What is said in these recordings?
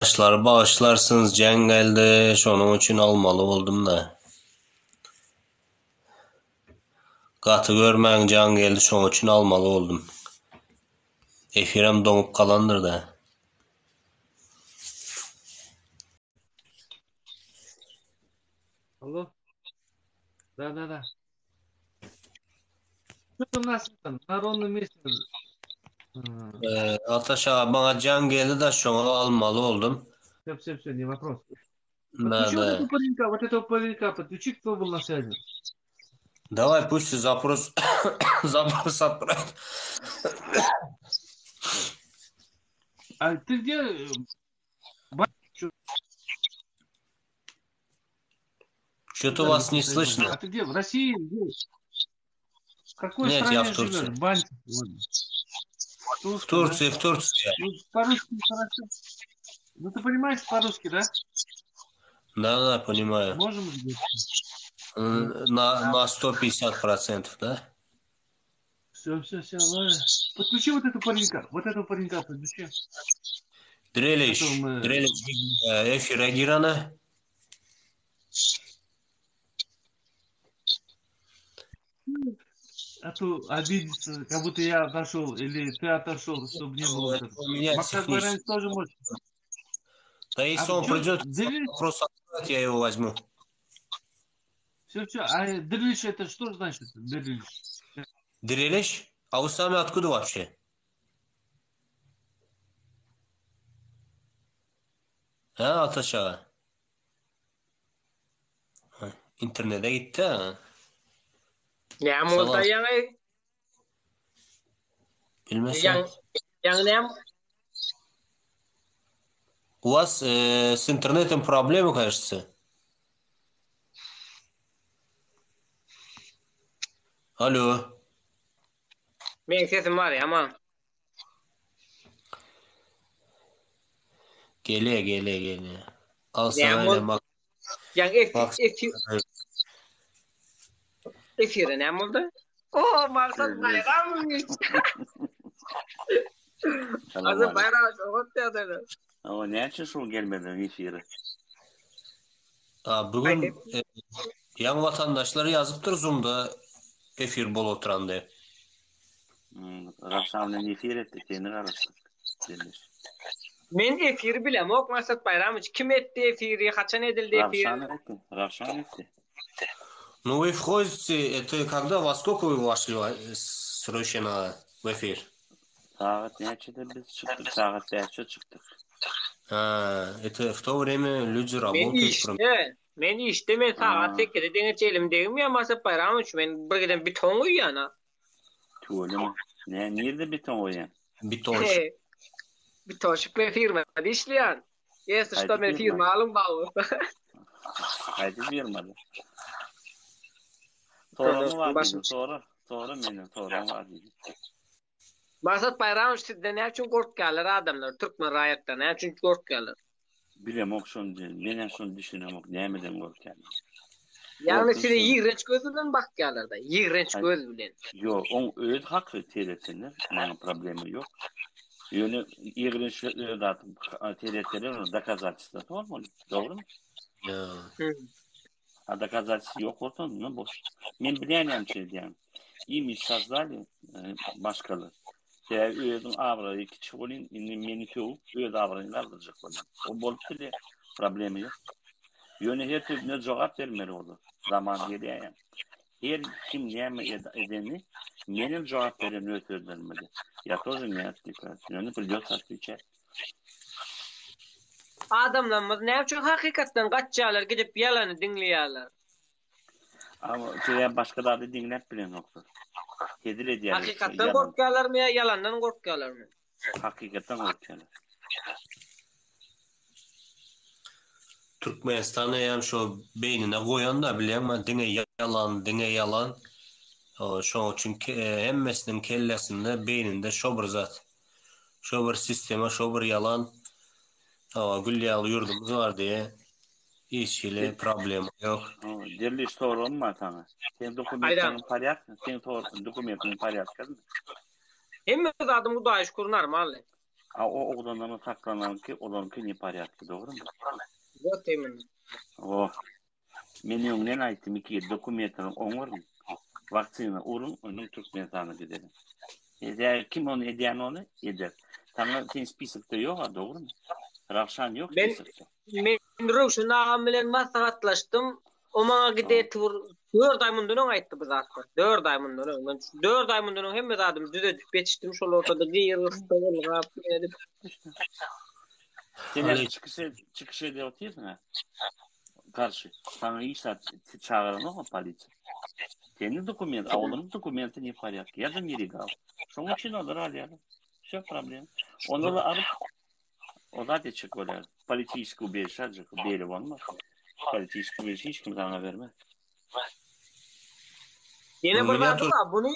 Arkadaşlar bağışlarsınız can geldi. Şunun için almalı oldum da. Katı görmeyen can geldi. Şunun için almalı oldum. Efirem donup kalandır da. Алло? Да. Что у нас там? Народный мессенджер. Ataş abi bana can geldi de şunu almalı oldum. Все, не вопрос. Да, Подключи да. вот этого паренька, подключи, кто был на связи. Давай пусть запрос запрос отправит. А ты где? Что-то вас не слышно. А ты где? В России? Где? В какой Нет, я стране в Турции. живешь? Бантик. В В Турции, да? Турции, в Турции. Ну, по-русски хорошо. Ну, ты понимаешь по-русски, да? Да, понимаю. Можем говорить? На 150%, да? Все, ладно. Подключи вот этого паренька подключи. Direliş, Которым, direliş efire girene. А то обидеться, как будто я отошел, или ты отошел, чтобы не было вот этого. У меня Максат Байрамович технический. тоже может. Да А если он что, придет, Дерлич? просто отправить, я его возьму. Все. А Дерлич это что значит? Дерлич? Direliş? А вы сами откуда вообще? Ataş ağa. İnternete gitti ha. Dạ một Salam. tay yang ấy Bilmesen. yang nem У вас с интернетом проблемы, кажется. Alo. men sesim var ya ama Geliyor. Al nem sana öyle bak. yang Bak. efir nem oldu? Oh maksat bayram. Azı bayram çok dedi. Ama ne için şu gelmeden efiri? Bugün yan vatandaşları yazıptır Zoom'da efir bol oturan diye. Rakşamdan efir ettik, kendi arasında. Demiş. Men efir bilem ok maksat bayram kim etti efiri, kaçan edildi efir? Rakşam etti. Ну, вы входите, это когда, во сколько вы вошли срочно в эфир? Saat neçede biz çıktık, saat 5'te çıktık. Это в то время люди работают. Men işte men saat 8'de denge elimdeyim ya maksat bayram men bir giden bir ton uyuyana. Tuğlu mu? Nerede bir ton oyan? Bir ton. Bir toşuk ve firma işleyen. Yes, işte ben firma alım bağlı. Haydi firmadı. Sonra mı var dedi? Sonra benim sonra var dedi. Maksat bayram sizde ne için korkuyorlar adamlar? Türkmen rayetten ne için korkuyorlar? Bilem okşun değil. Ben şunu düşünüyorum. Neyimden korkuyorum? Yani size iğrenç gözünden bakıyorlar da. İğrenç göz bilen. Yok, on öyle hakkı tehlikeli. Bana problemi yok. Yönü iğrenç dağıtım tehlikeli doказательства. Doğru mu? А доказательств yok ortada, boş. Men bilýän şey diýen. İmi şazali başgalar. Ya öýdüm awra iki çolin meni köw, öýde awraňy aldyrjak bolan. O bolup bile problemi yok. Ýöne her türlü jogap bermeli boldy. Zaman gelýär. Her kim näme edeni menin jogap bereni ötürdenmeli. Ya тоже не отвлекать. Ýöne придётся отвечать. Adamlar ne için hakikaten kaçacaklar gidip yalanı dinleýärler. Ama şeýle başgalardy dinläp bilen nokta. Hedil edýär. Hakikaten korkýarlar mı ya yalandan korkýarlar mı? Hakikaten korkýarlar. Türkmenistan'a hem şu beynine koyan da bilemem dine yalan. Şu çünkü hemmesinin kellesinde beyninde şobur zat. Şobur sisteme şobur yalan. Gülyalı yurdumuz var diye hiç ile problem yok. Derli doğru mu sana? Sen dokumentini paylaş, sen dokumentini paylaş kadın. Hem zaten bu da iş kurnar mı? O oğlanların saklanan ki olanınki ne pariyatı, doğru mu? Yok temin. O. Meni önden aytım ki dokumentlerin onur mu? Vaktiyle urun, onun Türkmenistan'a gidelim. Eğer kim onu ediyen onu eder. Tanrı senin spisikte yok, doğru mu? Ravşan yok Ben spisikte. Ruşun ağam bilen maslahatlaştım. O bana gidip 4 ay mundan aýtdy biz atdy. 4 ay mundan. Ben 4 ay mundan hemme zadım düzedip geçtim şol ortada gıyırlıkta bolgap edip. İşte. Sen çıkış ediyor musun? Karşı. Sana iyi saat çağıran o poliçe. Senin dokument, oğlunun dokumenti ne pariyat? Ya da neri gal. Şunun için olur alıyor. Все problem. Onu da arıp o da çık böyle. Политическую убежища, beri olmaz. Политическую убежища hiç kim sana vermez. Yine bir vardı da bunu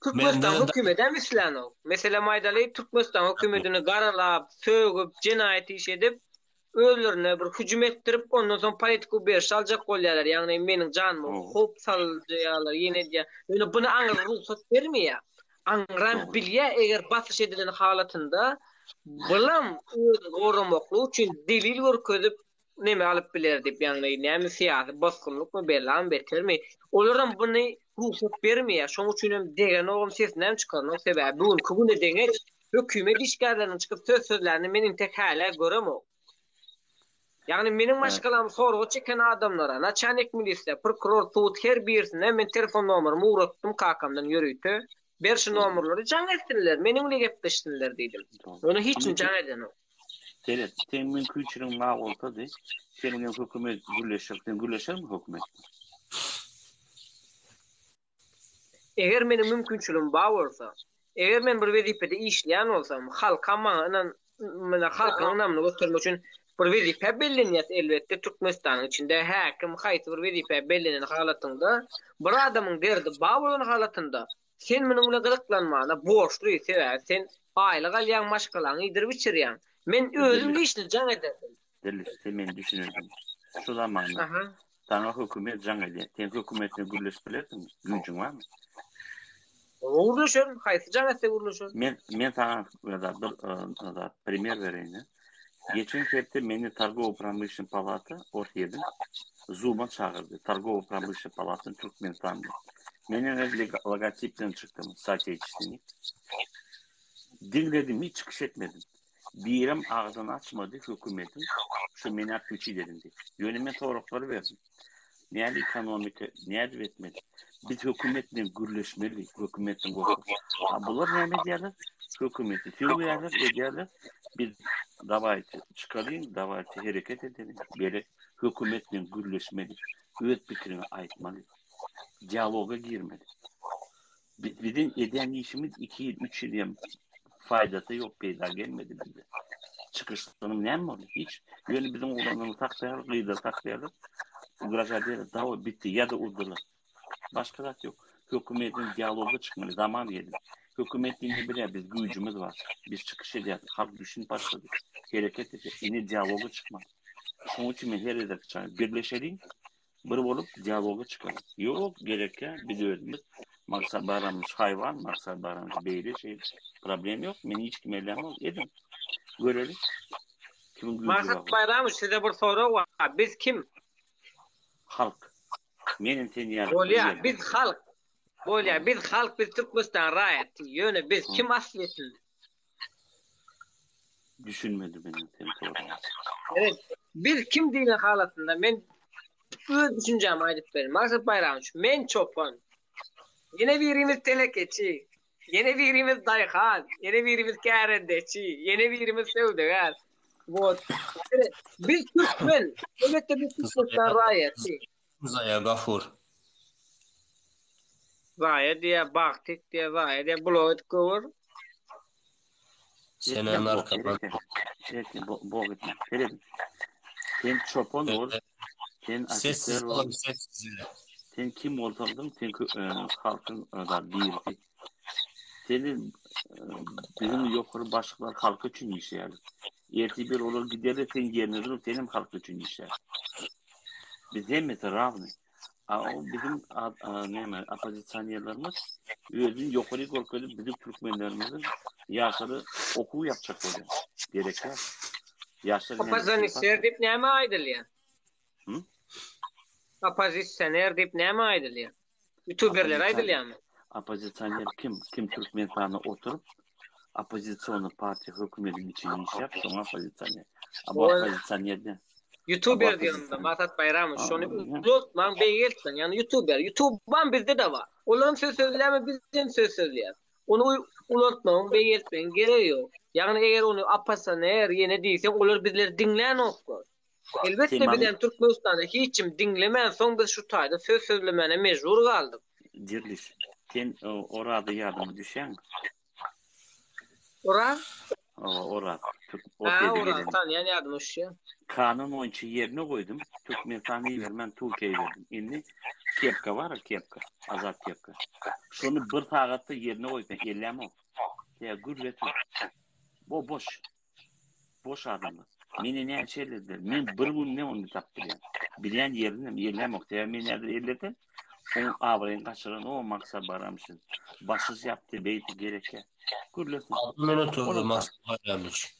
Türkmenistan hükümeten mislen o. Mesela Maydaly Türkmenistan hükümetini garalap, sögüp, cinayet iş edip öldürüne bir hücum ettirip ondan sonra politik uberiş alacak bolýarlar. Yani menin canymı hop saljaýarlar. Yine diye. Yani bunu aňyr ruhsat bermeýär. Aňran bilýär eger basyş edilen halatynda bilam goramakly üçin delil görkezip neme alıp biler dip yani näme siýasy boskunlyk mı belan betermi? Olaram bunu ruhsat bermeýär. Şoň üçin hem degen ogam sesinem çykarnyň sebäbi bu kubune deňer hökümet işgärleriniň çykyp sözlerini menin tek häle göremok. Yani menin başkalarım sorgu çeken adamlara, naçanik milisle, prokuror tut her birisine men telefon nomerymy uratdym kakamdan ýörüýtü. Berşi nomerleri jaň etdiler, menimle gepleşdiler diýdim. Onu hiç jaň eden o. Evet, temin külçürün ma olsa da senin hükümet gürleşir mi hükümet? Eger menin mümkünçülüğüm bar bolsa, eger men bir wezipede işleýän bolsam, halka mana halkyň namyny göstermek üçin bir wezipe bellenýär elbetde Türkmenistan içinde häkim haýsy bir wezipe bellenen halatynda bir adamyň derdi bar bolan halatynda sen meniň bilen gyzyklanmana borçly ise sen aýlyk alýan başgalaryny ýdirip içirýän. Men özüm işni jaň ederdim. Delisi men düşünürdüm. Şu zamanda sana hükümet jaň edýär. Sen hükümetine gürleşip gücün var mı? Urluşur, haýsy jaň etse urluşur. Men sana bir primer bereyim. Geçen hafta meni Торгово-промышленный palata ortaýa Zuma çağırdı. Торгово-промышленный palatyň Türkmenistan'da. Menin logotipden çıktım. Sootечественник. Dinledim, hiç çıkış etmedim. Birim ağzını açmadı hükümetin. Şu meni güçü dedim diye. Yöneme torokları verdim. Neydi ekonomika, neydi etmedi. Biz hükümetle gürleşmeli, hükümetle korkup. Bunlar ne ediyorlar? Hükümeti tüyüyorlar, ediyorlar. Biz davayeti çıkarayım, davayeti hareket edelim. Böyle hükümetle gürleşmeli. Üret fikrini aytmalı. Diyaloga girmeli. Bizim eden işimiz 2 yıl, 3 yıl diyeyim. Faydası yok, peyda gelmedi bize. Çıkışlarım ne mi oldu? Hiç. Böyle bizim olanları taklayalım, kıyıda taklayalım. Grajadeyle daha bitti ya da urdular. Başka da yok. Hükümetin diyaloga çıkmalı, zaman yedim. Hükümet yine bilir, biz gücümüz var. Biz çıkış edeceğiz, halk düşün başladık. Hareket edeceğiz, yine diyaloga çıkmalı. Onun için her yerde çıkalım. Birleşelim, bir olup diyaloga çıkalım. Yok, gerek ya, biz öldümüz. Maksat baranmış hayvan, maksat baranmış beyli şey. Problem yok, beni hiç kim ellemez. Edin, görelim. Kimin gücü var? Maksat bayrammış, size bir soru var. Biz kim? Halk. Benim seni yardım. Bolya, biz halk. Bolya, biz halk, biz Türkmenistan raýaty. Ýöne biz kim asliýetinde? Düşünmedi benim seni sorduğum. Evet, biz kim diýen halatynda men öz düşünjämi aýdyp berim. Maksat bayrammış, men çopan. Yine birimiz telekeçi. Yine birimiz dayhan. Yine birimiz kärendeçi. Yine birimiz sevdegar. Вот. Biz Türkmen. Elbette biz Türkmenistan raýaty. Zaya Gafur. Vaya diye baktık diye vaya diye bloğut kıvır. Senen arkadan. Bu gitme. Sen çopan ol. Sen Sessiz asistör ol. olun, sessiz. Sen kim oldun? Sen halkın da bir. Senin bizim yukarı başlıklar halk için işler. Erti bir olur gider de sen yerine durup senin halk için işler. Biz hem mesela ravni. O bizim opozisyonerlerimiz özün yukarı korkuyor bizim Türkmenlerimizin yaşları okul yapacak oluyor. Gerekli. Yaşları Opozisyoner deyip näme aýdylýar? Hı? Opozisyoner deyip näme aýdylýar? YouTuberler aýdylýarmy? Opozisyoner kim? Kim Türkmenistan'da oturup opozisyonlu parti hükümetin içinde iş yap, sonra opozisyoner. Ama opozisyoner ne? YouTuber diýende Matat Bayram şonu uzatman beýelsen, ýani YouTube'dan bizde de var. Olaryň söz sözlerimi bizden söz sözler. Onu uzatman beýelsen gerek ýok. Ýagny eger onu oppositsioner ýene diýsen, olar bizleri dinlän oklar. Elbette bizden Türkmenistan'da hiç kim dinlemän soň biz şu taýda söz sözlemene mejbur galdyk. Dirliş. Sen orada yardım düşen? Ora? Orada. Ora tanıyan yardım şu. Kanun oyuncu yerine koydum. Türkmenistan'ı vermem, Türkiye'yi verdim. Şimdi kepka var ya, kepka. Azat kepka. Şunu bir saatte yerine koydum. Elleme. Ya gürreti. Bu boş. Boş adamlar. Meni ne şeylediler. Men bir gün ne onu taptırıyorum. Bilen yerine elleme. Ya men nerede elledim? Onun avrayın kaçıran o maksat baramışsın. Başsız yaptı, beyti gereke. Gürlesin. 6 минут Максат Байрамович.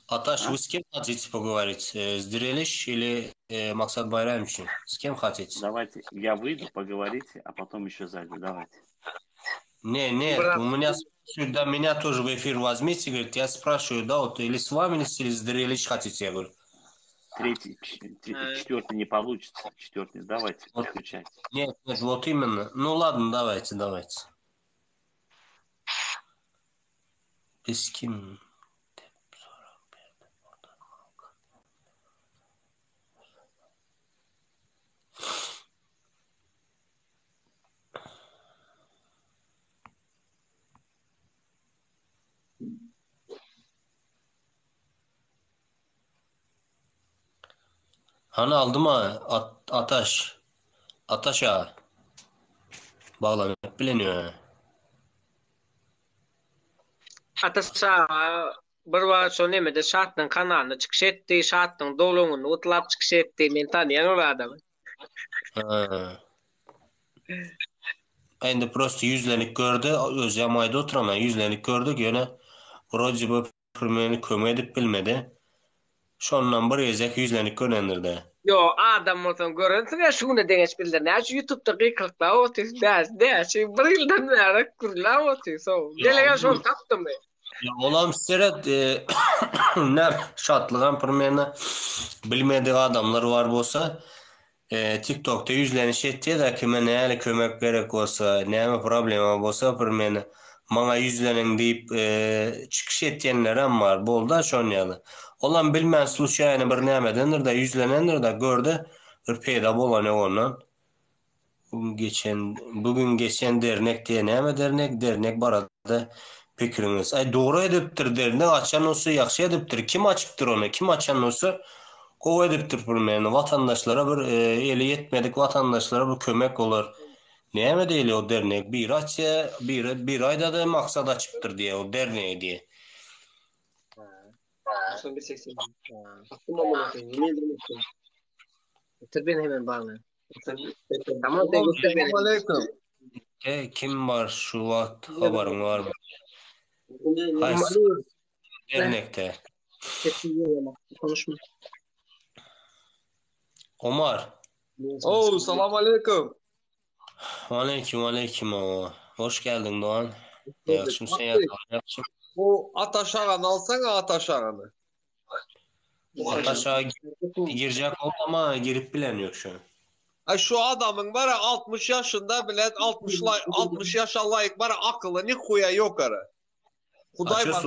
Аташ, вы с кем хотите поговорить? С Дрелищ или Максат Байрамович? С кем хотите? Давайте, я выйду, поговорите, а потом еще зайду. Давайте. Нет, у меня спрашивают, да, меня тоже в эфир возьмите, говорит, я спрашиваю, да, вот или с вами, или с Дрелищ хотите, я говорю. Третий, четвертый не получится. Четвертый, давайте, подключайте. Нет, вот именно. Ну ладно, давайте. Biz kim? Hani aldım ha Ataş. Ataş ağa. Bağlanıp bileniyor. Atasa bir var şonu emede şartdan kanalyna çykyş etdi, şartdan dolugyny utlap çykyş etdi. Men tanıyan o adamy. Endi prosto yüzlenik gördü. Öz yamayda oturaman. Yüzlenik gördük. Yine Roji bu meni köme edip bilmedi. Şondan bir ezek yüzlenik görendirdi. Yo, adam olsan görünsün ya şunu deňeş bildir. Näçe YouTube'da gıyklıkla otis, däş, bir ýyldan bäri gürlä otis. Gelegen şol tapdym ben. Ya olam seret ne şatlıgan primena bilmediği adamlar var bolsa TikTok'ta yüzleniş etdi de kime näle kömek gerek bolsa, näme problema bolsa primena maňa yüzlenin diýip çykyş etýänler hem bar. Bolda şonýaly. Olam bilmän случайно bir nämedendir de yüzlenendir de gördü bir peýda bolan ondan. Bugün geçen dernek diye näme dernek barada pikiriniz. Doğru ediptir dernek açan olsa yaxşı ediptir. Kim açıptır onu? Kim açan olsa o ediptir bilmeni. Vatandaşlara bir eli yetmedik vatandaşlara bir kömek olur. Näme diýeli o dernek? Bir açsa bir ayda da maksat açıptır diye o derneği diye. Son bir 80. Ben hemen bağlayayım. Tamam, Aleyküm. Kim var şu vakt haberin var mı? Hayır. Dernekte. Konuşma. Omar. Salam aleyküm. Aleyküm. Hoş geldin Doğan. Yaxşym sen yaxşym. Bu Ataş ağanı alsana Ataş ağanı. Ataş ağa girecek oldu ama girip bilen yok şu an. Şu adamın var ya 60 yaşında bile 60 yaşa layık var akıllı ni kuya yok ara. Huday var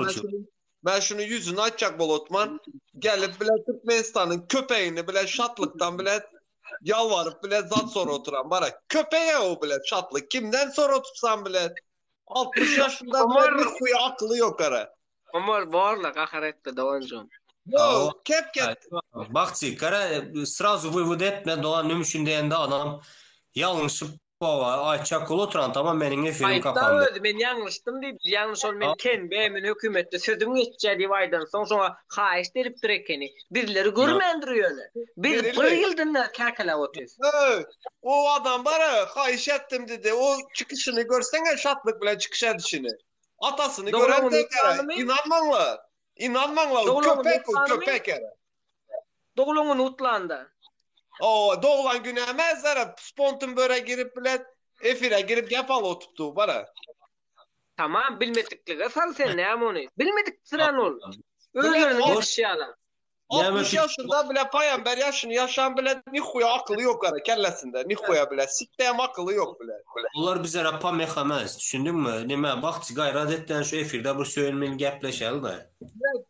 ben şunu yüzünü açacak bolotman gelip bile Türkmenistan'ın köpeğini bile şatlıktan bile yalvarıp bile zat sonra oturan var köpeğe o bile şatlık kimden sonra otursan bile 60 yaşında bile ni kuya akıllı yok ara. Omar bağırla kakarette Doğancığım. Yok kep. Bak kara sразу вывод etme Doğan nümüşün deyende adam yanlışıp Baba aytacak oturan tamam benim efirim Ayıpta kapandı. öldü. Ben yanlıştım deyip, yanlış ol men ken bemin hükümette sözüm geçeceği deyip aydan sonra hayiş derip durekeni. Birileri görmendiriyor öyle. Bir Nereli? yıldan da kakala otuyorsun. He, o adam bana kahiş ettim dedi. O çıkışını görsene şatlık bile çıkış edişini. Atasını gören Doğruluğunu tek utlandı kere. mı? İnanmanla. İnanmanla. O Doğruluğunu köpek o utlandı mı? köpek kere. Doğuluğunu utlandı. O doğulan güne emezlere spontan böyle girip bile efire girip yapal oturttu bana. Tamam, bilmedikliğe sal sen ne onu. Bilmedik sıran ol. Bile Özlerinin o yetişiyalar. 60 yaşında bile peygamber yaşını yaşayan bile nikuya akıllı yok kara kellesinde. Nikuya bile. Sikteyem akıllı yok bile. Onlar bize rapa mehamez. Düşündün mü? Nime bak gayret etten şu efirde bu söylemenin gepleşeli de.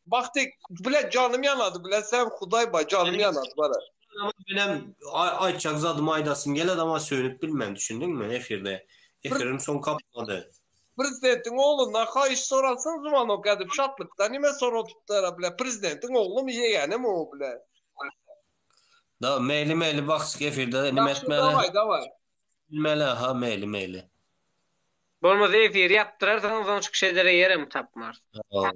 Baktık bile canım yanadı bile sen Huday ba canım yanadı bana. Ama benim aytacak zadım aydasım gel adama söyleyip bilmem düşündün mü efirde. Efirim son kapmadı. Prezidentin oğlundan kahiş sorarsan zaman o kadar şatlıkta nime soru tuttular bile. Prezidentin oğlu mu yeğeni mi o bile? Da meyli bak efirde nime etmeli. Davay. Bilmeli ha meyli. Bolmaz efir yaptırarsan o zaman çıkış edere yere mi tapmaz? Allah.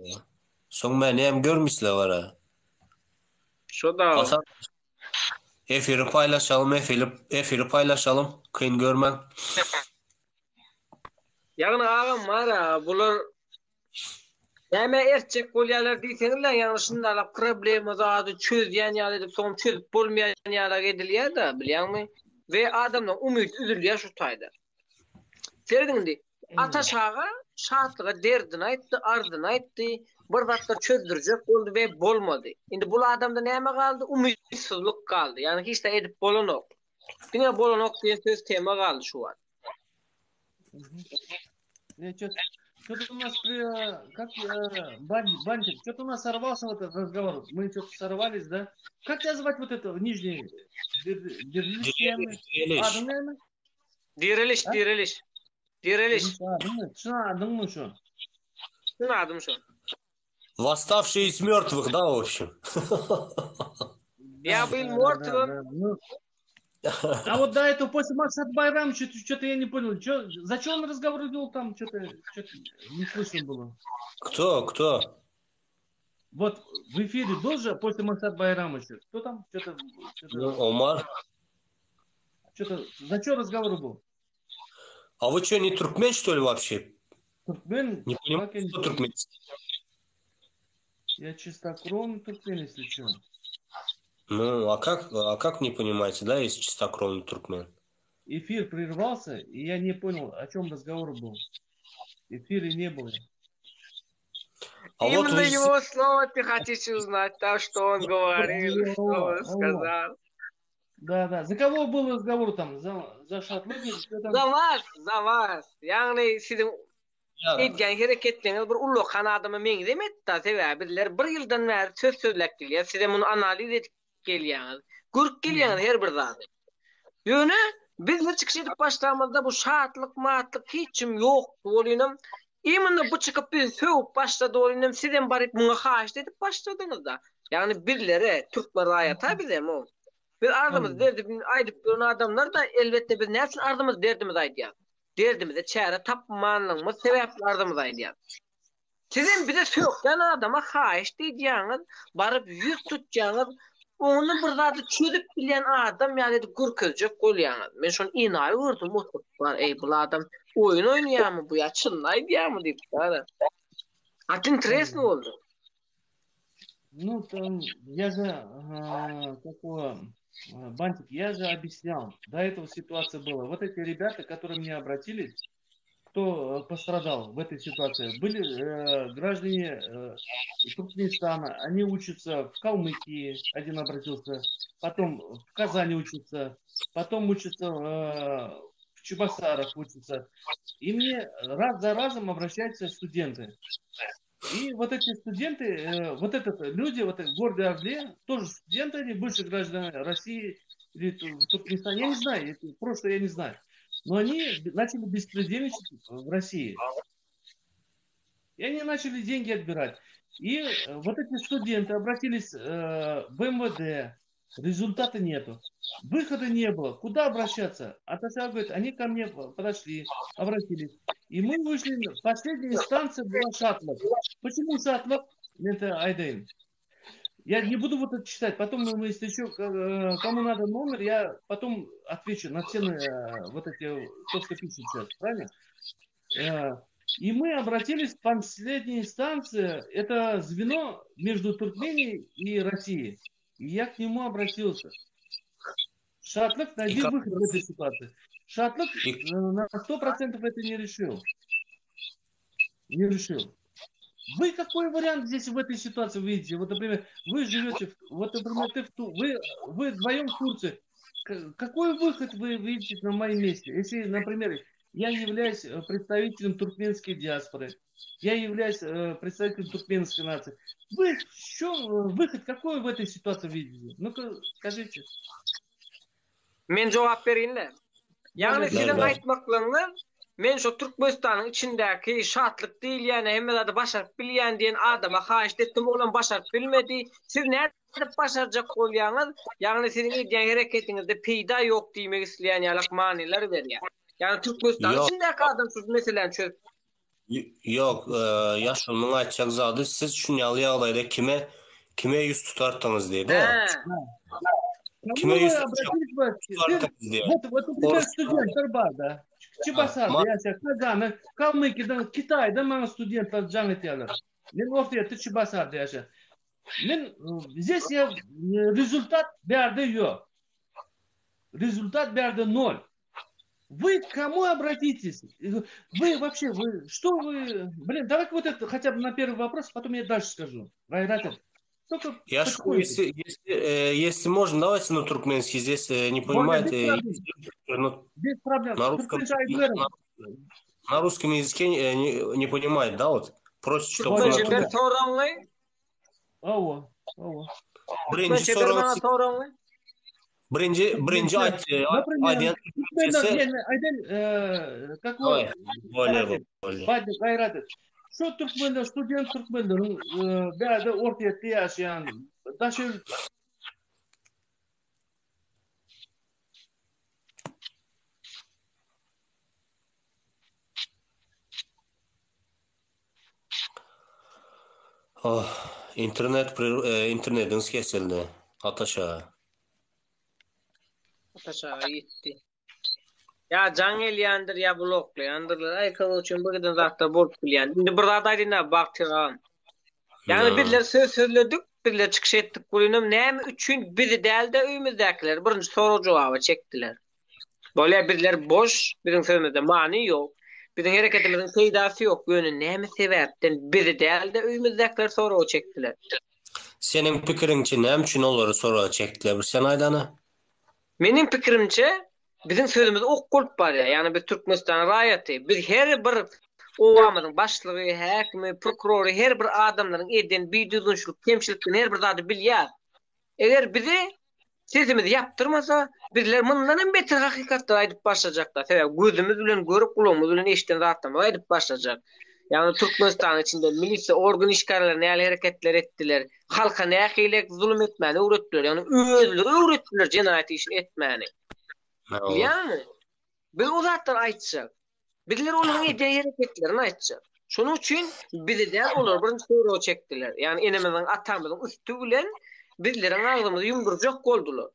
Son beni hem görmüşler var ha. Şu da o. Hasan efiri paylaşalım efiri paylaşalım. Kıyın görmem. Yağın ağam var ha, bular hemen erçek bolyalar diýseňizler ýanşynda ala problemi zady çözýän ýaly edip soň çözüp bolmaýan ýalar edilýär da bilýärmi? Ve adamdan umyt üzülýär şu taýda. Serdindi. Ataşağa şatlyga derdini aýtdy, ardyny aýtdy, bir wagtda çözdürjek boldy we bolmady. Indi bu adamda näme galdy? Umytsizlik galdy. Ýani hiç de edip bolanok. Diňe bolanok diýen söz tema galdy şu wagt. Что-то у нас Бантик, что-то у нас сорвался вот этот разговор. Мы что-то сорвались, да? Как тебя звать вот это нижний? Diriliş. Şuna adın mı şu? Şuna adım şu. Восставший из мертвых, да, в общем. Я был мертвым. А вот до этого, после Максат Байрам, что-то я не понял. Зачем он разговор вел там? Что-то не слышно было. Кто? Вот в эфире был же после Максат Байрама еще. Кто там? Ну, Омар. Что-то. Зачем разговор был? А вы что, не туркмен, что ли, вообще? Туркмен? Не понимаю, что туркмен. Я чистокровный туркмен, если что. Ну, а как не понимаете, да, есть чистокровный туркмен? Эфир прервался, и я не понял, о чем разговор был. Эфира не было. А Именно вот вы... его слово ты хотишь узнать, то, что он говорил, что он сказал. Да. За кого был разговор там? За шатлык? За вас. Yani sizin edýän hereketleriniz bir uluk kanadymy meň demetdi, sebäbiler bir ýyldan bäri söz sözläp gelýär. Size muny analiz edip gelýäňiz. Gürk gelýäňiz her bir zady. Ýöne biz bir çykyş edip başlamazda bu şatlyk, matlyk hiçim ýok bolýanam. Imенно bu çıkıp biz söwüp başlady bolýanam. Sizem baryp muňa haýyş edip başladyňyz da. Yani birlere Türkler aýata bizem o. Biz ardymyz derdimiz aýdyp gören adamlar da elbette biz näçin ardymyz derdimiz aýdýar. Derdimize çäre tapmanlygymy sebäpli ardymyz aýdýar. Sizin bize söýükden adama haýyş diýýäňiz, baryp ýüz tutjaňyz, onu bir zady çözüp bilýän adam ýa-da gürkezjek bolýaňyz. Men şonu inaý gördüm, var ey bu adam oyun oynayamı bu ya çynlaýdýarmy diýip da. Atin interesno oldu. Ну, там, я же, Бантик, я же объяснял, до этого ситуация была. Вот эти ребята, которые мне обратились, кто пострадал в этой ситуации, были граждане Туркменистана, они учатся в Калмыкии, один обратился, потом в Казани учатся, потом учатся в Чебоксарах учатся. И мне раз за разом обращаются студенты. И вот эти студенты, люди в городе Орле, тоже студенты, они бывшие граждане России или Туркменистана, я не знаю, просто я не знаю. Но они начали беспредельничать в России. И они начали деньги отбирать. И вот эти студенты обратились в МВД, результата нету. Выхода не было. Куда обращаться? А Татьяна говорит, они ко мне подошли, обратились. И мы вышли, последняя инстанция была Шатлов. Почему Шатлов? Это Айдейн. Я не буду вот это читать. Потом мы, если еще кому надо номер, я потом отвечу на все вот эти, то, что пишут сейчас. Правильно? И мы обратились в последней инстанции. Это звено между Туркменией и Россией. И я к нему обратился. Шатлык, найди выход в этой ситуации. Шатлык на 100% это не решил. Не решил. Вы какой вариант здесь в этой ситуации видите? Вот, например, вы живете, вот, например, вы вдвоем в Турции. Какой выход вы видите на моем месте? Если, например, я являюсь представителем туркменской диаспоры, я являюсь представителем туркменской нации. Вы что, выход какой в этой ситуации видите? Ну-ка, скажите. Men cevap bereyinler. Yani sizin aytmaklarınız men şu Türkmenistan'ın içindeki şartlık değil yani hemme de başarıp bilýän diyen adama haýyş etdim olan başarıp bilmedi. Siz näde başaracak bolýaňyz? Yani sizin edýän hereketiňizde peýda ýok diýmek isleýän ýalak manylar berýär. Yani Türkmenistan içindeki adam siz meselen çöp. Yok, Yaşul'un açacak zadı siz şunyalı ýagdaýda kime yüz tutartınız diye de. Кому вы обратились вот, например, студенттер бар да. Чебасарда, яша, Казаны, Калмыкиядан, Китайда мана студенттер жан этелер. Мен орта Чебасарда яша. Мен здесь я результат берди yok. Результат берди ноль. Вы к кому обратитесь? Вы вообще, что вы... Блин, давай вот это хотя бы на первый вопрос, потом я дальше скажу. Райратов. Если можно, давайте на туркменский. Здесь не понимаете. Без проблем. На русском языке не понимает, да, вот? Просит, чтобы... Birinci aydan какой? Gayret. Şu Türkmenler, student Türkmenlerin bäde ortaýetde ýaşaýan daşy internetiniz kesildi. Ataşa gitti. Ya Cangelyandır ya bloklayandır. Ay kalıçın bu kadar zaten bol bilýän. Şimdi burada daýdyna baktygan. Yani birler söz söyledik, birler çıkış ettik bulunum. Näme üçin biri däl de öýümizdekiler birinji soru jogaby çekdiler. Böyle birler boş, birin sözünde many yok. Birin hereketimizin peýdasy yok. Ýöne näme sebäpden biri däl de öýümizdekiler soru çekdiler. Senin pikirinçe näme üçin olary soru çekdiler? Sen aýdana? Menin pikirimçe bizim sözümüz ok kulp bar ya. Yani bir Türkmenistan raýaty, bir her bir owamyzyň başlygy, häkimi, prokurory, her bir adamlaryň eden biýdüzünçlük, kemçilikden her bir zady bilýär. Eger bizi sezimizi yaptırmasa, bizler mundan beter hakykatda aýdyp başlajaklar. Sebäbi gözümüz bilen görüp, kulağımız bilen eşiten zatdan aýdyp başlajak. Yani Türkmenistan içinde milisiýa organ işgärler näle hereketler etdiler. Halka nähilek zulüm etmäni öwretdiler. Yani özleri öwretdiler jenaýat işini etmäni. Yani biz o zatdan aýtsak, bizler olaryň edýän hereketlerini aýtsak. Şonuň üçin bizde olar birinji soru çekdiler. Yani enemiziň atamyzyň üstü bilen bizleriň agzymyzy ýumdurjak boldular.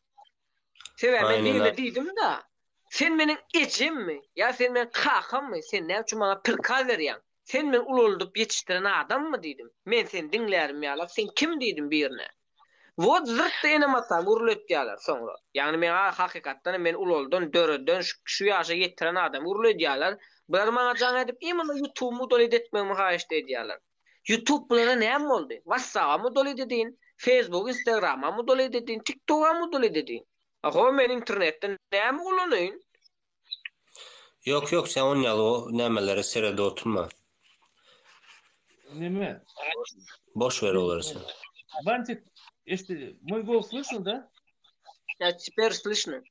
Sebäbi näme diýdim da, sen meniň ejimmi? Ya sen meniň kakamy? Sen näme üçin maňa pirkal berýän? Sen men ululdup ýetişdiren adammy diýdim. Men seni dinlärim ýa-la. Sen kim diýdim birine? Wot zırt enem atam urletýärler soňra. Yani men hakykatdan men uloldun döreden şu ýaşa ýetiren adam urletýärler. Bular maňa jaň edip imana YouTube-mu dolyt etmegmi haýyş edýärler. YouTube bulara näme boldy? WhatsApp-my dolyt edin, Facebook, Instagram-my dolyt edin, TikTok-my dolyt edin. Aha men internetden näme ulanyň? Yok sen onyalı o nämelere serede oturma. Neme? Boş ver oları sen. Бантик, если мой голос слышно, да? Я теперь слышно.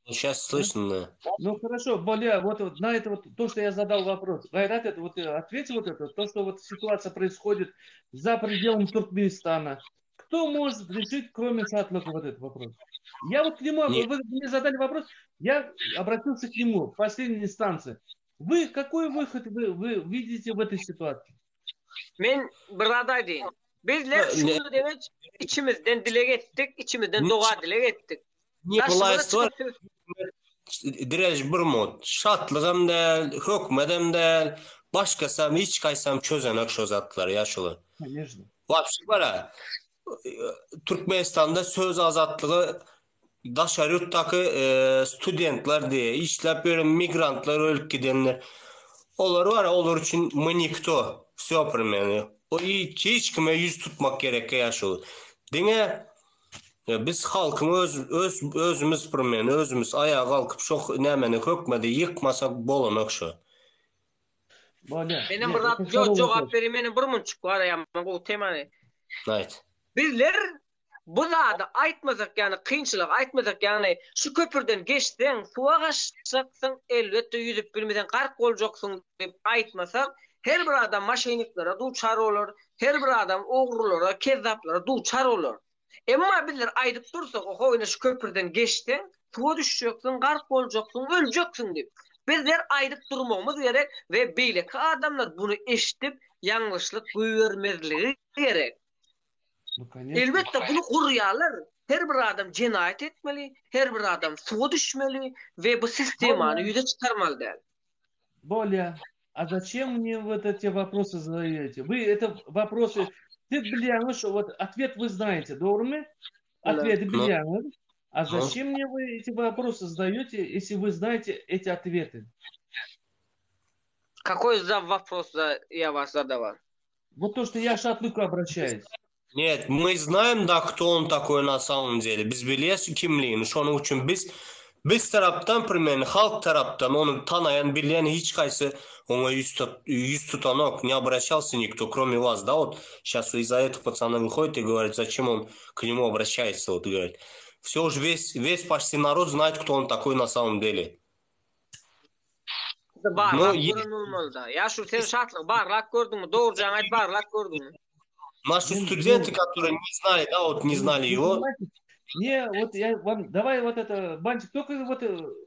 Сейчас слышно. Ну хорошо, более вот на это вот то, что я задал вопрос. Гайрат, это вот ответь вот это, то, что вот ситуация происходит за пределами Туркменистана. кто может решить, кроме Шатлока, вот этот вопрос? Я вот к нему, Нет. вы мне задали вопрос, я обратился к нему в последней инстанции. Вы какой выход вы видите в этой ситуации? Men burada deyin. Bizler şunu demek içimizden dile ettik, içimizden doğa dile ettik. Ne bulaysı var? Karşımıza Direj bir mod. Şatlığım del, hükmedem del, başkasam hiç kaysam çözenek şu zatlar yaşılı. Конечно. Vapşı var ha. Türkmenistan'da söz azatlığı daşarı yurttaki studentler diye, işlep böyle migrantlar ölüp gidenler. Onlar var ya, onlar için manikto. Все примерно. O hiç kime yüz tutmak gerek yaşılı. Dine biz halkın özümüz primeni, özümüz ayağa kalkıp çok nemeni kökmedi yıkmasak bolanak şu. Benim burada cevap vereyim. Benim bir munçuk var ya bu temanı. Evet. Bizler bu da aytmasak yani kıyınçılık aytmasak yani şu köpürden geçten suğa kaçacaksın elbette yüzüp bilmeden kark olacaksın deyip aytmasak her bir adam maşiniklere duçar olur. Her bir adam oğrulara, kezzaplara duçar olur. Ama bizler aydıp dursak o oyuna şu köprüden geçten suğa düşeceksin, kark olacaksın, öleceksin deyip. Bizler aydıp durmamız gerek ve beyleki adamlar bunu eşitip yanlışlık görmezliği gerek. Elbette bunu kuruyalar. Her bir adam cinayet etmeli, her bir adam suğa düşmeli ve bu sistemi yüze çıkarmalı der. Боля, а зачем мне вот эти вопросы задаете? Вы это вопросы, ты Бельяныш, вот ответ вы знаете, doğru? Ответ Бельяныш. А зачем мне вы эти вопросы задаете, если вы знаете эти ответы? Какой за вопрос я вас задавал? Вот то, что я к Шатлыку обращаюсь. Нет, мы знаем, да, кто он такой на самом деле. Biz biliyoruz kimliğini. Şunun için biz taraftan, примерно, halk taraftan onu tanıyan, bilen hiç kaysı ona yüz tutan yok. Не обращался никто, кроме вас, да, вот сейчас из-за этого пацана выходит и говорит, зачем он к нему обращается, вот говорит. Все уже весь почти народ знает, кто он такой на самом деле. Barlak görünülmeli da. Ya şu sen Şatlık barlak gördün mü? Doğru cahit barlak gördün mü? Наши студенты, которые не знали, да, вот не знали его. Не, вот я вам, давай вот это, Бантик, только вот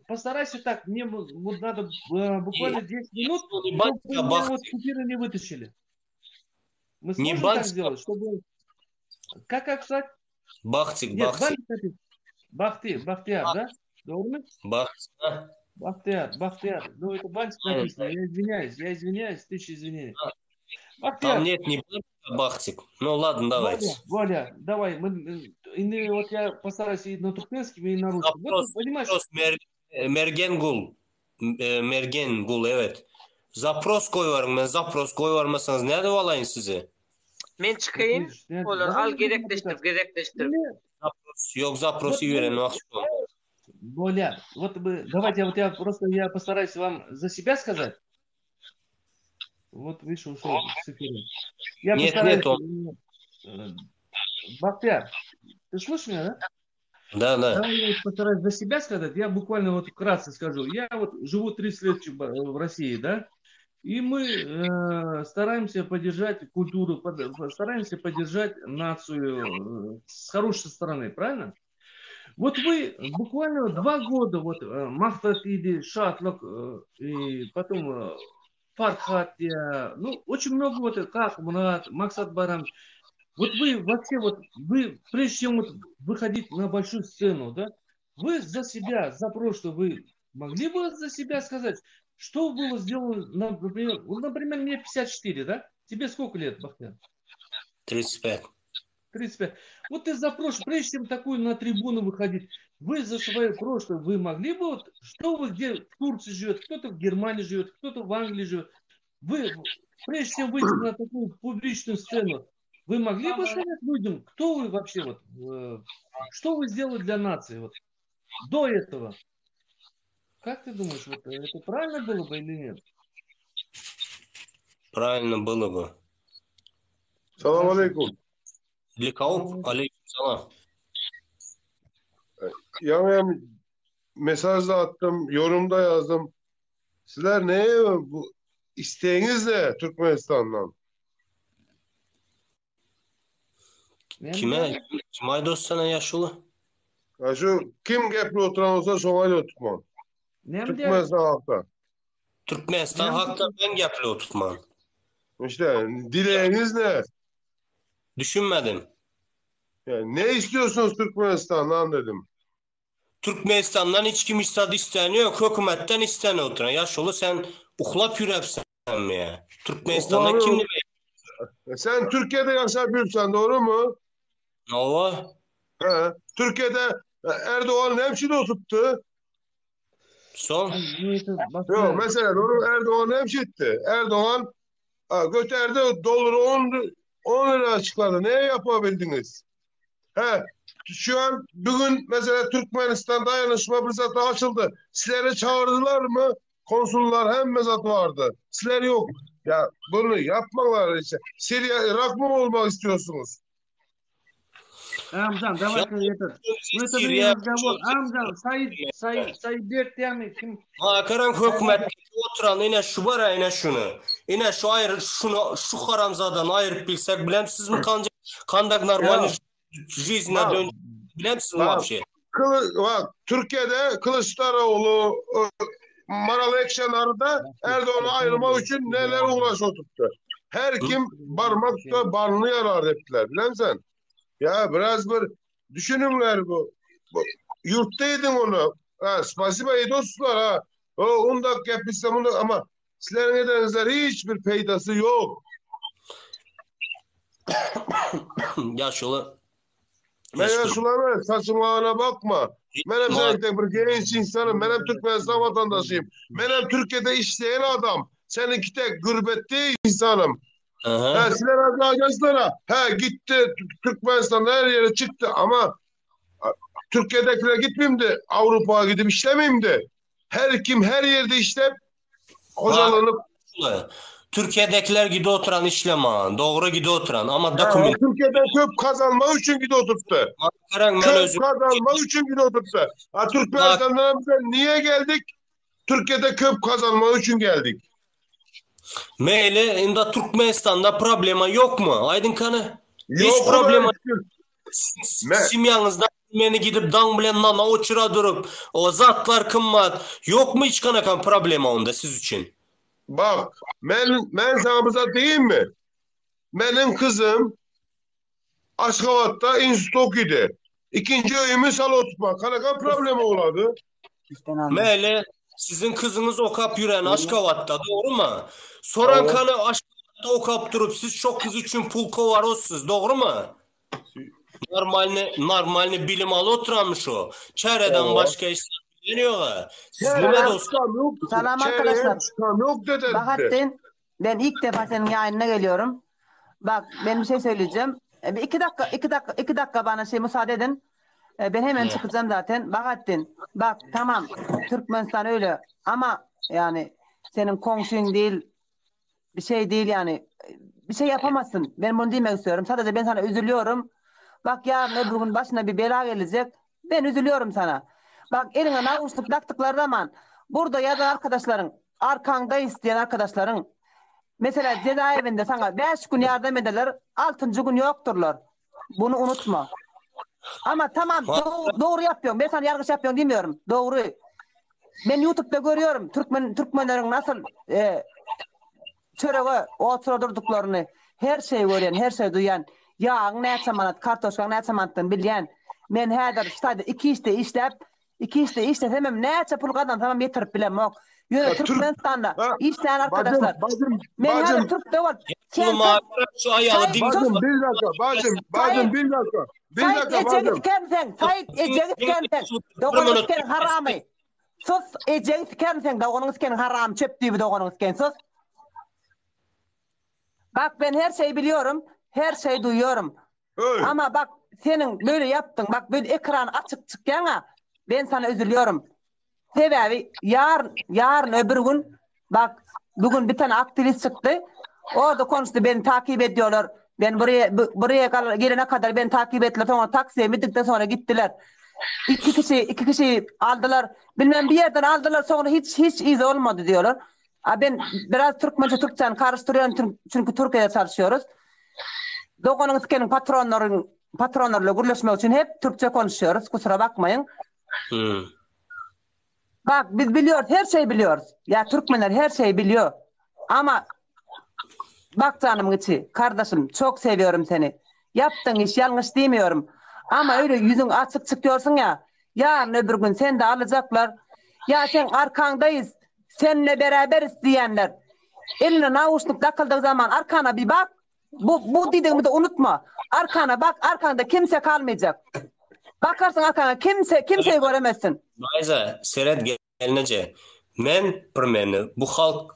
постарайся так, мне вот надо буквально 10 минут, чтобы меня вот купюры не вытащили. Мы сможем так сделать, чтобы... Как сказать? Бахтик. Бахтияр, да? Doğru? Бахтияр. Ну, это Бантик написано, я извиняюсь, тысяча извинений. Бахтияр. Там нет, не Бахтик. Ну ладно, давайте. Воля, давай. Вот я постараюсь и на туркменском, и на русском. Вот, понимаешь? Mergengul, evet. Zapros koyuyorum ben. Zapros koyuyormasanız nerede olayım size? Men çıkayım. Olur, al gerekleştir. Zapros. Yok, Zapros'u öğrenin. Воля, вот давайте вот я постараюсь вам за себя сказать. Вот вышел с эфира. Я нет, он. Бахтияр, ты слышишь меня, да? Да. Я постараюсь за себя сказать. Я буквально вот вкратце скажу. Я вот живу 30 лет в России, да? И мы стараемся поддержать культуру, стараемся поддержать нацию с хорошей стороны, правильно? Вот вы буквально 2 года, вот Махтат Иди, Шатлок, и потом Фархатия, ну, очень много вот, как Мурат, Максат Барам. Вот вы вообще, вы, прежде чем вот выходить на большую сцену, да, вы за себя, за прошлое, вы могли бы за себя сказать, что было сделано, например, мне 54, да? Тебе сколько лет, Бахтияр? 35. 35. Вот ты за прошлое, прежде чем такую на трибуну выходить, вы за свое прошлое, вы могли бы, вот, что вы где в Турции живет, кто-то в Германии живет, кто-то в Англии живет, вы, прежде чем выйти на такую публичную сцену, вы могли бы сказать людям, кто вы вообще, вот, что вы сделали для нации вот, до этого? Как ты думаешь, вот, это правильно было бы или нет? Правильно было бы. Салам алейкум. Likaup, aleykümselam. Yani mesajda attım, yorumda yazdım. Sizler neye bu isteğiniz ne Türkmenistan'dan? Kime? Kim aydos sana yaşlı? Ya şu kim gepli oturan olsa şoňa tutman. Türkmenistan halkta. Türkmenistan halkta ben gepli oturtman. İşte dileğiniz ne? Düşünmedim. Yani ne istiyorsunuz Türkmenistan'dan dedim. Türkmenistan'dan hiç kim isteniyor, hükümetten isteniyor oturan. Yaşlı sen uhlap yürepsen mi ya? Türkmenistan'dan Uhlap- kimdi? Sen Türkiye'de yaşayabilirsen doğru mu? Nova. He. Türkiye'de Erdoğan hemşire oturttu. Son. Yok mesela doğru Erdoğan hemşitti. Erdoğan götürdü doları 10 lira açıkladı. Ne yapabildiniz? He. Şu an bugün mesela Türkmenistan dayanışma fırsatı açıldı. Sizleri çağırdılar mı? Konsullar hem mezat vardı. Sizler yok. Ya bunu yapmalar işte. Suriye, Irak mı olmak istiyorsunuz? Амжан, давай-ка этот. Ну это не разговор. Амжан, Said Bertiyami kim? Karan hükümet oturan yine şu var yine şunu. Yine şu ayrı şu haramzadan ayırıp bilsek bilemsiz mi kandak normal жизньne dön bilemsiz mi bir şey? Bak Türkiye'de Kılıçdaroğlu Maral Ekşenar'da Erdoğan'ı ayırmak için neler uğraşıyor tuttu. Her kim barmakta barını yarar ettiler. Bilen sen? Ya biraz bir düşününler bu. Yurttaydın onu. Ha, spasiba dostlar ha. O 10 dakika yapmışsam ama sizlerin edenizler hiçbir peydası yok. Yaşlı. Ben yaşlılara saçmalığına bakma. Benim zevkte bir genç insanım. Benim Türkmenistan vatandaşıyım. Benim Türkiye'de işleyen adam. Seninki tek gurbette insanım. Sizler arkadaşlara gitti Türkmenistan'da her yere çıktı ama Türkiye'dekiler gitmeyeyim de Avrupa'ya gidip işlemeyeyim de her kim her yerde işlep hocalanıp Türkiye'dekiler gidiyor oturan işleme. Doğru gidiyor oturan ama doküment. Türkiye'de köp kazanmak için gidiyor oturttu. Köp kazanmak için gidiyor oturttu. Türkmenistan'dan bize niye geldik? Türkiye'de köp kazanmak için geldik. Meyle inda Türkmenistan'da problema yok mu? Aydın kanı. Hiç Yok problema. Simyanızda beni gidip dang bilen nana uçura durup o zatlar kımmat. Yok mu hiç kanakan problema onda siz için? Bak ben sana bize diyeyim mi? Benim kızım Aşkavat'ta instok idi. İkinci öyümü salo tutma. Kanakan problemi oladı. Meyle sizin kızınız okap yüren Aşkavat'ta doğru mu? Soran kanı Aşkavat'ta okap durup siz çok kız için pul kovarotsuz doğru mu? Normalni bilim alı oturanmış o. Çevreden başka işler bilmiyor. Selam arkadaşlar. Yok dedi. Bahattin, ben ilk defa senin yayınına geliyorum. Bak ben bir şey söyleyeceğim. İki dakika bana müsaade edin. Ben hemen çıkacağım zaten. Bahattin, bak tamam Türkmenistan öyle ama yani senin komşun değil bir şey değil yani. Bir şey yapamazsın. Ben bunu demek istiyorum. Sadece ben sana üzülüyorum. Bak yarın öbür gün başına bir bela gelecek. Ben üzülüyorum sana. Bak eline navuçluk taktıkları zaman burada yazan arkadaşların, arkanda isteyen arkadaşların mesela cezaevinde sana 5 gün yardım ederler, 6. gün yokturlar. Bunu unutma. Ama tamam doğru yapıyorum. Ben sana yargıç yapıyorum demiyorum. Doğru. Ben YouTube'da görüyorum Türkmenlerin nasıl çöreğe oturduklarını, her şeyi gören, her şeyi duyan. Ya ne zamanat kartoşka ne zamanattan bilyen. Men her stadda iki işte hemen ne pul kadar tamam yetirip bilem yok. Yine Türkmenistan'da işleyen arkadaşlar. Men her Türk de var. Şu ayalı din. Bacım bir dakika. Bir dakika bacım. Sayit ecek kendin. Doğunuz ken haramı. Sus ecek kendin doğunuz ken haram çöptüğü doğunuz ken sus. Bak ben her şeyi biliyorum. Her şeyi duyuyorum. Öyle. Ama bak senin böyle yaptın. Bak böyle ekran açık çıkken ha. Ben sana üzülüyorum. Sebebi yarın öbür gün bak bugün bir tane aktivist çıktı. Orada konuştu beni takip ediyorlar. Ben buraya gelene kadar beni takip ettiler. Sonra taksiye bindikten sonra gittiler. İki kişi aldılar. Bilmem bir yerden aldılar sonra hiç iz olmadı diyorlar. Ben biraz Türkçe'ni karıştırıyorum çünkü Türkiye'de çalışıyoruz. Doğunun iskenin patronların patronlarla gürleşmek için hep Türkçe konuşuyoruz. Kusura bakmayın. Bak biz biliyoruz, her şeyi biliyoruz. Ya Türkmenler her şeyi biliyor. Ama bak canım içi, kardeşim çok seviyorum seni. Yaptığın iş yanlış demiyorum. Ama öyle yüzün açık çıkıyorsun ya. Yarın öbür gün seni de alacaklar. Ya sen arkandayız. Seninle beraberiz diyenler. Eline nauşluk takıldığı zaman arkana bir bak. Bu dediğimi de unutma. Arkana bak, arkanda kimse kalmayacak. Bakarsın arkana kimseyi göremezsin. Mayza, seret gelince men pirmeni bu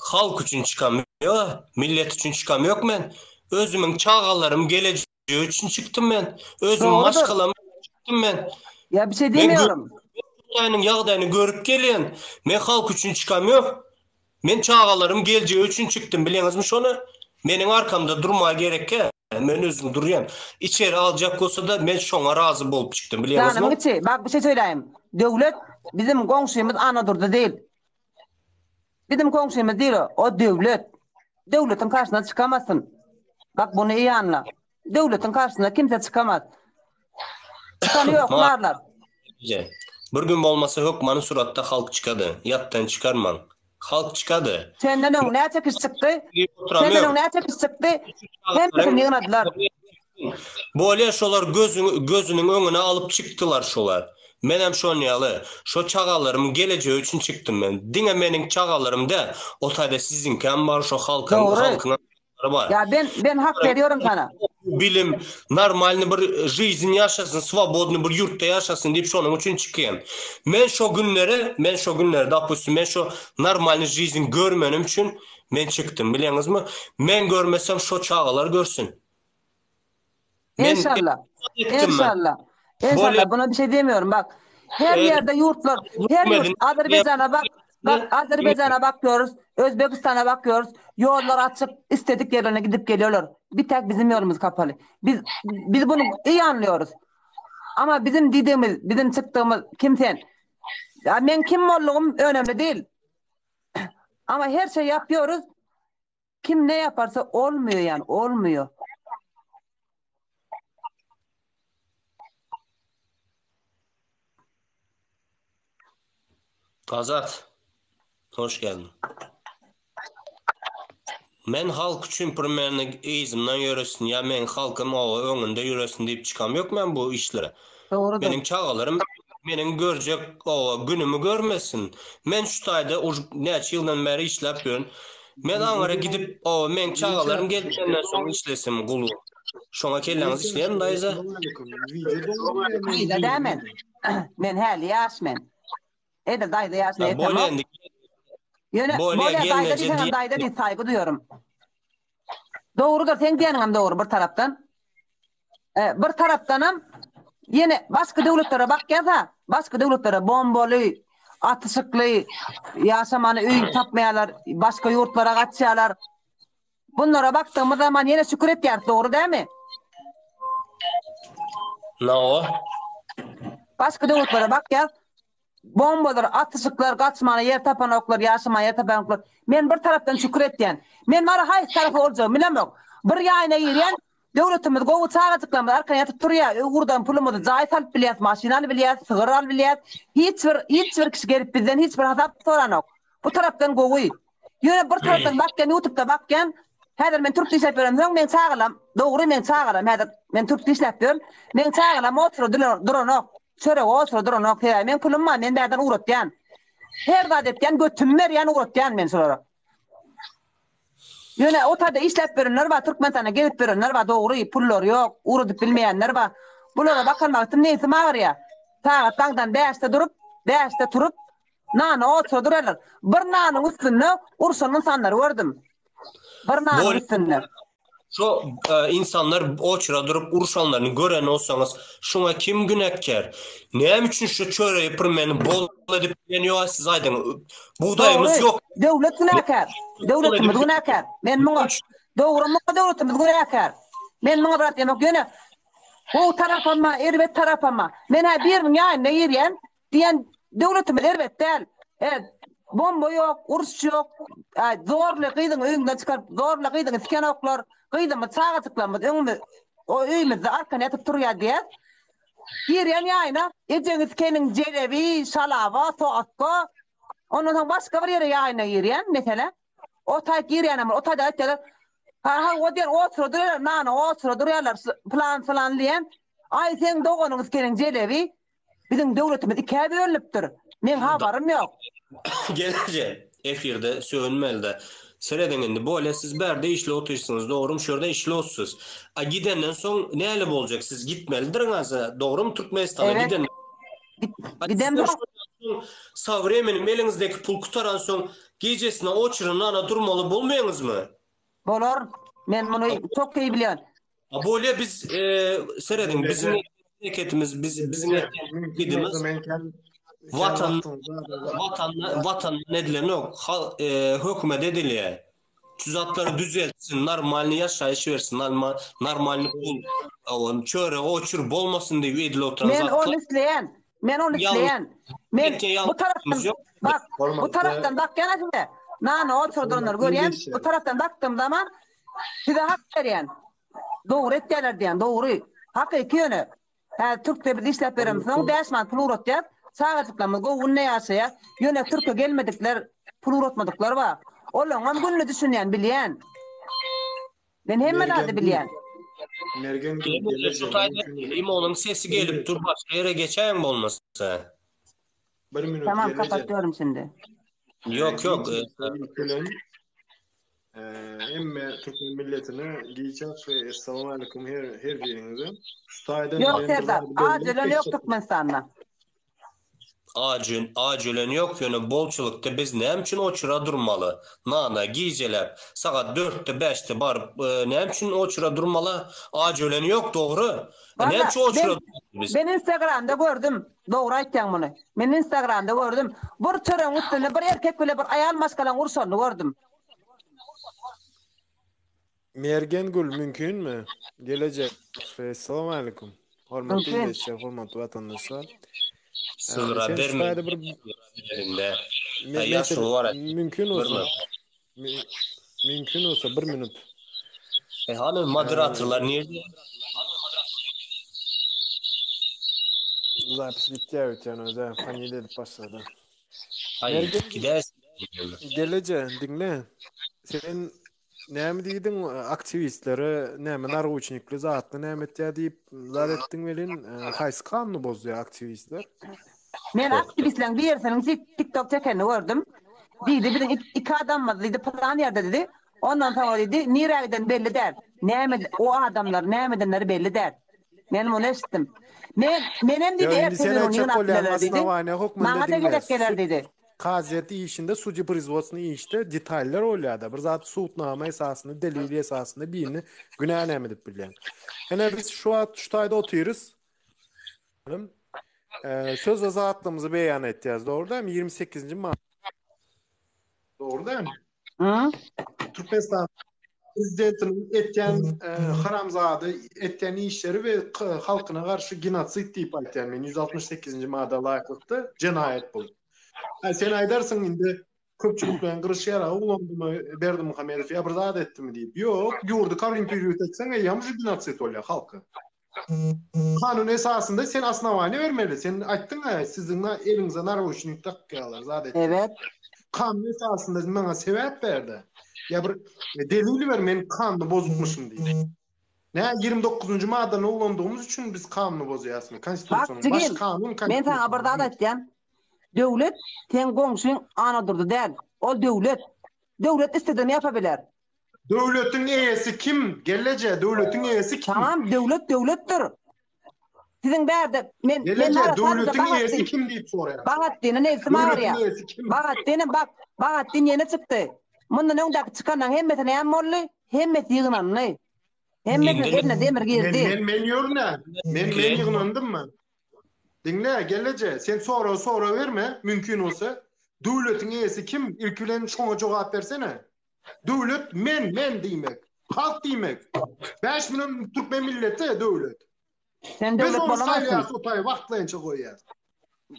halk üçün çıkamıyor, millet üçün çıkamıyor men. Özümün çağalarım geleceği üçün çıktım men. Özümün maşkalarım çıktım men. Ya bir şey demiyorum. Men yağdayını görüp geliyen, men halk üçün çıkamıyor. Men çağalarım geleceği üçün çıktım, biliyorsunuz mu şonu? Menin arkamda durmaya gerek ya. Men özüm duruyorum. İçeri alacak olsa da men şona razı bolup çıktım, biliyorsunuz mu? Canım, bak bir şey söyleyeyim. Devlet bizim komşumuz Anadolu'da değil. Bizim komşumuz değil o. O devlet. Devletin karşısına çıkamazsın. Bak bunu iyi anla. Devletin karşısına kimse çıkamaz. Çıkanıyor varlar. Bir gün olmasa hükmanın suratta halk çıkadı. Yattan çıkarman. Halk çıkadı. Senden onun ne çekiş çıktı? Senden onun ne çekiş çıktı? Hepsini yığınadılar. Böyle şolar gözünün önüne alıp çıktılar şolar. Menem şonyalı, şo çağalarım geleceği için çıktım ben. Dine menin çağalarım da otayda sizinken var şo halkın var. Ya ben hak veriyorum sana. Bilim, normalni bir жизнь yaşasın, svobodny bir yurtta yaşasın deyip şonun için çıkayım. Men şo günleri, допустим, men şo normalni жизнь görmenim için men çıktım, biliyorsunuz mu? Men görmesem şo çağalar görsün. İnşallah. İnşallah. İnşallah. Buna bir şey demiyorum bak. Her yerde yurtlar, her yurt, Azerbaycan'a bak. Bak Azerbaycan'a bakıyoruz, Özbekistan'a bakıyoruz. Yollar açık, istedik yerlerine gidip geliyorlar. Bir tek bizim yolumuz kapalı. Biz bunu iyi anlıyoruz. Ama bizim dediğimiz, bizim çıktığımız kimsen. Ya ben kim olduğum önemli değil. Ama her şey yapıyoruz. Kim ne yaparsa olmuyor yani, olmuyor. Azat, hoş geldin. Men halk üçün pirmerini izimden yürüsün ya men halkım o önünde yürüsün deyip çıkam yok men bu işlere. Doğrudur. Benim çağalarım menin görecek o günümü görmesin. Men şu tayda neçe yıldan beri işlep görün. Men Ankara gidip o men çağalarım geldikten sonra işlesim kulu. Şona kelleniz işleyen dayıza. Dayıza demen. Men hali yaşmen. Eder dayıza yaşmen etemem. Böyle dayıda bir dayıda bir saygı duyuyorum. Doğrudur, sen diyenim doğru bir taraftan. Bir taraftanım yine başka devletlere bak ya, başka devletlere bombalı, atışıklı, yaşamanı üy tapmayalar, başka yurtlara kaçıyorlar. Bunlara baktığımız zaman yine şükür et yer, doğru değil mi? Ne o? Başka devletlere bak ya. Bombalar, atışıklar, kaçmanı, yer tapan oklar, yaşama yer tapan oklar. Men bir taraftan şükür etdiyen. Men var hayır tarafı olacağım, bilmem. Bir yayına yeriyen, devletimiz govu çağa tıklamız, arkaya yatıp duruyor. Uğurdan pulumuzu cahit alıp biliyat, maşinalı biliyat, sığır alıp biliyat. Hiçbir kişi gelip bizden hiçbir hesap soran yok. Bu taraftan govu. Yine bir taraftan bakken, YouTube'da bakken, Häzir men Türk işlep berem, men çağıram, doğru men çağıram, häzir men Türk işlep berem, men çağıram, oturup duranok. Şöyle oturup duranok, men pulumma, men derden uğratyan. Her vadetken götümmer yan uğratyan men şolara. Yine o tarzda işlep berenler var, Türkmenistan'a gelip berenler var, doğru pullar yok, uğratıp bilmeyenler var. Bulara bakalmak için neyse var ya, saat tağdan 5'te turup, nana oturup durarlar. Bir nanın üstünde urşan insanları gördüm. Şu insanlar oçra durup urşanlarını gören olsanız şuna kim günahkar? Neyem için şu çöreği pirmeni bol edip yeniyor siz aydın. Buğdayımız yok. Devlet günahkar. Devletimiz günahkar. Men buna doğru mu devletimiz günahkar. Men buna bırak demek yöne. Bu tarafıma, elbet tarafıma. Men ha bir yani ne yeriyen diyen devletimiz elbet değil. Evet. Bomba yok, urs yok. Zorla kıydın öňünden çıkarıp zorla kıydın isken oklar, kıydın çağa tıklanmadı. Öňüme O üýümizde arkana yatıp durýar diýer. Girýän ýaýna, ejeňiz kenin jelebi, şalaba, soğatka, ondan soň başga bir ýere ýaýna girýän, mesele. O taý girýän ama o taýda aýtdylar. Ha, o diýer oturýar, nana oturýarlar, plan diýen. Ay sen doganyňyz kenin jelebi, bizim döwletimiz ikiye bölünipdir. Men habarym ýok. Gelece efirde söönmelde. Seredengende böyle siz berde işle oturursunuz, doğru mu? Şurada işle otursunuz. Gidenden son ne olacak? Siz gitmelidiriniz. Doğru mu Türkmenistan'a Evet. giden? Gidem yok. Savremenin elinizdeki pul kutaran son gecesine oçurun ana durmalı bulmayınız mı? Bolor. Men bunu çok iyi biliyorum. Böyle biz seyredin bizim memleketimiz bizim gidimiz vatan nedeni yok. Hükümet ediliyor. Tüzatları düzeltsin, normalini yaşayış versin, normalini pul, çöre, oçur bolmasın diye edil oturan Men zatlar. onu isleyen. Men bu taraftan bak, bu taraftan bak gene şimdi. Nana oturduğunlar görüyen, bu taraftan baktığım zaman size hak veriyen. Doğru ettiler diyen, doğru. Hak iki yönü. Türk'te bir işlep verimizden, değişmen pul uğratacak. Sağa tıklamız, o ne yaşaya, yöne Türk'e gelmedikler, pul uğratmadıklar var. Oğlum, gününü düşünen, bileyen. Ben hemen adı bileyen. Mergen İmo'nun sesi gelip dur başka yere geçen mi olmasa? Tamam kapatıyorum şimdi. Yok. Emme Türkmen milletine giyecek ve Esselamu Aleyküm her birinize. Yok Serdar, acilen yok Türkmenistan'la. Acilen yok yönü bolçulukta biz ne için oçura durmalı? Nana giyeceler. Saat 4'te 5'te barıp ne için oçura durmalı? Acilen yok doğru. Ne için oçura durmalı biz? Ben Instagram'da gördüm. Doğru aytyan bunu. Ben Instagram'da gördüm. Bir çören üstüne bir erkek bile bir ayal maskalan urşanını gördüm. Mergen Gül mümkün mü? Gelecek. Esselamu Aleyküm. Hormatly izleyiciler, hormatly vatandaşlar. Sığıra vermeyin. Mümkün olsa bir minut. Hani moderatörler nerede? Zapis bitti ya öde. Fanile edip başladı. Hayır, gidersin. Gelece, dinle. Sen näme diýdin aktivistlere, näme narkotikli zatly näme etdiýär diýip zat etdiň welin haýsy kanyny bozýar aktivistler? Men aktivistlerin bir yersinin TikTok çekeni gördüm. Dedi bizim iki adam var dedi falan yerde dedi. Ondan sonra dedi nereden belli der. O adamlar nemedenleri belli der. Ben onu eşittim. Menem dedi ertesi onu yönettiler dedi. Bana da gerekçeler dedi. Kaziyeti işinde sucu prizvosunu işte detallar olýardy. Bir zat suutnama esasında, delili esasında birini günah näme edip bilýän. Hene biz şu taýda oturýarys. Söz azatlığımızı beyan edeceğiz. Doğru değil mi? 28. madde. Doğru değil mi? Hı? Türkmenistan prezidentinin etken haramzade etken işleri ve halkına karşı genotsit deyip aytýan. 168. madde layıklıkta cinayet bu. Sen aydarsın indi köpçülükden kırışyarak ulandı Berdi Muhammedow ya bir zat etti mi deyip. Yok, yurdu kavrim periyot etsen yamış genotsit olýar halkı. Kanun esasında sen asnavani vermeli. Sen ayttın ya sizinle elinize narkotik takýarlar zat etti. Evet. Kanun esasında bana sebep verdi. Ya bir delili ver men kanunu bozmuşum diye. Ne 29. maddeni ulandığımız için biz kanunu bozuyoruz. Konstitusiyanın baş kanun. Men sana bir zat etdim. Devlet sen goňşuň anadırdı der. O devlet. Devlet istediğini yapabilir. Devletin eýesi kim? Gelece devletin eýesi kim? Tamam devlettir. Sizin berde men devletin eýesi kim diýip soraýar. Bahattin'in eýsi var ya. Bahattin'in bak Bahattin yeni çıktı. Mundan öňdäki çıkandan hemmesine hem molly, hemmesi ýygnanly. Hemmesi eline demir girdi. Men ýörne. Men ýygnandym mı? Dinle gelece sen sonra verme mümkün olsa. Devletin eýesi kim? İlk bilen şoňa jogap bersene. Devlet men diýmek. Halk diýmek. 5 milyon Türkmen milleti devlet. Sen devlet bolamazsın. Biz onu sopayı vaktlayınca koyar.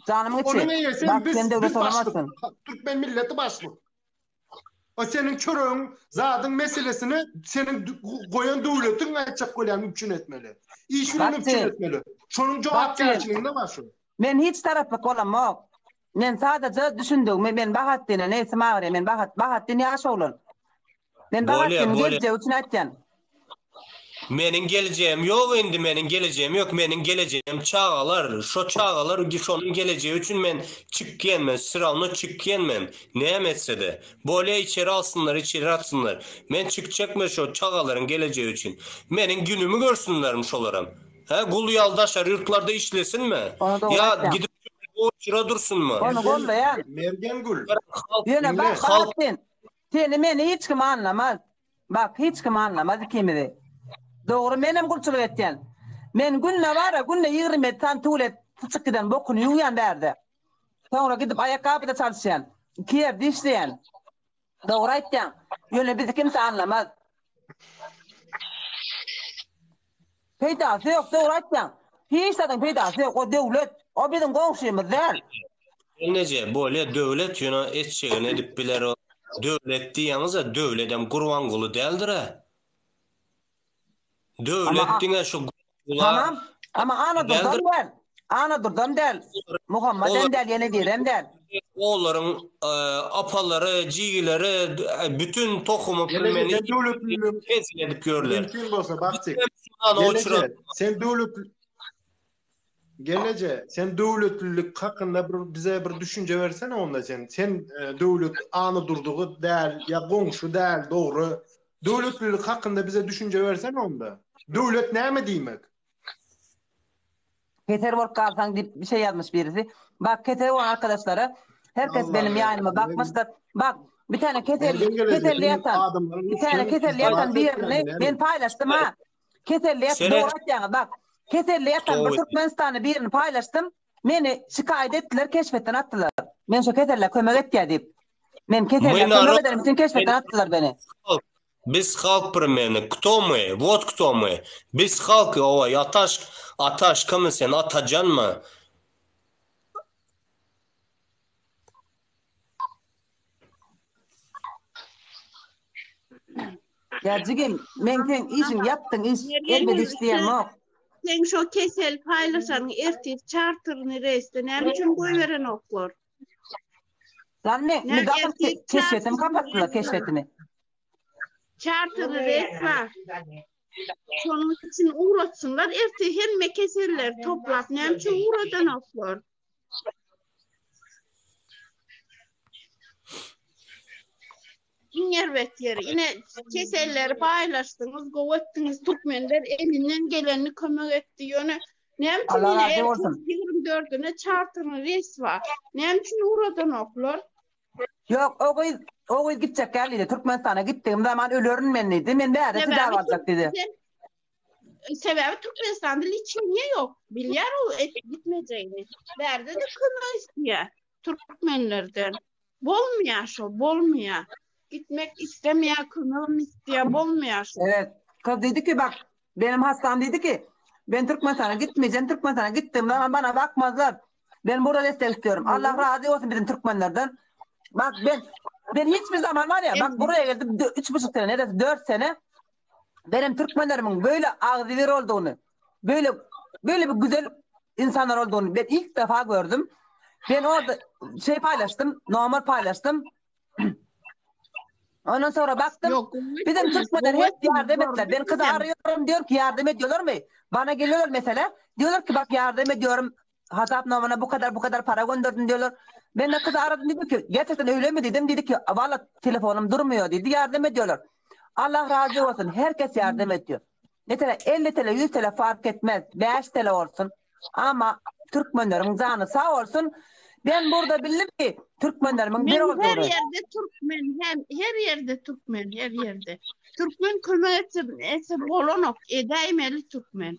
Canım için. Bak sen devlet olamazsın. Türkmen milleti başlık. O senin körüğün zadın meselesini senin koyan devletin açacak koyan mümkün etmeli. İşini mümkün etmeli. Şunun cevapkarçılığında var şu. Men hiç taraflık olamam. Men sadece düşündüm. Men Bahattin'e neyse mağara. Men Bahattin yaş olun. Men Bahattin'in geleceği için açcan. Menin geleceğim yok indi, menin geleceğim yok, menin geleceğim çağalar, şu çağalar şonun geleceği için men çıkkenmen, sıravına çıkkenmen, ne emetse de, böyle içeri alsınlar, içeri atsınlar, men çıkacak mı şu çağaların geleceği için, menin günümü görsünlermiş olaram, kul yaldaşlar yurtlarda işlesin mi, ya gidip o çıra dursun mu? Onu gollayan. Mergen Gül. Yine bak Bahattin, seni meni hiç kim anlamaz, bak hiç kim anlamaz ikimizi. Doğru menem gurçuluk etken. Men günne var günne 20 tan tulet çıkıdan bokunu yuyan derdi. Sonra gidip ayakkabıda çalışan. Kiyer dişleyen. Doğru etken. Yöne bizi kimse anlamaz. Peydası yok doğru etken. Hiç zaten peydası yok o devlet. O bizim komşumuz değil. Nece böyle devlet yine etçeğin edip biler o. Devlet diyeniz de devletem kurban kulu değildir ha. Devletine şu tamam ama Anadolu'dan değil. Anadolu'dan değil. Muhammed'den değil yeni direm değil. Oğulların apaları, ciğileri, bütün tohumu pürmeni kesin edip görürler. Mümkün olsa bak sen devletlülük hakkında bize bir düşünce versene onda sen. Sen devlet anı durduğu değil ya komşu değil doğru. Devletlülük hakkında bize düşünce versene onda. Devlet ne mi demek? Peterburg kalsan bir şey yazmış birisi. Bak Peterburg arkadaşları herkes Allah benim yayınıma bakmıştır. Bak bir tane keterli yatan bir tane keterli yatan birini ben paylaştım ha. Keterli yatan doğru atacağım bak. Keterli yatan bir Türkmenistan'ı birini paylaştım. Beni şikayet ettiler keşfetten attılar. Ben şu keterle kömek et ya deyip. Ben keterle kömek ederim için keşfetten attılar beni. Biz halk primeni, кто мы? Вот кто мы. Biz halk, ova ataş kımı sen atacan mı? Ya cigim, men sen işin yaptın, iş elbet isteyen yok. Sen şu kesel paylaşan ertiz charter'ını reiste ne için koyveren oklar? Lan ne zaten keşfetimi kapattılar keşfetini. Charter'ı reis var. Şunun için uğraşsınlar, erti hem keserler toplap ne için uğradan oklar? İngervet yeri. Yine keselleri paylaştınız, govettiniz, Türkmenler elinden geleni kömek etti. Yöne ne için yine 24'üne charter'ın reis var. Ne için uğradan oklar? Yok, o gidecek geldi. Türkmenistan'a gittiğim zaman ölürün meniydi. Men bari tedavi olacak dedi. Sebebi Türkmenistan'da liçiniye yok. Bilyar o gitmeyeceğini. Verdi de kına istiyor. Türkmenlerden. Bolmuyor. Gitmek istemeyen kınalım istiyor. Bolmuyor. Evet. Kız dedi ki bak benim hastam dedi ki ben Türkmenistan'a gitmeyeceğim. Türkmenistan'a gittiğim zaman bana bakmazlar. Ben burada destek istiyorum. Allah razı olsun bizim Türkmenlerden. Bak ben hiçbir zaman var ya bak buraya geldim 3,5 sene neredeyse 4 sene benim Türkmenlerimin böyle ağzıver olduğunu böyle bir güzel insanlar olduğunu ben ilk defa gördüm. Ben orada paylaştım, normal paylaştım. Ondan sonra baktım yok, bizim Türkmenler hep yardım ettiler. Ben kızı arıyorum diyor ki yardım ediyorlar mı? Bana geliyorlar mesela diyorlar ki bak yardım ediyorum. Hesap numarana bu kadar para gönderdim diyorlar. Ben de kızı aradım dedi ki gerçekten öyle mi dedim. Dedi ki valla telefonum durmuyor dedi. Yardım ediyorlar. Allah razı olsun. Herkes yardım ediyor. Mesela 50 TL 100 TL fark etmez. 5 TL olsun. Ama Türkmenlerin canı sağ olsun. Ben burada bildim ki Türkmenlerimin bir olduğunu. Her yerde Türkmen. Her yerde Türkmen. Türkmen kümesi bolonok. Edaymeli Türkmen.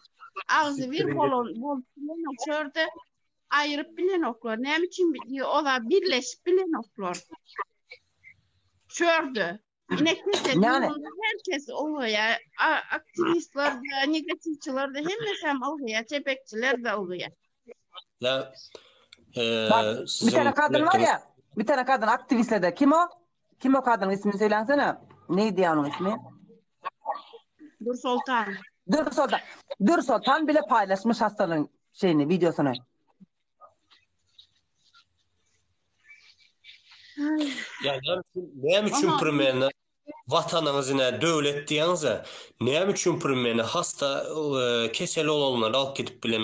Ağzı bir bolonok. Şurada ayırıp bilen oklar. Ne için biliyor? Ola birleşip bilen oklar. Şurada. Yani herkes oluyor. Aktivistler de, negatifçiler de hem oluyor. Çepekçiler de oluyor. La, bak, bir tane kadın var ya. Bir tane kadın aktivistlerde. Kim o? Kim o kadının ismini söylensene. Neydi onun ismi? Dur Sultan. Dur Sultan bile paylaşmış hastanın şeyini, videosunu. Yani ne için primerine vatanınızına, devlet diyanıza ne için primerine hasta kesel olanlar alıp gidip bilen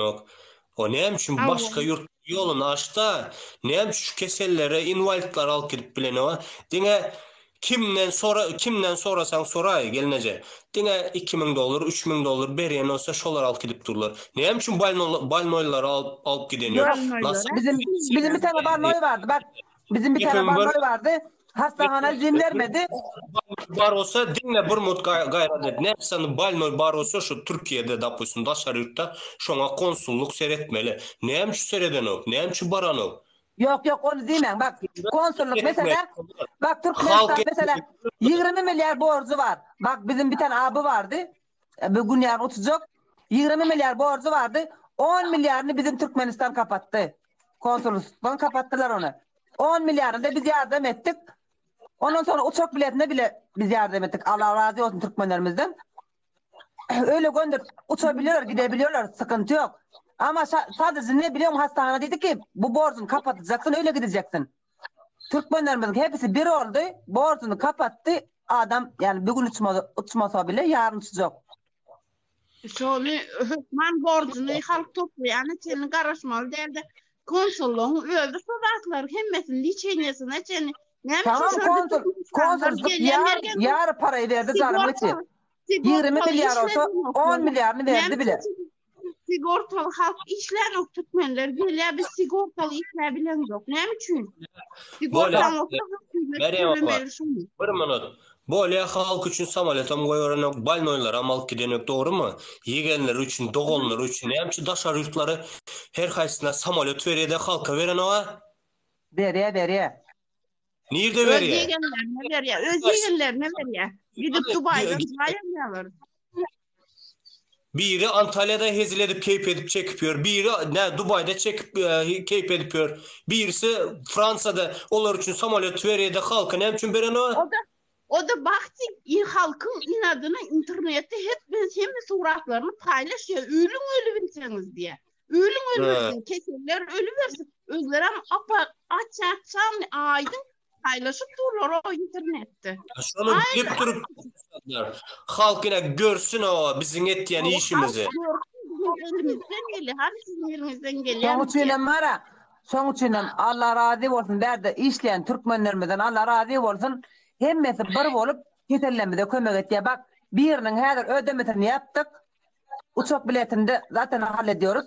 o ne için başka yurt yolunu açtı ne için şu kesellere invalidler alıp gidip bilen o dine kimden sorasan soray gelince dine $2000 $3000 beriyen olsa şolar alıp gidip dururlar ne için balnoylar alıp gideniyor nasıl bizim bir tane balnoy vardı bak bizim bir tane balnoy vardı hastahana izin vermedi. Bar olsa dinle bir mut gayret et. Nefsanı balnoy bar olsa şu Türkiye'de dapusun daşarı yurtta şona konsulluk seyretmeli. Neyem şu seyreden o? Neyem şu baran o? Yok onu diyemem. Bak konsulluk mesela bak Türkmenistan mesela 20 milyar borcu var. Bak bizim bir tane abi vardı. Bugün yarın uçacak. 20 milyar borcu vardı. 10 milyarını bizim Türkmenistan kapattı. Konsolosluktan kapattılar onu. 10 milyarını da biz yardım ettik. Ondan sonra uçak biletine bile biz yardım ettik. Allah razı olsun Türkmenlerimizden. Öyle gönder uçabiliyorlar, gidebiliyorlar. Sıkıntı yok. Ama sadece ne biliyorum hastane dedi ki bu borcunu kapatacaksın öyle gideceksin. Türkmenlerimizin hepsi bir oldu. Borcunu kapattı. Adam yani bugün uçmasa bile yarın uçacak. Şöyle hükman borcunu halk toplayan senin karışmalı derdi. Konsolluğun öldü sodatlar hemmesinin liçenyesine seni. Tamam konsolsluk yar parayı verdi canım için. 20 milyar olsa 10 milyarını verdi bile. Sigortalı halk işler yok Türkmenler. Geliyor biz sigortalı işler bilen yok. Ne için? Sigortalı olsa bir minut. Böyle halk için samaletom koyuyorlar, balnoylar amal gidenek doğru mu? Yegenler için, doğanlar için, hemçi daşar yurtları her kaysına samalet veriyede halka veren o? Veriye. Nerede veriye? Özyegenlerine veriye. Gidip Dubai'den sayamıyorlar. Biri Antalya'da hezil edip keyif edip çekiyor. Biri Dubai'de çekip keyif ediyor. Birisi Fransa'da onlar için samalet veriyede halkın hem için veren o? O da baktı halkın inadına internette hem suratlarını paylaşıyor. Ölüm verseniz diye. Ölüm versin. Kesinler ölü versin. Özleri ama açarsam aydın paylaşıp dururlar o internette. Şunu bilip durup halk yine görsün o bizim ettiğin işimizi. Elimizden geliyor. Hani sizin elinizden geliyor. Son için Allah razı olsun derdi işleyen Türkmenlerimizden Allah razı olsun. Hemmesi bir olup kesellerimize kömek etti. Bak birinin her ödemesini yaptık. Uçak biletini de zaten hallediyoruz.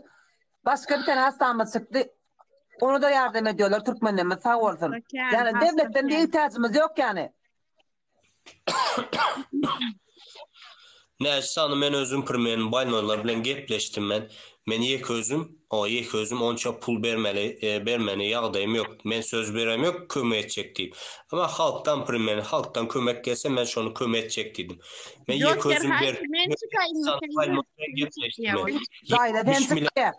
Başka bir tane hastamız çıktı. Onu da yardım ediyorlar Türkmenlerimiz sağ olsun. Yani devletten de ihtiyacımız yok yani. Näçe sany men özüm pirmenin balnoylar bilen gepleşdim men. Men yek özüm onça pul bermeli ýagdaýym ýok. Men söz berem ýok, kömek etjek diýip. Ama halktan pirmeni, halktan kömek gelse men şonu kömek etjek diýdim. Men yek özüm ber. Dayda den çıkýar.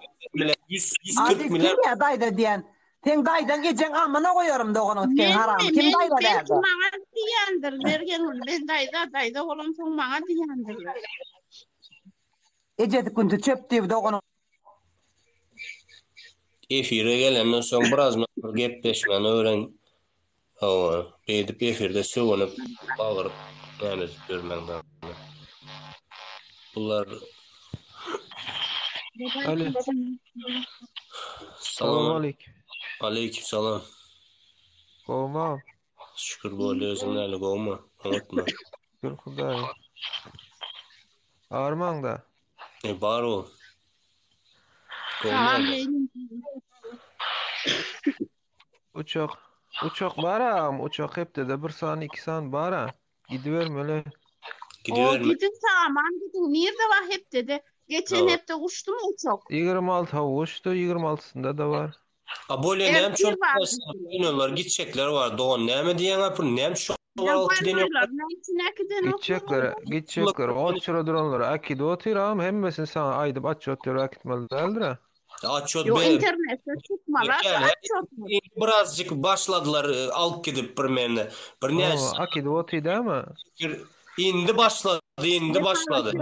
140 milyar dayda diýen. Sen daydan geçen amına koyuyorum da onu sen haram. Kim dayda derdi? Bana diyandır. Ben dayda oğlum son bana diyandır. Ecedi kuntu çöp diýip de onu. Efire gelenden soň biraz gepleşmeni öğren. Beýdip efirde söwünüp bagyryp näme görmekden. Bular Salam aleykum. Aleyküm salam. Gowma. Şükür bol özüňle gowma. Unutma. Şükür Hudaý. Armaňda. Bar ol. Uçak baram. Uçak hepde de 1 san 2 san bara. Gidivermeli. Gidin saman gidin. Nerede var hepde de? Geçen hepde uçtu mu uçak? 26 uçtu. 26'sında da var. Böyle nem çok oynuyorlar, gidecekler var. Doğan näme diýen apır, nem şu Gidecekler. O sıra duranlar akid otyram hemmesini sana aýdyp açyp otyr akitmeli däldir. Atçot Yo be. internette tutmalar Yani atçot. birazcık başladılar alıp gidip bir meni. Bir O, näs akid otuydu ama. indi başladı, indi başladı.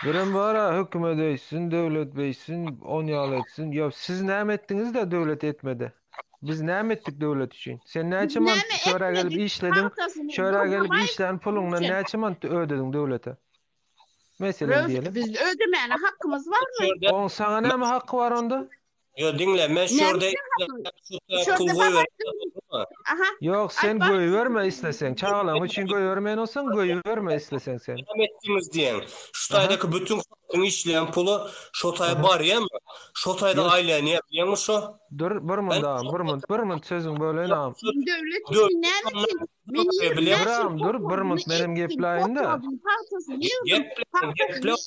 Birim bara hükümet eysin, devlet beysin, on yal etsin. Ya siz näme etdiniz de devlet etmedi. Biz näme etdik devlet için? Sen näçeman Näme şöyle gelip etmedik, işledin, halkasını şöyle gelip durmamayıp işlerin pulunla için. näçeman ödedin devlete? Mesela diyelim. Biz ödemeyene hakkımız var mı? On sana näme hakkı var onda? Yo dinle, men şurada Şurada pul koyuver. Aha. Yok sen bak. göy verme istesen. Çağlan için göy vermeyen olsan göy verme istesen sen. Devam ettiniz diyen. Şotaydaki bütün halkın işleyen pulu Şotay bar ya mı? Şotayda Yok. aile ne yapıyor mu şu? Dur bir mın dağım, bir mın sözün böyle nam. Devlet için näme için? Bıram dur bir mın benim geplayın da.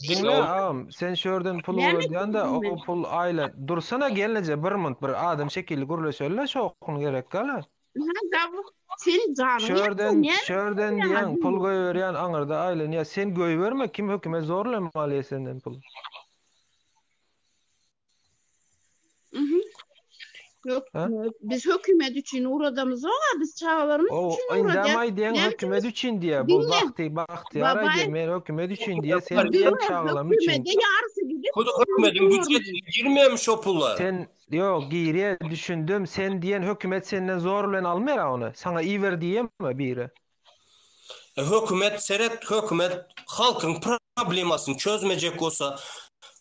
Dinle ağam sen şörden pulu ödüyen de o pul aile. Dursana gelince bir mın bir adam şekilli gurleşöyle şokun gerek kala. Senin canın Şörden diyen pul göy veren anırda aile. Ya sen göy verme kim hükümet zorlamalı senden pul. Yok, biz hükümet için uğradığımız ama biz çağlarımız için uğradık. Indamay diyen hükümet için diye bu vakti ara diye men hükümet için diye sen diyen çağlam için. Yarısı gibi. Hükümetin bütçesine girmemiş o pullar. Sen yok giriye düşündüm sen diyen hükümet senden zorla almıyor onu. Sana iyi ver diye mi biri? Hükümet halkın problemasını çözmeyecek olsa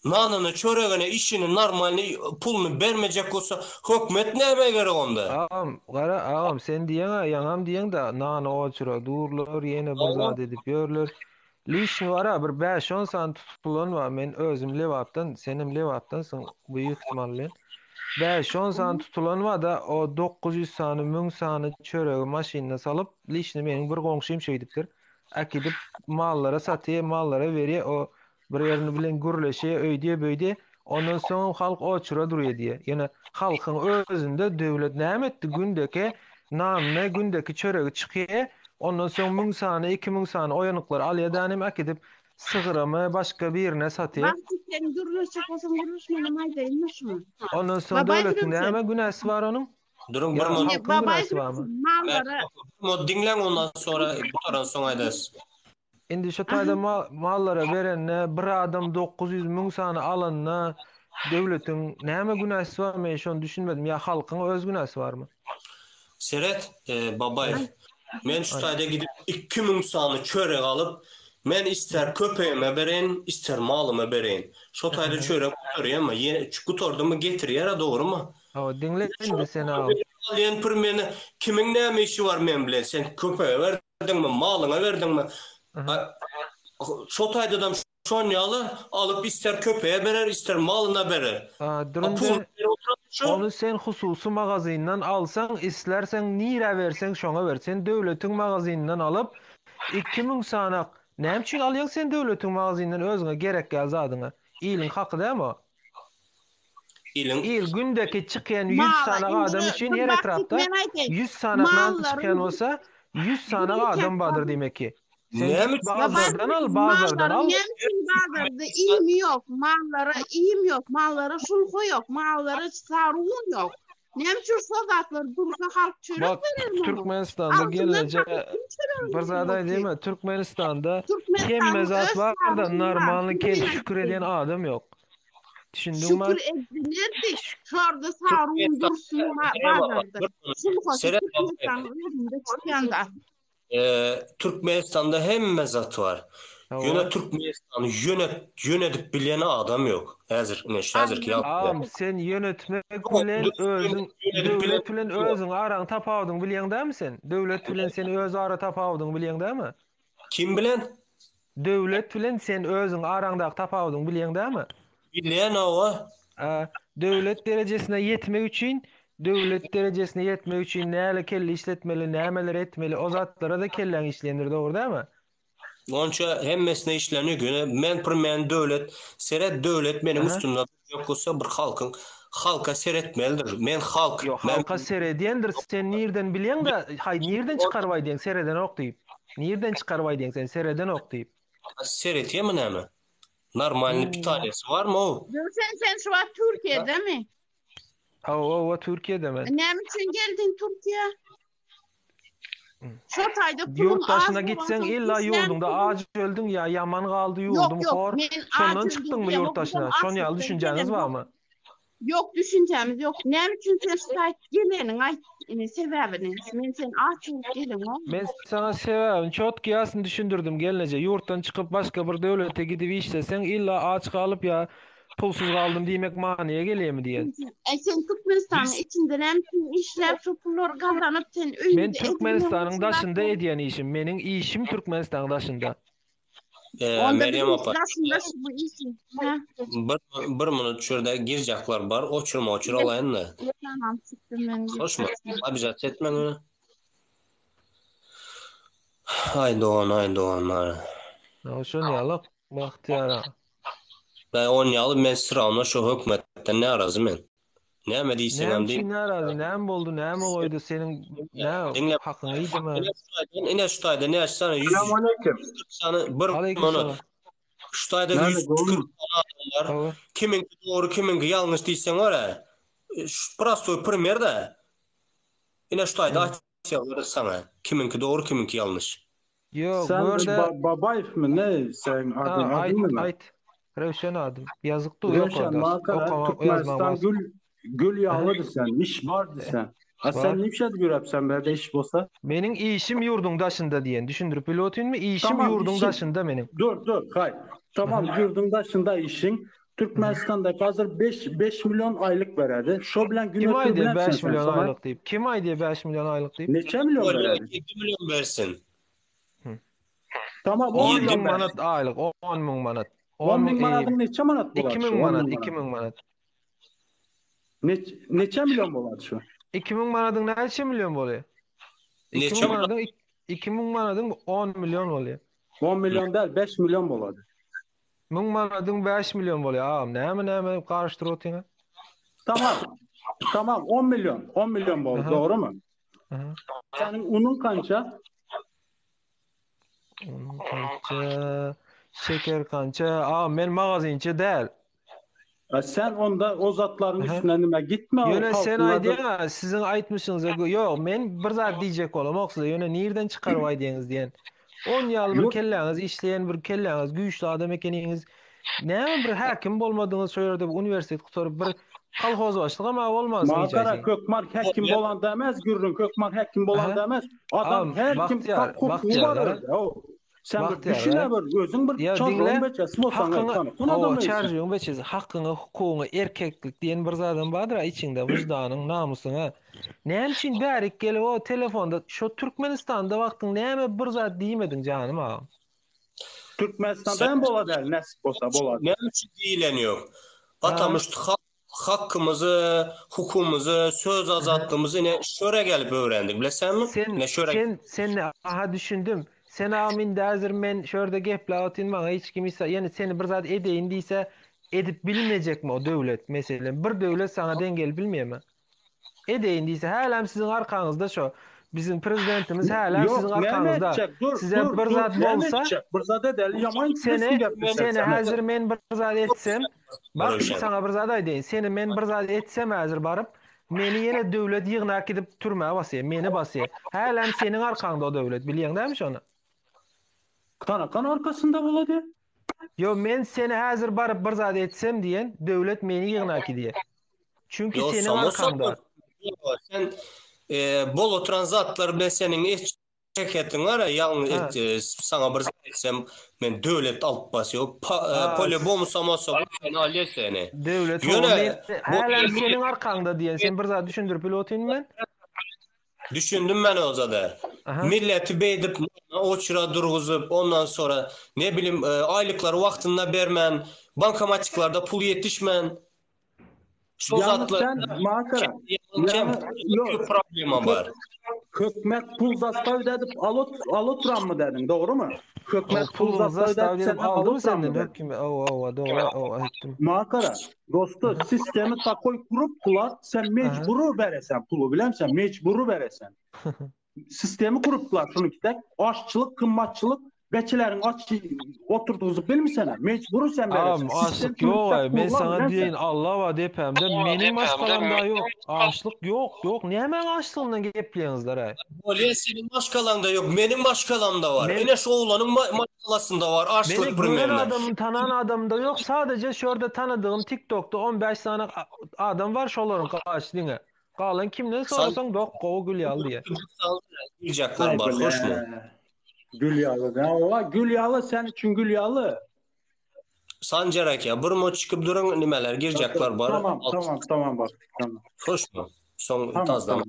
nanını çöreğine işini normalini pulunu vermeyecek olsa hükümet neye gerek onda? Ağam sen diyen yanam diyen da nanı oçura durlar yine bir zat edip görler. Lişni var bir 5-10 san tutulan var men özüm levaptan senim levaptansın büyük ihtimalle. 5-10 san tutulan var da o 900 sanı 1000 sanı çöreği maşinine salıp lişni menin bir komşum şeydiptir. Akidip mallara satıyor mallara veriyor o bir yerini bilen gürleşe öydiye böyde ondan sonra halk oçura duruyor diye. Yani halkın özünde devlet näme etdi gündeki namne gündeki çöreği çıkıyor. Ondan sonra 1000 sanı 2000 sanı oyanıklar alya danem akidip sığıramı başka bir yerine satıyor. Bak sen gürleşecek olsan gürleşmenin maydaymış mı? Ondan sonra devletin näme günahsı var onun? Durun bir halkın günahsı var mı? Mallara. Dinlen ondan sonra bu taran son aydasın. Indi şu tayda mallara verenne bir adam 900 bin sanı alanna devletin näme günahsı var mı şonu düşünmedim ya halkın öz günahsı var mı? Seret babay men şu tayda gidip 2000 sanı çörek alıp men ister köpeğime bereyin ister malıma bereyin. Şu tayda çörek kuturuyor ama kuturdu mu getiriyor ya doğru mu? O dinleyin seni abi. Alien pirmeni kimin näme işi var men bilen sen köpeğe verdin mi malına verdin mi? Şotaydadan şonyalı alıp ister köpeğe berer ister malına berer. Onu sen hususi magazinden alsan istersen nire versen şona versen devletin magazinden alıp 2000 sanak näme için alyan sen devletin magazinden özüne gerek geldi adına. İlin hakkı değil mi? İl gündeki çıkan 100 sanak adam için her etrafta 100 sanak çıkan olsa 100 sanak adam vardır demek ki. Sen bazılardan al, bazılardan al. Bazılarda iyim yok, mallara iyim yok, mallara sulhu yok, mallara sarığın yok. Nemçür sodatlar dursa halk çörek verir mi? Türkmenistan'da gelince bir zaday değil mi? Türkmenistan'da kim mezat var da normalini kel şükür eden adam yok. Düşündün mü? Şükür edilirdi. Şurada sarığın dursun bazılarda. Türkmenistan'da hem mezat var. Yine Türkmenistan'ı yönetip bilen adam yok. Hazır ki ağam sen yönetmek bilen özün devlet bilen özün aran tapawdyň bilýän dämi sen? Devlet bilen seni öz ara tapawdyň bilýän dämi? Kim bilen? Devlet bilen sen özüň araňdaky tapawdyň bilýän dämi? Bilýän o. Devlet derejesine yetmek üçin näle kelli işletmeli, nämeler etmeli, o zatlara da kelläň işlenir, doğru dämi? Onça hemmesine işleniyor güne. Men devlet, seret devlet benim üstümde yok olsa bir halka seretmelidir. Men halk. Yok, halka serediyendir. Sen nereden bilyen da, nereden çıkarvay diyen sereden ok deyip. Nereden çıkarvay diyen sen sereden ok deyip. Seretiye mi näme? Normalini bir tanesi var mı o? Sen şu an Türkiye'de mi? O Türkiye'de men. Ne için geldin Türkiye? Şu tayda pulun Yurt dışına az gitsen olan illa sen yurdumda pulun- acı öldün ya yaman kaldı yurdum Yok, hor. men Şondan acil çıktın mı diyemem, yurt dışına? okuldan Şon ya aslında düşünceniz gelen var yok. mı? Yok düşüncemiz yok. Ne için sen sayt gelenin ay sebebini. Men sen açılıp gelin o. Ben sana sebebini çok kıyasını düşündürdüm gelince yurttan çıkıp başka bir devlete gidip işlesen illa aç kalıp ya pulsuz kaldım demek manaya geliyor mu diyen. Sen Türkmenistan'ın içinde hem işler şu pulları kazanıp sen Men öyle Türkmenistan'ın daşında ediyen işim. Menin işim Türkmenistan daşında. Onda Meryem bir apa. nasıl bu işi? Ha? Bir minut şurada girecekler var. Oçurma alayın da. Tamam çıktım ben. Hoşma. Abicat etmen onu. Ay doğan. O şun yalık bahtiyara. Ben 10 yılı men sıramla şu hükümetten ne arazı men. Ne mi deysen Nem hem değil. çin arazi, nem boldu, nem koydu senin ne Dinle. hakkın iyiydi mi? Yine şu tayda ne açsana 100 Selamünaleyküm. sana bir Aleykümselam. minut. Şu tayda Nerede 140 oğlum? tane adam var. Tabii. Kiminki doğru kiminki yanlış deysen var ya. Şu prostoy primer de. Yine şu tayda açıyorlar sana. Kiminki doğru kiminki yanlış. Yok, Sen burada Babayev mi ne sen adın mı? ait. Revşen adım. Yazıktı yok Rövşen orada. Makara Okuma, Türkmenistan yazmamaz. gül yağlıdır sen. İş vardı sen. Ha Var. sen ne bir şey görüp sen böyle iş olsa? Menin işim yurdun daşında diyen. Düşündürüp pilotun mu? İşim Tamam, yurdun işim. daşında benim. Dur hayır. Tamam yurdun başında işin. Türkmenistan'da hazır 5 milyon aylık veredi. Şu bilen gün Kim ay diye ötürü 5 milyon aylık deyip? Kim ay diye 5 milyon aylık deyip? Neçe milyon Öyle veredi? 7 milyon versin. Tamam 10 10 Yedi milyon bin verdi. manat aylık. 10 bin manat. 10 bin manatın neçe manat bular 2 şu? bin 10 manat. bin 2 bin manat. Neçe milyon bular şu? 2 bin manatın neçe milyon oluyor? 2 Neçe bin manatın 2 bin manatın 10 milyon oluyor. 10 milyon değil 5 milyon buladı. 1000 manatın 5 milyon oluyor. Ağam ne karıştırıyor otuna? Tamam 10 milyon. 10 milyon bol Aha. doğru mu? Aha. Senin unun kança? Kança, şeker kança. Ağam ben magazinci değil. Sen onda o zatların Aha. üstüne nime gitme. Yöne sen halkına da- aydiyen sizin aytmışsınız. Yok men bir zat diyecek olam. Oksa yöne nereden çıkarıp aydiyeniz diyen. 10 yıl bir Yok. kelleniz işleyen bir kelleniz güçlü adam ekeniniz. Ne bir hakim bolmadığınız söylerde üniversite kuturup bir kolhoz başlık ama olmaz Makara diyeceksin. Kökmark hekim bolan demez, Gürrün Kökmark hekim bolan Aha. demez. Adam Ağam, her kim Bahtiyar, hukuk Bahtiyar, var ha? öyle. O. Sen bir Bahtiyar, düşün ha? bir özün bir Ya çocuğun dinle, beçesi olsan hakkını, buna o da mı çarjığın beçesi, hakkını, hukukunu, erkeklik diyen bir zaten vardır ha, içinde vicdanın, namusun ha. Ne için bärik gelip o telefonda, şu Türkmenistan'da baktın, neyme bir zat diyemedin canım ağam. Türkmenistan'da hem bola der, nasip olsa bola. Ne için değileniyor? Atamıştık hakkımızı, hukukumuzu, söz azatlığımızı yine şöyle gelip öğrendik. Bilesen mi? Sen aha düşündüm. Sen amin dazır men şurada geple atın bana hiç kimse yani seni bir zat edeyin deyse edip bilmeyecek mi o devlet mesela bir devlet sana dengel bilmiyor mu? Edeyin deyse hala sizin arkanızda şu bizim prezidentimiz hala sizin arkanızda. Size bir zat bolsa bir zat edeli yaman seni hazır men bir zat etsem bak sana bir zat aydeyin seni men bir zat etsem hazır barıp meni yine devlet yığınak edip türmeye basıyor meni basıyor. Hala senin arkanda o devlet biliyorsun değil mi şunu? Kan arkasında buladı. Yo men seni hazır barıp bir zat etsem diyen devlet meni yığınak ediyor. Çünkü Yo, senin samo arkanda. Sen bol oturan zatlar ben senin şirketin var ya yalnız sana bir zat etsem men devlet alıp basıyor. Polibom samosa sen alıyor seni. Devlet Yöne, hala senin arkanda diyen sen bir zat düşündürüp pilotun men. Düşündüm ben o zaman. Aha. Milleti beydip oçura durguzup ondan sonra ne bileyim aylıkları vaktinde vermen, bankamatiklarda pul yetişmen. Şu Yalnız zatlar sen Makara yok problema var. Hükmet pul zastav edip alotran mı dedin doğru mu? Hükmet pul zastav edip sen aldı mı senden dedin. hüküm? Doğru ettim. Makara dostu sistemi takoy kurup pular sen mecburu veresen pulu bilemsen mecburu veresen. Sistemi kuruplar şunu kitek aşçılık kımmatçılık Beçilerin aç oturduğunuzu bilmişsene. Mecburun sen veresin. Ağam açlık yok ay. Ben sana deyin Allah va depemde mening başkalamda yok. Açlık yok. Ne hemen açlığından gepleyiňizler ay. Bolye senin başkalanda yok. Benim başkalamda var. Ene şu oğlanın maşkalasında var. Açlık Beni gören bilmem ne. adamın tanan adamda yok. Sadece şurada tanıdığım TikTok'ta 15 tane adam var şoların karşılığına. Kalan kimden sorasan dok o Gülyal diye. Girecekler var. Hoş mu? Gülyalı. Ya Gülyalı sen için Gülyalı. Sancarak ya. Bir mo çıkıp durun nimeler girecekler var. Tamam bak. Tamam. Hoş mu? Son Tamam, tazdan. tamam.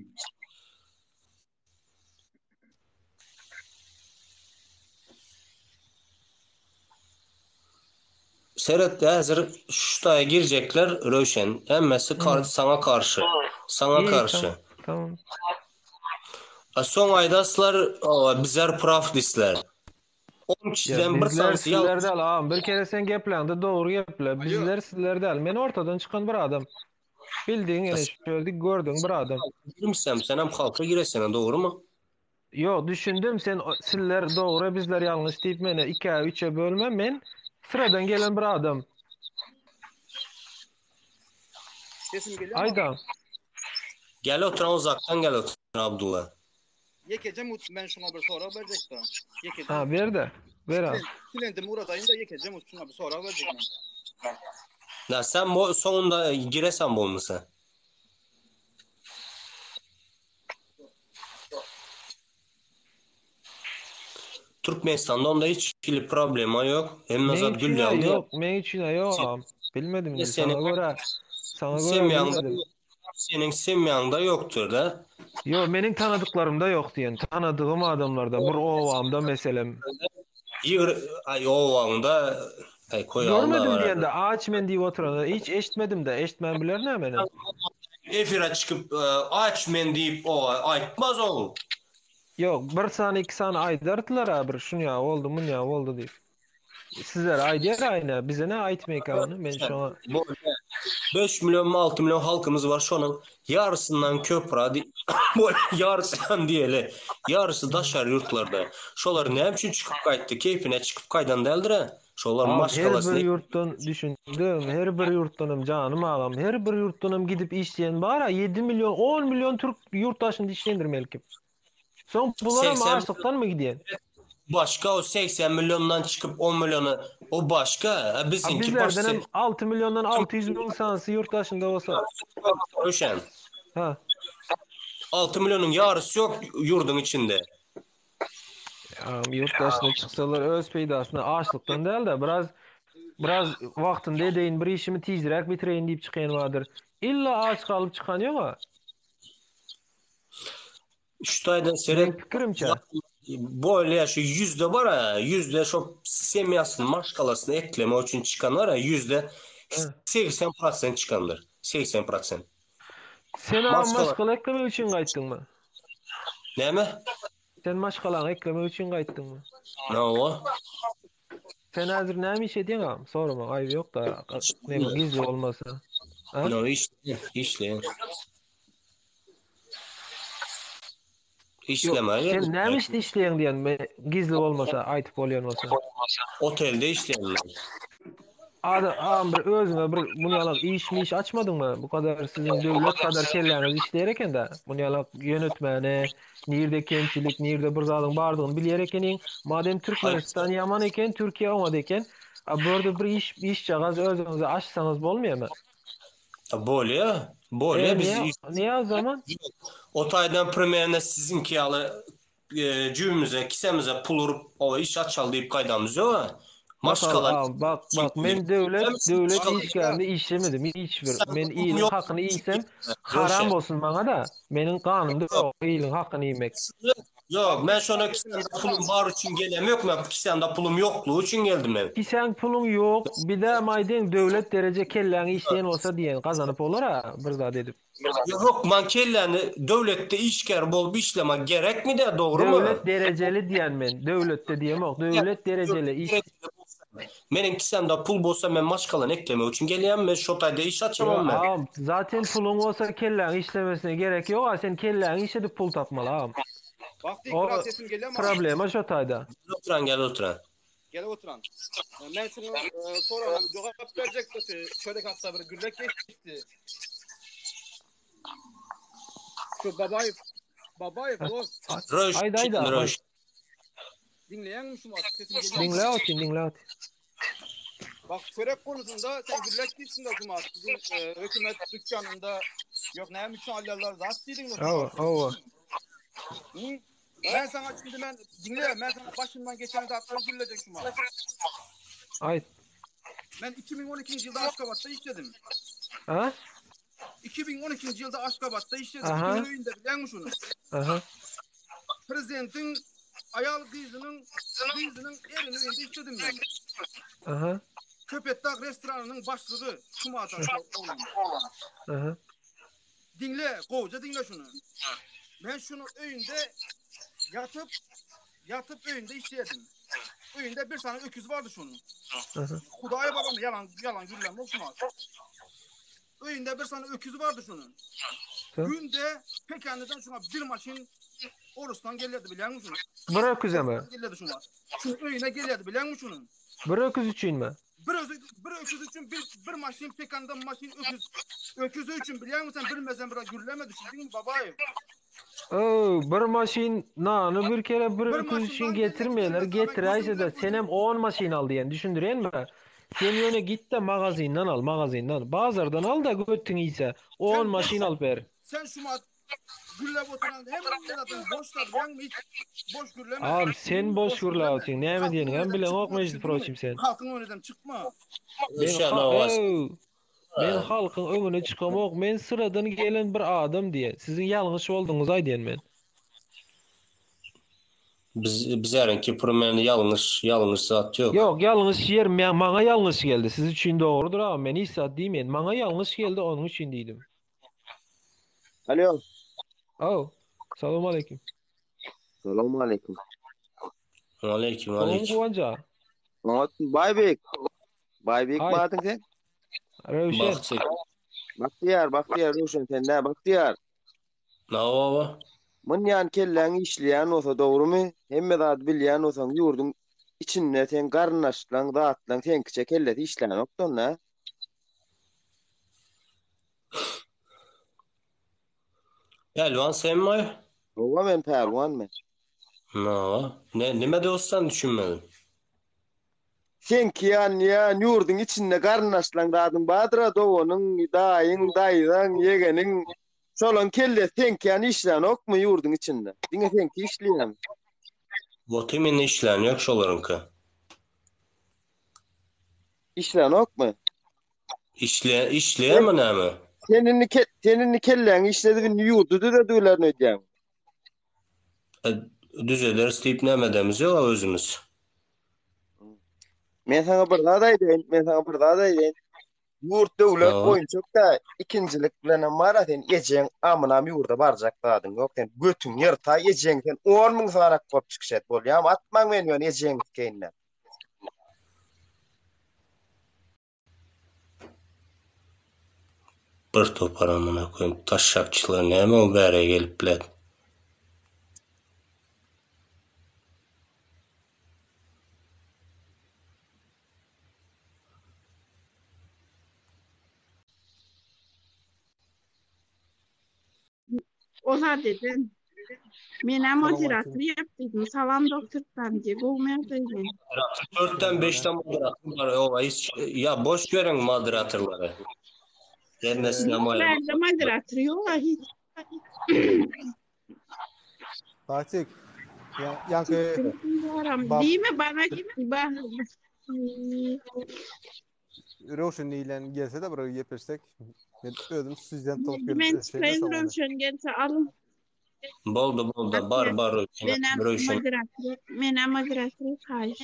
Seyret hazır şutaya girecekler Röşen. Hemmesi sana karşı. Sana karşı. Tamam. Son aydaslar bizler profdisler. 10 kişiden bir sansı sizlerde al. Bir kere sen geplendi doğru geple. Bizler sizlerde al. Men ortadan çıkan bir adam. Bildiğin ene şöyle gördün bir adam. Girmişsem sen hem halka giresene doğru mu? Yok düşündüm sen sizler doğru bizler yanlış deyip mene 2'ye 3'e bölmem men sıradan gelen bir adam. Sesim geliyor mu? Aydan. Gel oturan uzaktan gel oturan Abdullah. Yekeceğim ben şuna bir sonra verecektim. Ha ver de. Ver abi. Kilendim uğradayım da yekeceğim şuna bir sonra verecektim. Ya sen bu sonunda giresen bu musun? Türkmenistan'da onda hiç problema yok. Hem nazat gül aldı. Yok, men için yok. Bilmedim sana göre. Senin semyanında yoktur da. Yok, menin tanıdıklarımda yok diyen. Tanıdığım adamlarda. Bir ovamda meselem. Ay ovamda görmedim diyen de ağaç men deyip oturan. Hiç eşitmedim de. Eşitmem bilir ne menin? Efire çıkıp ağaç men deyip aytmaz o. Yok, bir saniye 2 saniye aydardılar abi. Şunu ya oldu mun ya oldu deyip. Sizler aydiyar aynı. Bize ne aytmayı kanı? Ben şu an 5 milyon mu 6 milyon halkımız var. Şunun yarısından köprü yarısından diyele. Yarısı daşar yurtlarda. Şolar ne için çıkıp kayttı? Keyfine çıkıp kaydan deldir ha. Şolar maşkalasını. Her bir yurttan düşündüm. Her bir yurttanım canım ağam. Her bir yurttanım gidip işleyen var 7 milyon 10 milyon Türk yurttaşını işleyendir melkim. Son bunlara mı açlıktan mı gidiyen? Başka o 80 milyondan çıkıp 10 milyonu o başka. Bizlerden 6 milyondan 600 bin insansı yurttaşında olsa. Röşen. Ha. 6 milyonun yarısı yok yurdun içinde. Ya, yurttaşına çıksalar öz peydasına açlıktan değil de biraz vaktinde edeyin bir işimi tezdirek bitireyin deyip çıkayan vardır. İlla aç kalıp çıkan yok ha. Şutaydan seyret. Fikrimçe. Böyle ya şu yüzde var ya yüzde şu semyasını maşkalasını ekleme için çıkan var ya yüzde 80% çıkandır. 80%. Sen maşkala ekleme için kayıttın mı? Ne mi? Sen maşkalanı ekleme için kayıttın mı? Ne o? Sen hazır ne mi işe diyen ağam? Sorma ayıp yok da ne bu gizli olmasa. Ne işle. İşleme. Sen ne mi işleyen diyen gizli olmasa aytıp olmasa. Otelde işleyenler. Ağam bir özüne bunu yalak iş açmadın mı? Bu kadar sizin devlet kadar kelleriniz işleyereken de bunu yalak yönetmeni, nirde kentçilik, nirde bir zadın bardığını bilyerekenin madem Türkmenistan yaman eken, Türkiye olmadı eken burada bir iş çağız özünüze açsanız bolmuyor mu? Böyle biz niye o zaman? Otaydan premierine sizinki yalı cüğümüze, kisemize pul vurup o iş açal deyip kaydamız yok. Bak men devlet işgärinde işlemedim hiç bir. Men iyiliğin hakkını iysem haram olsun bana da. Menin kanımda yok iyiliğin hakkını yemek. Yok ben şuna kisemde pulum var için gelem yok mu? Kisemde pulum yokluğu için geldim ben. Kisen pulum yok. Bir de maydin devlet derece kellerini işleyen olsa diyen kazanıp olur ha bir zat edip. Yok man kellerini devlette işgär bol bir işleme gerek mi de doğru mu? Devlet dereceli diyen men. Devlette diyem yok. Devlet dereceli iş. Menin kisemde pul bolsa men maşkalan ekleme için geleyim ben şotayda iş açamam ben. Ağam zaten pulun olsa kellerini işlemesine gerek yok. Sen kellerini işledip pul tapmalı ağam. Vakti O kral sesim geliyor mu? problema şo taýda. Oturan gel oturan. Gel oturan. Ben şunu sonra cevap verecek de şöyle hatta bir güllek geçti. Şu babayı dost. Röş. Hayda. Röş. Dinleyen mi şu sesim geliyor? Dinle otin. Bak çörek konusunda sen güllek geçtin de şu sizin hükümet dükkanında yok ne için alırlar zat dedin mi? Ava. Ben sana şimdi dinle ben sana başımdan geçen zatları gülleyecek şu maç. Ayt. Ben 2012 yılda Aşkabat'ta işledim. Ha? 2012 yılda Aşkabat'ta işledim. Aha. Kimin öğünde bilen mi şunu? Aha. Prezidentin ayal kızının erinin öğünde işledim ben. Aha. Köpetdağ restoranının başlığı Cuma'da olan. Aha. Dinle şunu. Ben şunu öğünde yatıp öğünde işledim. Öğünde bir tane öküz vardı şunun. Hudaya babam yalan gürlem olmaz. Öğünde bir tane öküzü vardı şunun. Günde Pekenli'den şuna bir maşin Orus'tan gelirdi biliyor musun? Bir öküze mi? Gelirdi şuna. Şunun öğüne gelirdi biliyor musun şunun? Bir öküz için mi? Bir öküz için bir maşin Peken'den maşin öküzü için biliyor musun? Bir mezembra gürleme düşündün mü babayı? Bir maşin nanı bir kere bir öküz için getirmeyeler. Getireyse de senem 10 maşin al diyen düşündüren mi? Sen yöne git de magazinden al magazinden. Bazardan al da götün iyse 10 maşin al ver. Sen şu gürlep oturan hem zaten boşlar biliyor musun? Hiç boş gürleme. Abi sen boş gürle otin. Ne mi diyenin? Hem bile okmayıcı proçim sen. Halkın önünden çıkma. Ben halkın önüne çıkamak. Men sıradan gelen bir adam diye. Sizin yanlış olduğunuz ay diyen men. Bizlerinki pırmenli yanlış zat yok. Yok yanlış yer bana yanlış geldi. Siz için doğrudur ama ben İsa demeyin. Bana yanlış geldi onun için değilim. Alo. Selamun aleyküm. Selamun aleyküm. Aleyküm. Kuvanca. Baybek madın sen? Rövşen. Bahtiyar Rövşen sen ne Bahtiyar? Ne baba? Mun yan kellen işleyen olsa doğru mu? Hemme zat bilyen olsan yurdun içinde sen garnaşlan dağıtlan sen kiçe kelleti işleyen okton ne? Pelvan sen mi? Ova men pelvan men. Nime de olsan düşünmedim. Sen ki yan yurdun içinde garnaşlan dağıtın badıra doğunun dayıdan yegenin solon kelle sen ki yan işleyen ok mu yurdun içinde? Dine sen ki işleyen. Botimin işleyen yok şolarınki. İşleyen ok mu? İşleyen mi ne mi? Senin kellen işledi bir yurdu da duylarını ödeyem. Düzeler deyip nemedemiz yok özümüz. Men sana bir daha deyden. Yurt devlet boyunçok da ikincilik bilen mara sen ejeng amına yurda barjak dadın yok sen götün yırta ejeng sen 10 ming sana kop çıkışet bol ya atmang men yon ejeng keynne. Bir topar amına koyayım taşşakçılar neme o bere gelip bilet. Oza dedim. Mene moderator yaptıydım. Salam doktordan diye. Bulmayadıydım. 4'ten 5'ten moderatör var. Ya boş verin moderatörleri. Gelmesin ama. Bende moderator yok hiç. Fatih. Yankı. Değil mi? Bana Rövşen ile gelse de buraya yepirsek. Ben ödüm sizden top gelip ben Rövşen gelse alın. Boldu bar Mene moderatör hayır.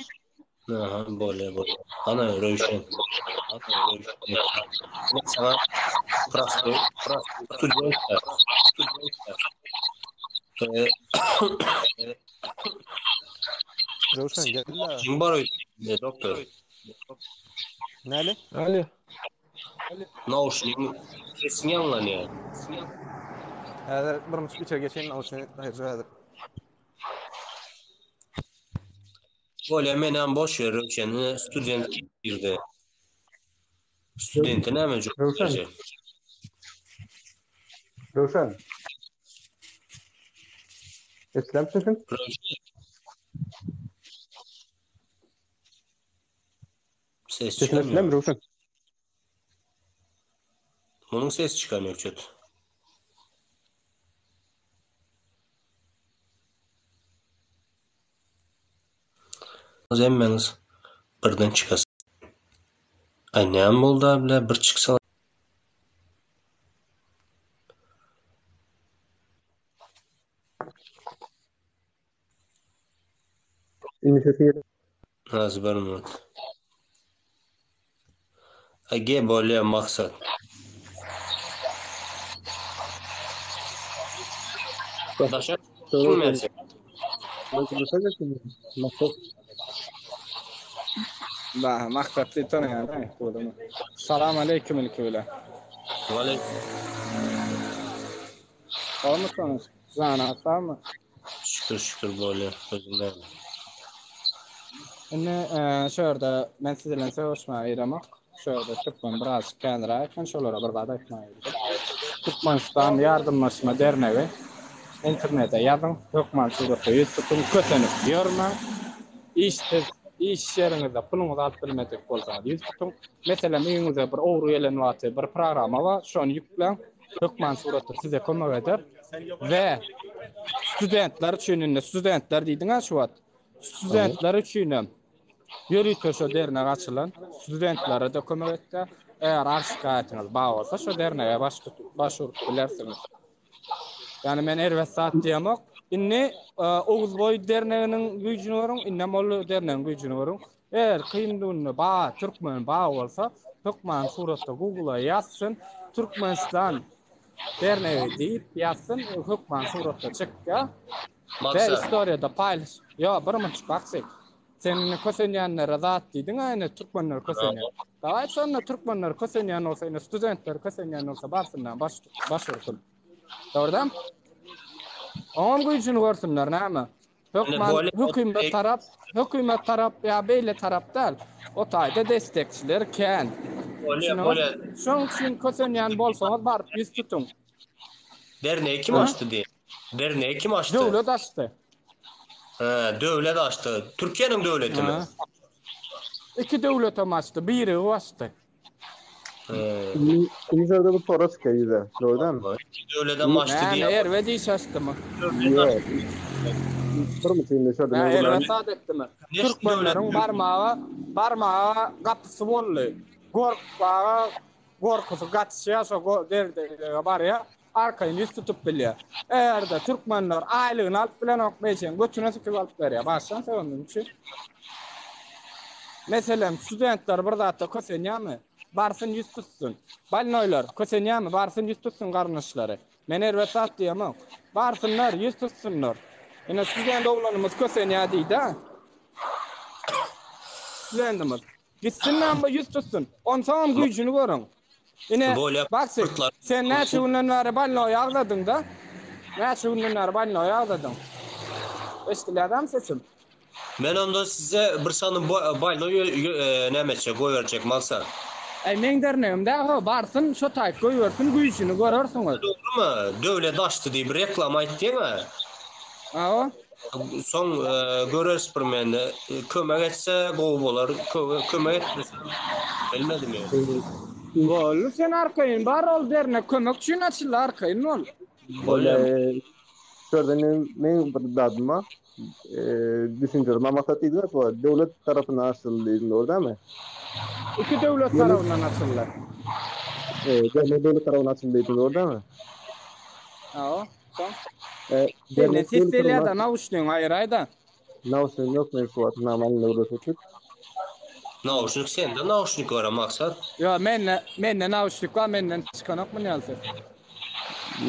Aha böyle. Ana Rövşen. Sana prasto tutuyor. Rövşen gel la. Kim var doktor? Neli? Ali. Naushnik sesin yanlanıyor. Hadi bir içeri geçelim naushnik. Hayır hadi. Böyle menen boş ver Rövşen'i student girdi. Studenti näme jok Rövşen. berje? Rövşen. Eslemsesin? Ses Sesin eslem çıkamıyor. Rövşen. Onun ses çıkamıyor kötü. Az emmeniz birden çıkasın. Ay näme boldy abla bir çıksa. İnisiyatifi Az bir minut. Ege bolýan maksat. Daşa bilmezsek. Maksatly tanıyan. Salam aleyküm ilkivle. Aleyküm. Olmuşsunuz? Zana sağ mı? Şükür bolýar. Özünden. Şöyle ben sizinle sevişmeye ayıramak. Şöyle Türkmen biraz kenara yakın şolara bir gada etmeye Türkmenistan Yardımlaşma Derneği internete yazın. Türkmen sureti YouTube'un kötünüp görme. İş yerinizde pulunuzu alıp bilmedik bolsanız YouTube'un. Mesela elinizde bir oğru elen vatı bir programa var. Şonu yüklen. Türkmen sureti size kömek eder. Ve studentler için studentler deydin şu vat. Studentler için yürütü şu derneğe açılan studentlere de kömek etti. Eğer arşikayetiniz bağ olsa şu derneğe başvurup bilersiniz. Yani men her saat diýemek. Inni Oğuz Boy derneğinin güýjüni görüň, inne Molla derneğinin güýjüni görüň. Eğer kıyımdığını bağ, Türkmen bağ olsa, Türkmen suratda Google'a yazsın, Türkmenistan derneği deyip yazsın, Türkmen suratda çıkka. Ve istoriyada paylaş. Ya, bir mı çıkaksik. Senin kösenyanlara zat diýdiň, aýna Türkmenler kösenýän. Daýat sonra Türkmenler kösenýän olsa, ine studentler kösenýän olsa barsynlar başursun. Doğrudan? Onun gücünü görsünler, näme? Hükümet tarap ya beýle tarap däl. O taýda destekçiler kän. Şoň üçin kösenýän bolsaňyz baryp ýüz tutuň. Derneği kim açtı diye. Derneği kim açtı? Döwlet açtı. Döwlet açtı. Türkiýanyň döwleti mi? İki döwlet açtı, biri o açtı. İnisiyatifi bu toras kaydı. Doğrudan. Döwletten açtı diye. Erwe diýiş açdymy? Yok. Bir mütinde şöyle. Erwe sad etdimi? Türkmenleriň barmağa gapysy boldy. Gorkusy gatşya şo derde bar ya. Arkaýyn ýüz tutup bilýär. Eğerde Türkmenler aýlygyny alyp bilen okmaýçan, götüne süküp alyp berýär. Başdan söýündüm üçin. Meselem studentler bir zatda kösenýärmi? Barsın ýüz tutsun. Balnoýlar kösenýärmi? Barsın ýüz tutsun garnaşlary. Men erwe sat diýemem. Barsynlar ýüz tutsunlar. Ene student oglanymiz kösenýär diýdi. Studentimiz gitsinler bu ýüz tutsun. Onsaň güýjüni görüň. Ine baksy, sen näçe günden bäri balnoý agladyň da? Näçe günden bäri balnoý agladyň? Eşkili adam seçim. Men onda size bir sany balnoý nämeçe goýberjek maksat. Men derneğimde barsın şu taýp goýbersin, güýjüni görersiňiz. Dogrymy? Döwlet açdy diýip reklam aýtdyňmy? Awa. Soň görers bir mende kömek etse gowy bolar, kömek etmese bilmedim ýa. Bol sen arkaýyn bar ol dernek kömek üçin açylar arkaýyn ol. Şöyle men bir dadyma düşünýär. Maksat diýdi ki döwlet tarapyna açyldy doğrudanmy? İki döwlet tarapynyň açyldy. Döwlet tarapyna açyldy doğrudanmy? Awa. Sen seslerden nauşnyň aýraýda. Nauşnyň ýok men şu wagt normal öwrütip. Nauşnik sende nauşnik var maksat. Ya menne nauşnik var, menden çıkanak mı ýalsa?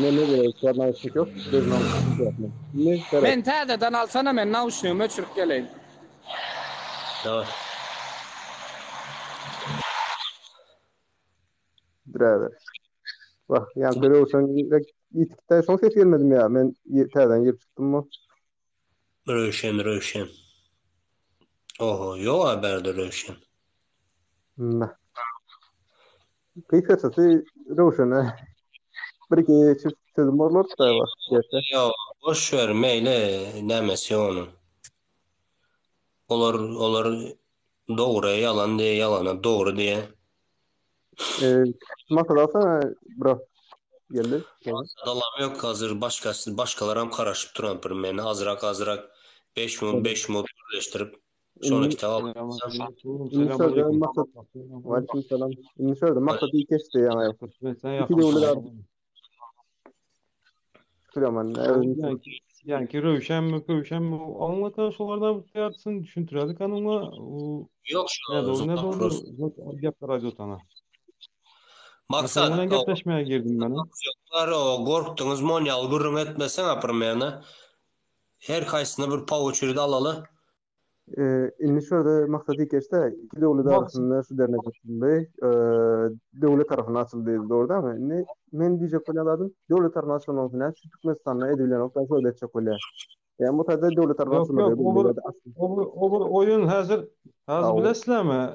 Menne de nauşnik ýok, biz nauşnik ýokmy. Men täzeden alsana men nauşnygymı öçürüp geleýin. Tamam. Birader. Bak, yani böyle olsan İtikten son ses gelmedim ya. Ben terden girip çıktım mı? Rövşen. Oho, yok haberde Rövşen. Kıysa Rövşen'e bir iki çift sözüm olur da var. Yok, boş ver meyle nemesi onun. Olar doğru yalan diye yalana doğru diye. Masada alsana bro. Geldi. Adalam yok hazır başkalarım karışıp duran bir meni azrak 5 mil birleştirip sonraki tamam. İnşallah maksat. Aleyküm selam. İnşallah maksat iyi geçti yani. İki de öyle daha. Yani ki Rövşen mi anlatan şolardan yatsın düşüntüredik anıma. Yok ne doğru yaplar acotana. Maksat Mesela gepleşmeye girdim ben. Yoklar o korktunuz monyal gurrun etmesen apırmayana. Her kaysına bir pavuçurdu alalı. İnni şurada maksadı geçti. İki devlet arasında şu dernek açıldı. Devlet tarafından açıldı doğru değil mi? Men diyecek oladım. Devlet tarafından açılma falan şu Türkmenistan'la edilen nokta şöyle edecek öyle. Yani bu tarzda devlet tarafından açılmadı. Yok, oyun hazır bilesizler mi?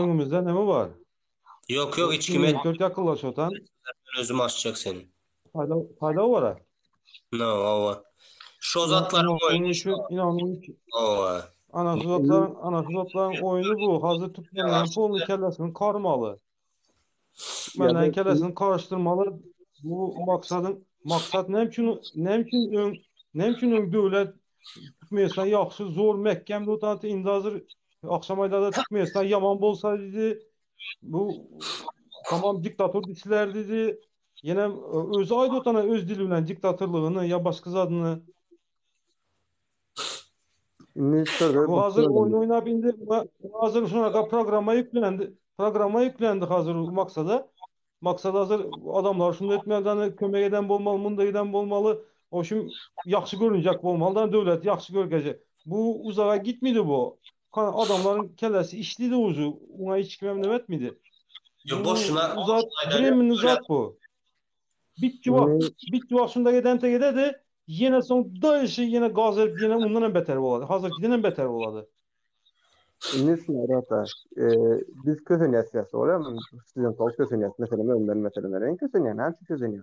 Önümüzde ne mi var? Yok hiç kime 4 yakınlaş otan. Özüm açacak seni. Fayda var. No, şu zatlar Anasızatların oyunu bu. Hazır Türkmenlerin polunu kellesini karmalı. Türkmenlerin kellesini karıştırmalı. Bu maksat ne için devlet Türkmenistan yaxşı zor məhkəmdə otanı indi hazır axşam aylarda Türkmenistan yaman bolsa dedi. Bu tamam diktator dişler dedi. Yine özü aydı otana öz dili bilen diktatörlüğünü ya başka zadını. Bu hazır oyun oynayıp indi. Hazır şuna programa yüklendi hazır maksada. Maksada hazır adamlar şunu etmeden kömek eden olmalı, bunda eden olmalı. O şimdi yaxşı görünecek olmalı. Devlet yaxşı görəcək. Bu uzağa gitmedi bu. Adamların kellesi işliydi uzu. Ona hiç kim emniyet etmedi. Boşuna Bremen uzat bu. Bitti vakt şunda giden te gidedi. Yine son dayaşı yine gaz verip yine ondan beter oladı. Hazır giden beter oladı. İnnesin arata. Biz kösünüz siyasi öyle mi? Sizin kalk kösünüz. Mesela en kösünüz. Hem kösünüz.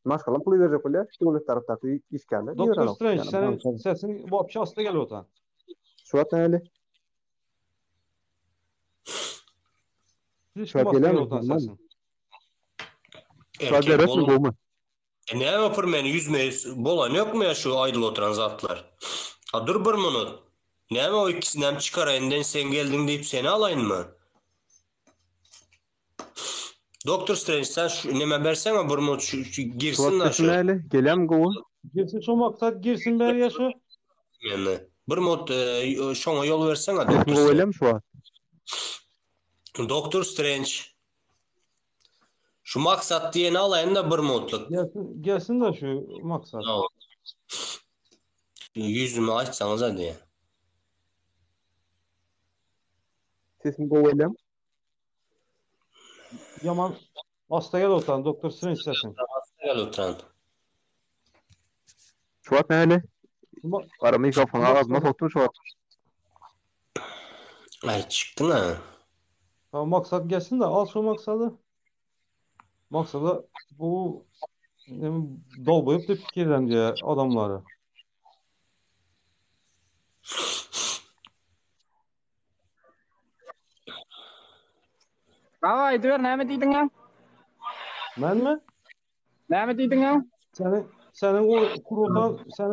Maşkallah pulu verecek öyle. Devlet taraftaki işgârler. Doktor Strange senin sesin bu apşa hasta geliyor otan. Şu an öyle. Şu an geliyor sesin. Sadece resmi bu mu? Ne yapır meni yüzmeyiz? Bolan yok mu ya şu aydıl oturan zatlar? Dur bir minut. Ne mi o ikisinden çıkarayından sen geldin deyip seni alayın mı? Doktor Strange sen şu neme versene bir minut şu girsin lan şu. Gelem go. Girsin şu maksat girsin ben ya şu. Yani bir minut şuna yol versene Doktor Strange. Doktor Strange. Şu maksat diyeni alayın da bir minutluk. Gelsin de şu maksat. Tamam. Yüzümü açsanız hadi. Sesim govelem. Yaman hasta gel otan Doktor Strange sesin. Hasta gel otan. Şu an öyle. Para mikrofonu ağzıma soktum şu an. Ay çıktı ha. Tamam maksat gelsin de al şu maksadı. Maksada bu dolbayıp da fikirden diye adamları. Ay dur ne mi dedin ya? Ben mi? Ne mi dedin ya? Senin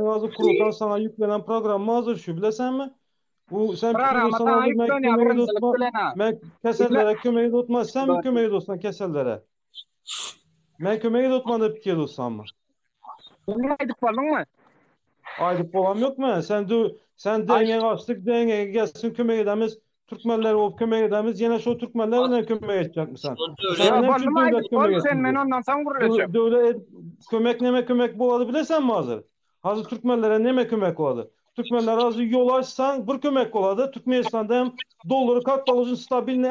hazır kurutan sana yüklenen program hazır şu bilesen mi? Bu sen sana ben kesellere kömeği tutmaz sen mi kömeği tutsan kesellere? Ben kömeği tutmadı pikir tutsan mı? Aydık falan mı? Aydık falan yok mu? Sen denge açtık denge gelsin kömeği edemiz. Türkmenler o kömeği edemiz. Yine şu Türkmenlerle kömeği edecek misin? Sen ne için kömeği edecek? Sen ben ondan sen kurulacağım. Devlet kömek bu adı bilesen mi hazır? Hazır Türkmenlere neme kömek oladı? Türkmenler hazır yol açsan bir kömek oladı. Türkmenistan'da hem doları katbalojun stabilini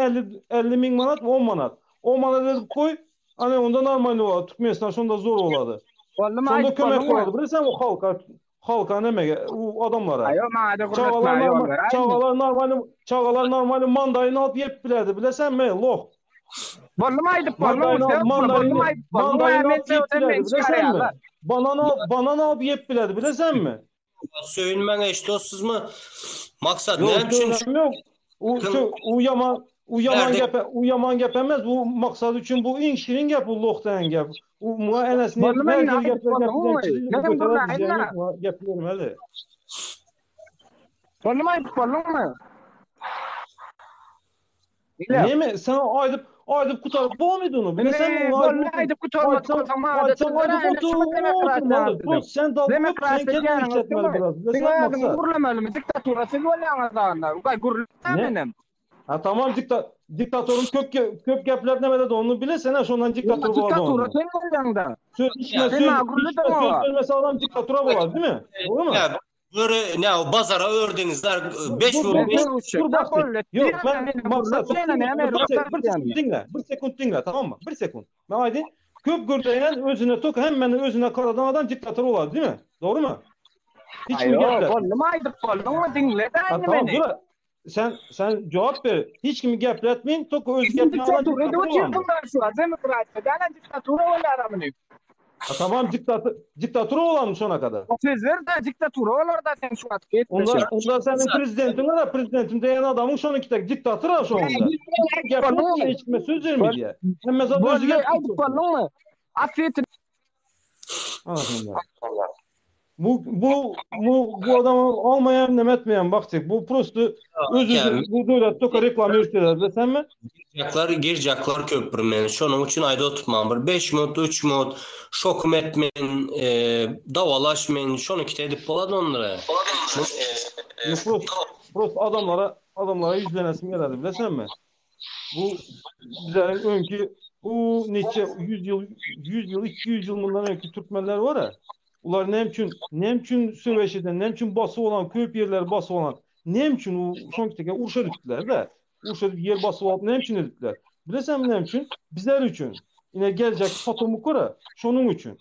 50 bin manat 10 manat. 10 manat edip koy. Hani onda normal oladı. Türkmenistan sonunda zor oladı. Sonunda kömek oladı. Bilesen o halka halka nemege o adamlara. Ayo mağada kurlatma yol ver. Çağalar normali mandayını alıp yep biledi. Bilesen mi? Loh. Bollum aydıp Mandayını alıp yep biledi. Bilesen mi? Banana alıp yep biledi. Bilesen mi? Söyünmene işte o sızma. Maksat Yok, ne için? Yok. O yaman gep emez. Bu maksat için bu in şirin gep, bu loh gep. O muha enesini herkes geplerim hadi. Bollum aydıp mu? Niye mi? Sen aydıp kutarıp bu muydun onu? Bilesen mi? Aydıp kutarıp sen dalga sen kendin işletmeli biraz. Bilesen maksat. Gurlamalı mı? Diktaturası gurlayan adamlar. Ukay gurlayan. Ha tamam diktatörün köp gepler demede de onu bilesen ha şondan diktatör bolar. Diktatura sen gurlayan. Söz vermesi adam diktatura bolar değil mi? Doğru mu? Böyle ne o bazara ördünüzler 5 Yok ben maksat bir sekund dinle tamam mı? Bir sekund. Ben haydi köp gürleyen özüne tok hemen özüne karadan adam diktatör olar değil mi? Doğru mu? Hiç mi gepler? Bollum aydıp bollum dinle tamam dur. Sen cevap ver. Hiç kimi gepletmeyin. Tok öz geplen adam diktatör olar. Tamam diktatör olan sona kadar. Söz ver de diktatör olur da sen şu at git. Onda senin prezidentin diyen adamın son iki tek diktatör şu anda. Yapma hiç kime söz vermeyecek. Hem mesela özü Affet. Bu adamı almayan nemetmeyen baktık. Bu prosto özü bu devlet toka reklam yürütüyorlar desen mi? Gircaklar köprümen. Şonun için ayda tutmam. Bir 5 minut, 3 minut şokum etmeyin, davalaşmayın. Şonu kite edip boladı onlara. Prosto adamlara yüzlenesim geldi bilesen mi? Bu bizlerin önkü bu neçe 100 yıl 200 yıl bundan önkü Türkmenler var ya. Ular nemçün söveşeden, nemçün bası olan, köp yerler bası olan, nemçün o son kiteke Urşa dittiler de. Urşa yer bası olan nemçün edittiler. Bilesem nemçün? Bizler üçün. Yine gelecek fotomu kora, şonun üçün.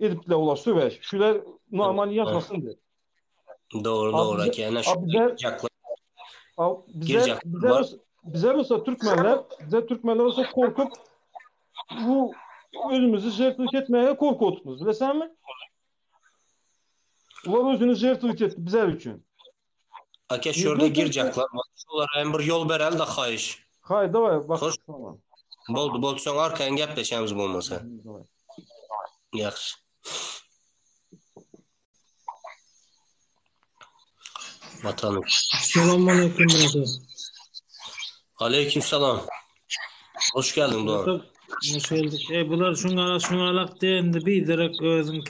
Edittiler ular söveş. Şular normal yaşasın diye. Doğru. Bizler olsa Türkmenler olsa korkup bu özümüzü jertlik etmeye korkutunuz. Bilesen mi? Ular özünü jertlik etti bizler üçün. Aka şurada girecekler. Şolara hem bir yol berel de xahiş. Hay davay bak. Boldu soň arkadan gepleşemiz bolmasa. Yaxşı. Vatanım. Selamünaleyküm brother. Aleykümselam. Hoş geldin Doğan. Hoş bulduk. Bular şuna alak dendi bir direkt özüm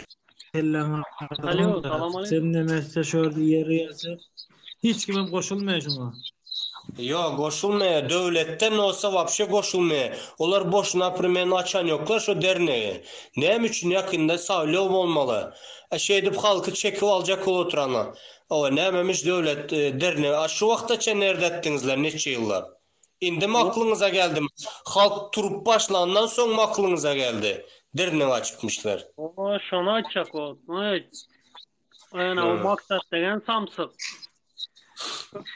kelleňe. Alo, salam aleyküm. Sen demese şurada yeri yazı. Hiç kimim koşulmaya şuna. Yok koşulmaya. Devletten olsa vapşe koşulmaya. Onlar boşuna primerini açan yoklar şu derneğe. Neyim için yakında sağlığım olmalı. Edip halkı çekip alacak oturana. O neymemiş devlet derneği. Şu vaktaça nerede ettinizler neçe yıllar? İndi mi aklınıza geldi? Halk turup başlandan son mu aklınıza geldi? Derneği açıpmışlar. O şunu açacak o. Yani o maksat degen samsık.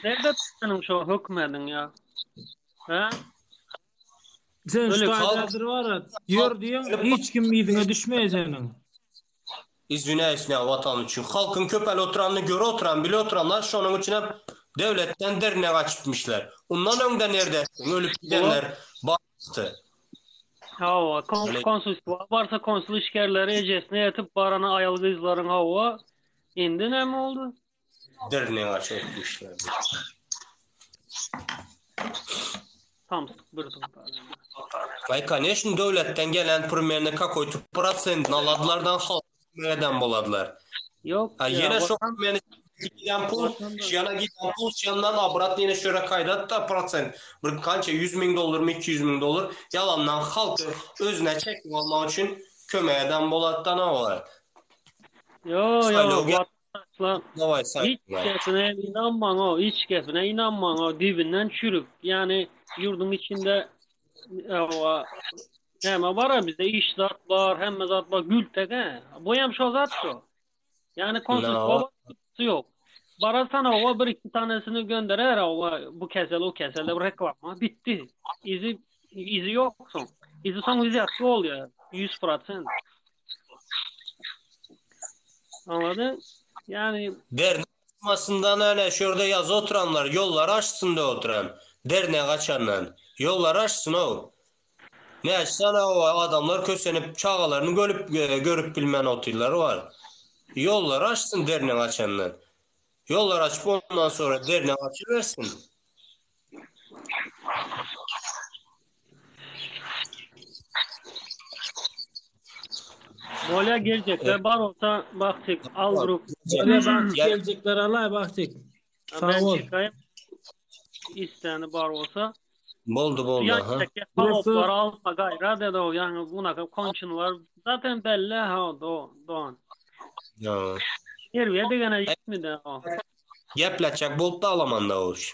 Nerede tutanım şu hükmedin ya? He? Sen şu kaydadır var ya, yor diyen hiç kim midine düşmeyeceğinin. İzvine vatan için. Halkın köpel oturanını göre oturan, bile oturanlar şunun için hep devletten derneğe açıpmışlar. Ondan önde nerede? Ölüp gidenler bastı. Hava, konsul varsa konsul işgerleri ejesine yatıp barana ayalı kızların hava. İndi ne mi oldu? Derneğe açıpmışlar. Tam sıkbırdım. Ay, конечно, devletten gelen primerini kakoy %% aladılardan halk neden boladılar? Yok. Yine şu giden pul, yandan abrat yine şöyle kaydat da %. Bir kança $100.000 $200.000 yalandan halkı özüne çekip almak için kömeyeden bolattan var. Yok. Hiç kesine inanman o dibinden çürük. Yani yurdun içinde hem var ya bizde iş zat var, hem zat var gül teke. Bu hem şu zat şu. Yani konsultluğa yok. Barasan ova bir iki tanesini gönderer ova bu kesel o keselde bir reklama bitti. İzi yoksun. İzi son viziyatlı oluyor. 100%. Anladın? Yani Dernek açmasından öyle şurada yazı oturanlar yolları açsın da oturan. Dernek açanlar yolları açsın o. Ne açsana o adamlar kösenip çağalarını görüp bilmen oturları var. Yolları açsın dernek açanlar. Yollar açıp ondan sonra dernek açıversin. Bolya gelecekler bar olsa baktık al grup. Gelecekler alay baktık. Sağ ol. İsteni bar olsa. Boldu. Burası var alma gayra dedi o yani buna konçun var. Zaten belli ha doğan. Ya. Yerviye de gene gitmedi o. Yapılacak bolup da alamanda o iş.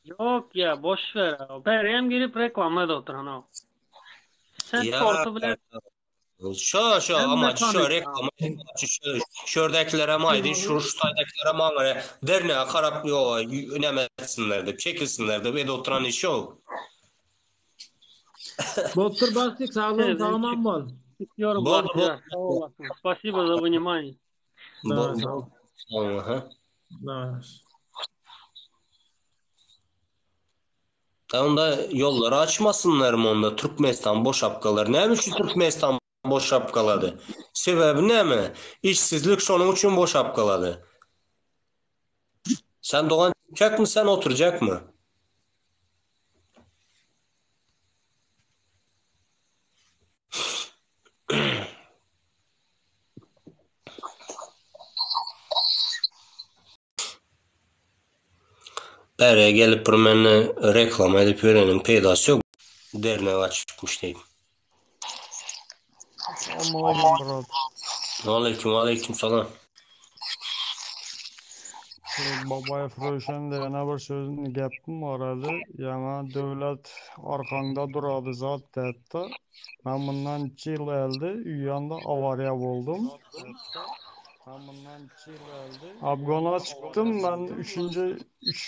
Yok ya boş ver. Berem girip reklamda da oturan o. Sen tortu bile Şu ama şu reklamı şuradakilere maydin şu taydakilere mağara derneğe karap önemetsinler de çekilsinler de ve de oturan işi o. Доктор Басик, sağlığın tamam bol. Yorum var. Спасибо за внимание. Onda yolları açmasınlar mı onda Türkmenistan boş şapkalar. Ne mi şu Türkmenistan boş şapkaladı? Sebebi ne mi? İşsizlik şunun için boş şapkaladı. Sen Doğan çıkacak mı sen oturacak mı? Bereye gelip beni reklam edip öğrenin peydası yok. Derneğe açmış değil. Aleyküm salam. Babay Froşen degene bir sözün gepim var edi. Yani devlet arkanda duradı zat dedi. Ben bundan 2 yıl elde üyanda avariya buldum. Afgan'a çıktım ben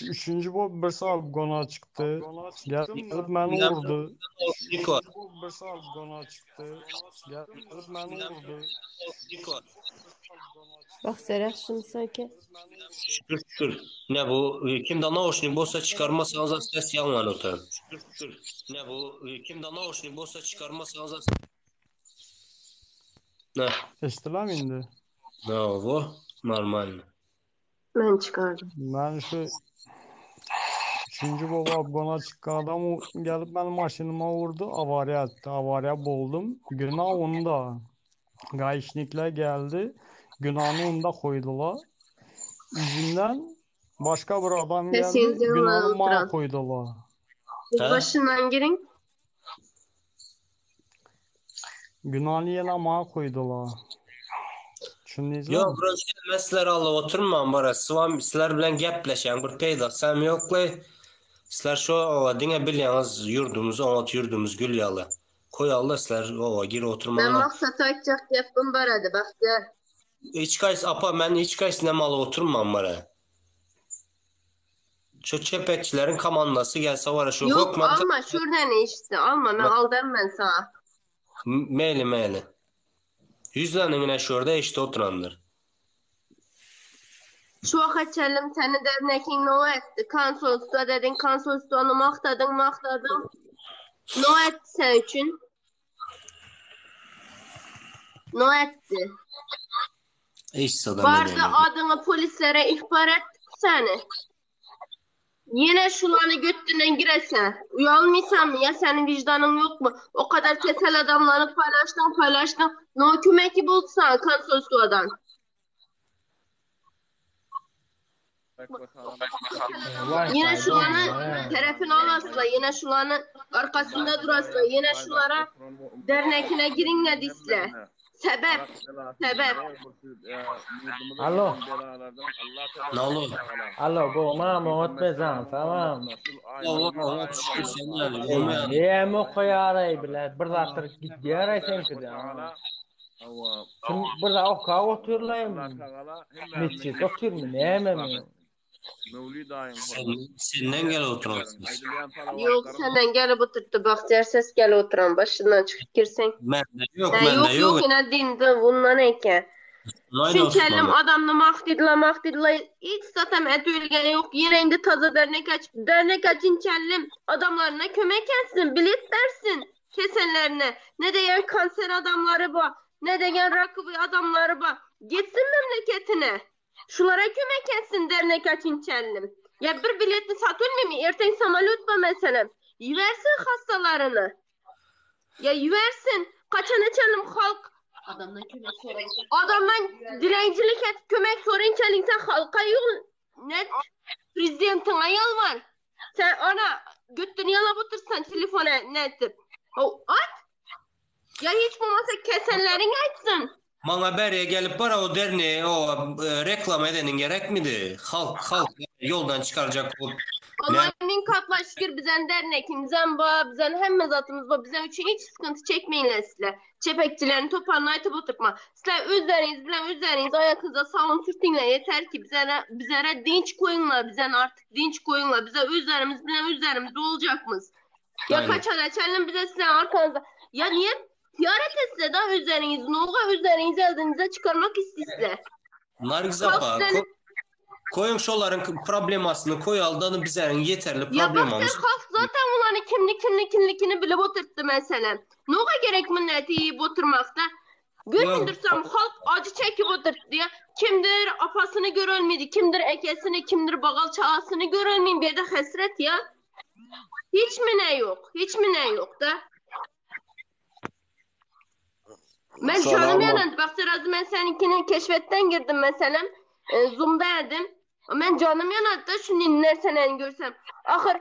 üçüncü bu birisi Afgan'a çıktı. Gelip beni vurdu. Birisi Afgan'a çıktı. Gelip beni vurdu. Bak Serafşım sanki. Şükür. Ne bu? Kimde naoşnik bolsa çıkarmasanız da ses yanlar otar. Ne bu? Kimde naoşnik bolsa çıkarmasanız da ne? Eştilam indi. Ne bu? Normal. Ben çıkardım. Ben şu üçüncü baba Afgan'a çıkan adam gelip benim maşinıma vurdu. Avariya etti. Avariya buldum. Günah onda. Gayişnikler geldi. Günahını onda koydular. Yüzünden başka bir adam geldi. Günahını bana koydular. Başından girin. Günahını yine bana koydular. Yok burası mesler Allah oturmam bara. Sıvam sizler bilen gepleşen bir peydasam yokla. Sizler şu dine biliyorsunuz yurdumuz gül yalı. Koy Allah sizler gir oturmam. Ben maksat açacak yapım baradı bak ya. Hiç kays apa ben hiç kays ne malı oturmam bara. Şu çepekçilerin kamandası gelse var şu yok alma şuradan işte alma ben aldım ben sana. Meyli. Yüzlerine şurada işte oturanlar. Şu kaçalım seni dernekin ne etti? Konsolosluğa dedin konsolosluğunu maktadın. Ne etti sen için? Ne etti? Vardı adını polislere ihbar ettik seni. Yine şulanı götünden giresen. Uyalmıyorsan mı ya senin vicdanın yok mu? O kadar kesel adamları paylaştın. Ne hükümeti bulsan konsolosluğadan. Yine şulanı tarafını alasla. Yine şulanı arkasında durasla. Yine şulara dernekine girin ne disle. Sebep. Alo. Ne olur? Alo bu Mahmut Bezan tamam. Allah Yemi koyaray bile bir zatır git yaray sen kide. Kim burada oka oturlayım. Meçhit otur mu? Neyme mi? Senden gel oturasın. Yok senden gelip oturttu. Bahtiyar ses gel oturan. Başından çıkıp girsen. Mende yok, Yok yine dinde bundan eken. Şunçelim adamla mahdidla hiç zaten etülgen yok. Yine indi taza dernek açın çellim. Adamlarına kömek etsin. Bilet dersin. Kesenlerine. Ne diyen kanser adamları bu. Ne diyen rakıbı adamları bu. Gitsin memleketine. Şulara kömek etsin dernek açın çellim. Ya bir biletini satılmıyor mu? Erten samalot mu mesela? Yüversin hastalarını. Ya yüversin. Kaçan açalım halk. Adamdan kömek sorayım. Adamdan direncilik et, kömek sorayım sen halka yol. Net prezidentin ayal var. Sen ana göttün yalap otursan telefona netip. O at. Ya hiç bulmasa kesenlerin açsın. Bana beriye gelip para o derneği o reklam edenin gerek miydi? Halk yoldan çıkaracak o. Allah'ın katla şükür bizden dernekimizden bizden hem mezatımız var. Bizden için hiç sıkıntı çekmeyin sizler. Çepekçilerini toparlayıp oturtma. Sizler üzeriniz ayakınıza sağlam sürtünle yeter ki bizlere dinç koyunla, bizden artık dinç koyunla. Bize üzerimizde olacakmız. Ya kaçan açalım bize sizler arkanızda. Ya niye ziyaret etse daha üzeriniz noğa üzerinizi eldinize çıkarmak istizler. Nargiz apa koyun şoların problemasını koy aldanı bizlerin yeterli problemamız. Ya bak sen halk zaten ulanı kimlikini bilip oturttu mesela. Noğa gerek minneti yiyip oturmakta? Görmündürsem halk acı çekip oturttu ya. Kimdir apasını görülmedi, kimdir ekesini, kimdir bagal çağasını görülmedi. Bir de hasret ya. Hiç mi ne yok da. Ben canım yanındı. Bak Serazi ben seninkini keşfetten girdim mesela. Zoom'da edim. Ben canım yanadı da şunu dinlersen görsem. Ahır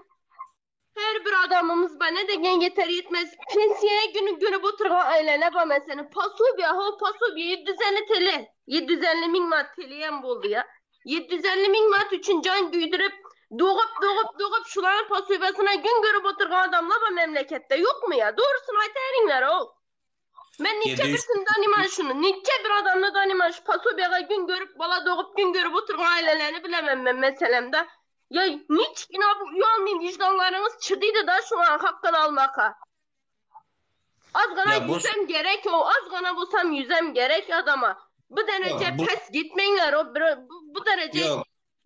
her bir adamımız bana da gen yeter yetmez. Pensiyeye günü oturgan ailene ba mesela. Pasubiye 750 TL. 750 min mat TL'yen buldu ya. 750 min mat için can güydürüp doğup şuların pasubiyasına gün görüp oturgan adamla ba memlekette yok mu ya? Doğrusunu ayterinler o. Ben nice birisini danimam şunu. Nice bir adamla danimam şu pasubiyaga gün görüp bala doğup gün görüp oturgan ailelerini bilemem ben meselemde. Ya niç yine bu uyalmayın vicdanlarınız çıdıydı da şu an hakkını almaka. Az gana yüzem gerek o. Az gana bulsam yüzem gerek adama. Bu derece pes gitmeynler o. Bu derece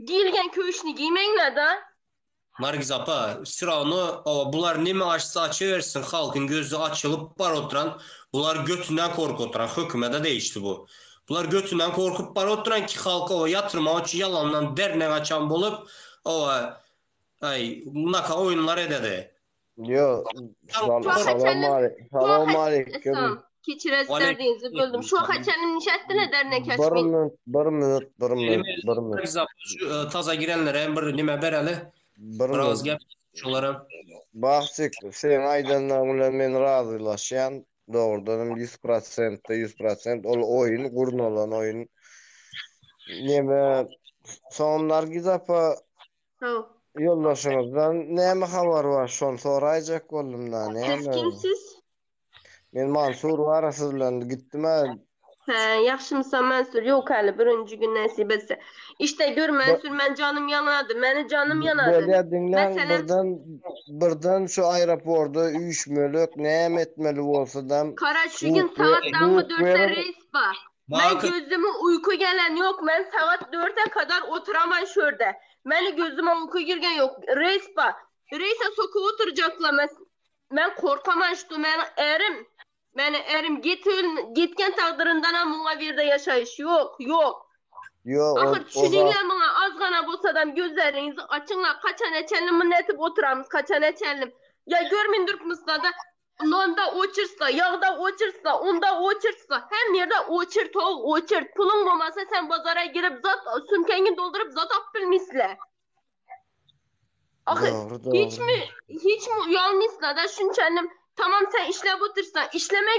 giyilgen köşünü giymeynler da. Nargiz apa sıranı bular nemi açsa açıversin halkın gözü açılıp bar oturan bular götünden korku oturan hükümete değişti bu. Bular götünden korkup bar oturan ki halka o yatırma için yalandan dernek açan bulup o naka oyunlar ededi. Yo salam aleyküm. Keçiresler deyince böldüm. Şu kaçanın nişattına dernek açmayın. Bir minut. Taza girenlere bir nime bereli. Biraz gel şolara. Bahsik sen aydınlarla men razılaşan doğrudan 100% ol oyun kurun olan oyun. Neme sonlar gizapa yoldaşınızdan neme haber var şon sorayacak oldumdan. Siz kimsiz? Men Mansur var sizden gittim Yaxşımsan Mansur yok hali birinci gün nasip etse. İşte gör Mansur men canım yanadı. Meni canım yanadı. Birden şu aeroporda uyuşmölük neyem etmeli olsa da Karaçıgın saattan mı 4'te reis var. Ben gözüme uyku gelen yok. Ben saat 4'e kadar oturamam şurada. Beni gözüme uyku girgen yok. Reis var. Reis'e sokup oturacaklar. Ben korkamam şu. Ben erim gitken taqdırından amına bir de yaşayış yok. Ahır düşünüyle bana az gana bolsadan gözlerinizi açınla kaçan eçenlim netip oturamız kaçan eçenlim. Ya görmeyin durpmızda da nonda oçırsa, yağda oçırsa, unda oçırsa hem yerde oçırt. Pulun olmasa sen pazara girip sümkeni doldurup zat bilmisle. Ahır hiç mi uyalmışla da şunçanım. Tamam sen işle otursan. İşleme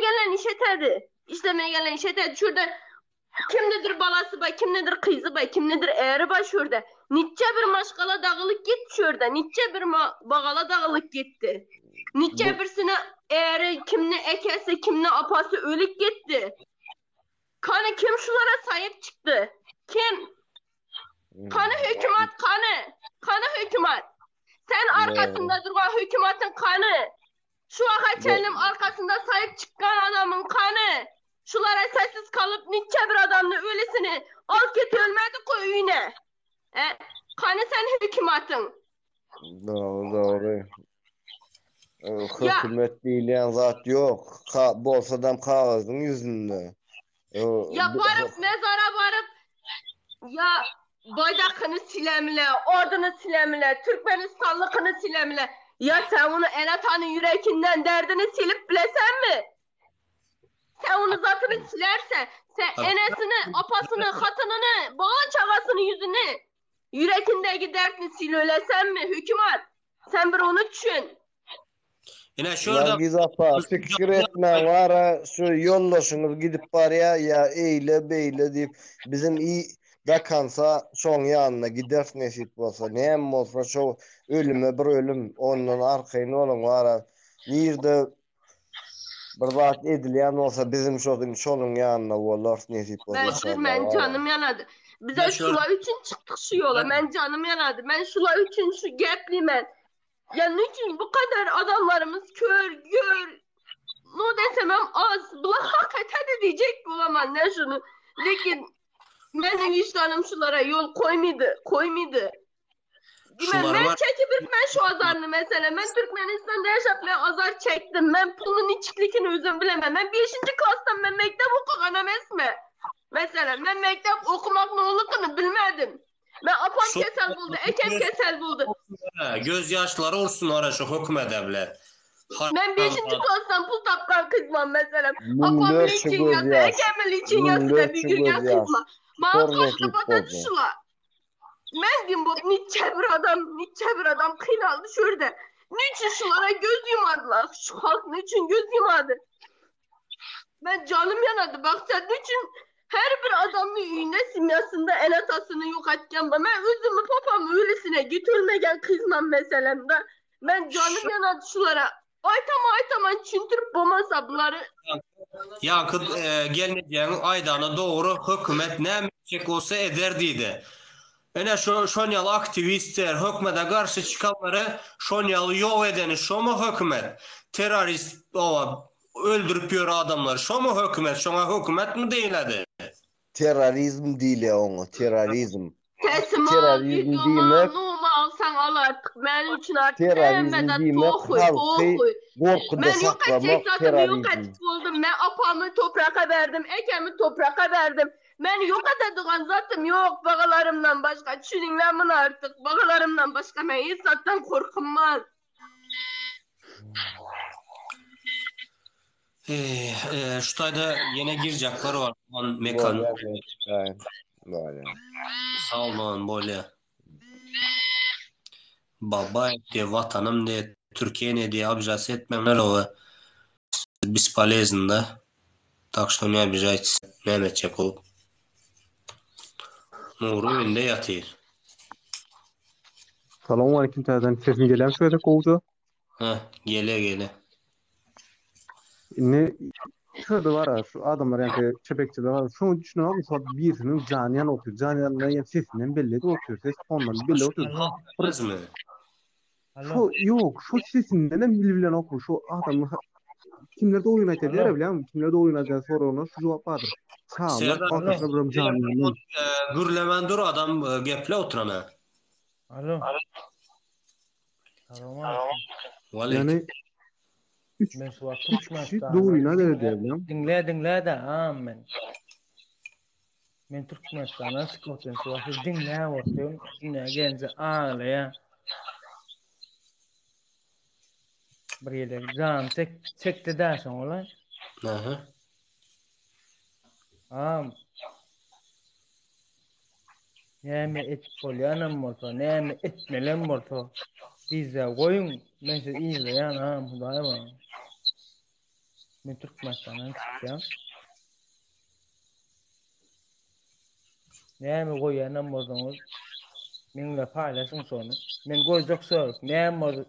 gelen işetedi. Şurada kim nedir balası bay, kim nedir kızı bay, kim nedir eğri bay şurada. Nice bir maşgala dağılık gitti şurada. Nice bir bağala dağılık gitti. Nice birisine eğri, kimne ekesi, kimne apası ölük gitti. Kanı kim şulara sahip çıktı? Kim? Kanı hükümet kanı. Kanı hükümet. Sen arkasında duran hükümetin kanı. Şu akaçelim arkasında sahip çıkan adamın kanı. Şulara sessiz kalıp niçe bir adamın öylesini al git ölmedi koy üyüne. Kanı sen hükümetin. Doğru. Hükümet değilen zat yok. Bolsa adam kağıdın yüzünde. Ya varıp mezara varıp ya baydakını silemle, ordunu silemle, Türkmenistanlıkını silemle. Ya sen onu Enatan'ın yüreğinden derdini silip bilesen mi? Sen onu zatını silersen, sen enesini, apasını, hatınını, bana çagasını yüzünü, yüreğindeki derdini sil öylesen mi? Hükümet, sen bir onu düşün. Yine şurada Gizapa fikir etme var şu yollaşınız gidip var ya eyle beyle deyip bizim iyi dakansa son yanına gider nesit olsa neyem olsa şu ölüme bir ölüm onun arkayın olun var nerede bir zat edilen olsa bizim şunun yanına olur nesit olsa. Ben canım yanadı. Bize şula için çıktık şu yola. Ben canım yanadı. Ben şula için şu gepliyim ben. Ya niçin bu kadar adamlarımız kör, gör, ne desemem az, bula hakikaten diyecek bulamam ne şunu. Lakin benim vicdanım şulara yol koymaydı. Ben çekip ben şu azarını mesela, ben Türkmenistan'da yaşapmaya azar çektim, ben pulun içiklikini üzüm bilemem, ben 5. klastan ben mektep okuganam esme. Mesela ben mektep okumak ne olduğunu bilmedim. Ben apam kesel buldu, ekem kesel buldu. Göz yaşları olsun ara şu hükmet evler. Ben 5. klastan pul tapkan kızmam mesela. Apam için yazdı, ekemel için yazdı da bir gün kızma. Bana taşlı batat şula. Ben diyeyim bu niçe bir adam kıynalı şurada. Niçin şulara göz yumadılar? Şu halk niçin göz yumadı? Ben canım yanadı. Bak sen niçin her bir adamın üyüne simyasında el atasını yok etken ben özümü papamı öylesine götürmegen kızmam meselemde. Ben canım yanadı şulara. Aytaman çüntürüp bomasa bunları. Yakıt gelmeyeceğin aydana doğru hükümet ne emecek olsa ederdiydi. Ene şonyalı aktivistler hükümete karşı çıkanları şonyalı yok edeni şu mu hükümet? Terörist öldürüp yürü adamları şu mu hükümet? Şuna hükümet mi değildi? Terörizm değil onu, terörizm. Terörizm demek alsan al artık. Ben için artık terörizm tohuy. Korkuda Ben yok edecek zaten yok terörizm. edip oldum. Ben apamı toprağa verdim. Ekemi toprağa verdim. Ben yok edediğin zaten yok bağlarımdan başka. Düşünün ben bunu artık. Bağlarımdan başka ben hiç zaten korkum var. Şutayda yine girecekler var. Mekan. Sağ olun böyle. Baba diye vatanım diye Türkiye ne diye abjası etmemler o. Biz полезно. Так что не обижайтесь. Mehmet Çakol. Nuru önünde yatıyor. Selamun aleyküm teyzen. Sesim gelen şöyle kovdu. Gele. Ne şurada var ya şu adamlar yani çepekçiler var. Şunu düşünün abi saat birisinin caniyan oturuyor. Caniyanın yani sesinden belli de oturuyor. Ses ondan belli oturuyor. Burası mı? Şu yok şu sesinden de bilen okur. Şu adamı kimlerde oyun açacağız biliyor musun? Kimlerde oyun açacağız sonra ona şu cevap vardır. Sağlar arkasına bir caniyan. Gürlemen dur adam geple oturana. Alo. Yani üç kişi doğuyuna derdi evliyim. Dinle de amen. Men Türkmenistan'a sıkıntın suası dinle ortayım. Dinle genze ağlaya. Bir yere can çekti dersen olay. Neyme et polyanım olsa, neyme etmelem olsa. Bize koyun, ben size izleyen hudaya bana. Ben Türkmenistan'dan çıkacağım. Neyme koyanım olsanız, benimle paylaşın sonu. Ben koyacak sorup, neyme olsa,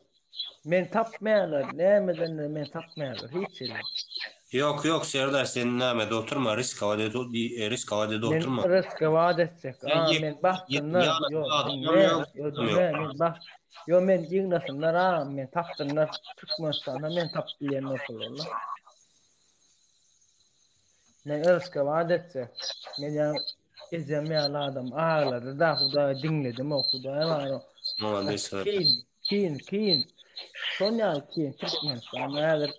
ben tapmayalar, neymeden de ben tapmayalar, hiç şeyler. Yok yok Serdar sen näme oturma risk havada oturma. Men riske vaat etsek. Men bastınlar. Men bas. Yo men ýygnasınlar men tapdynlar. Türkmenistan'a men tap bilen bolsalar. Men riske vaat etsek. Men ýa ezemýän adam ağladı da Hudaý dinledim o Hudaý var. Keyin. Şonýal keyin Türkmenistan'a häzir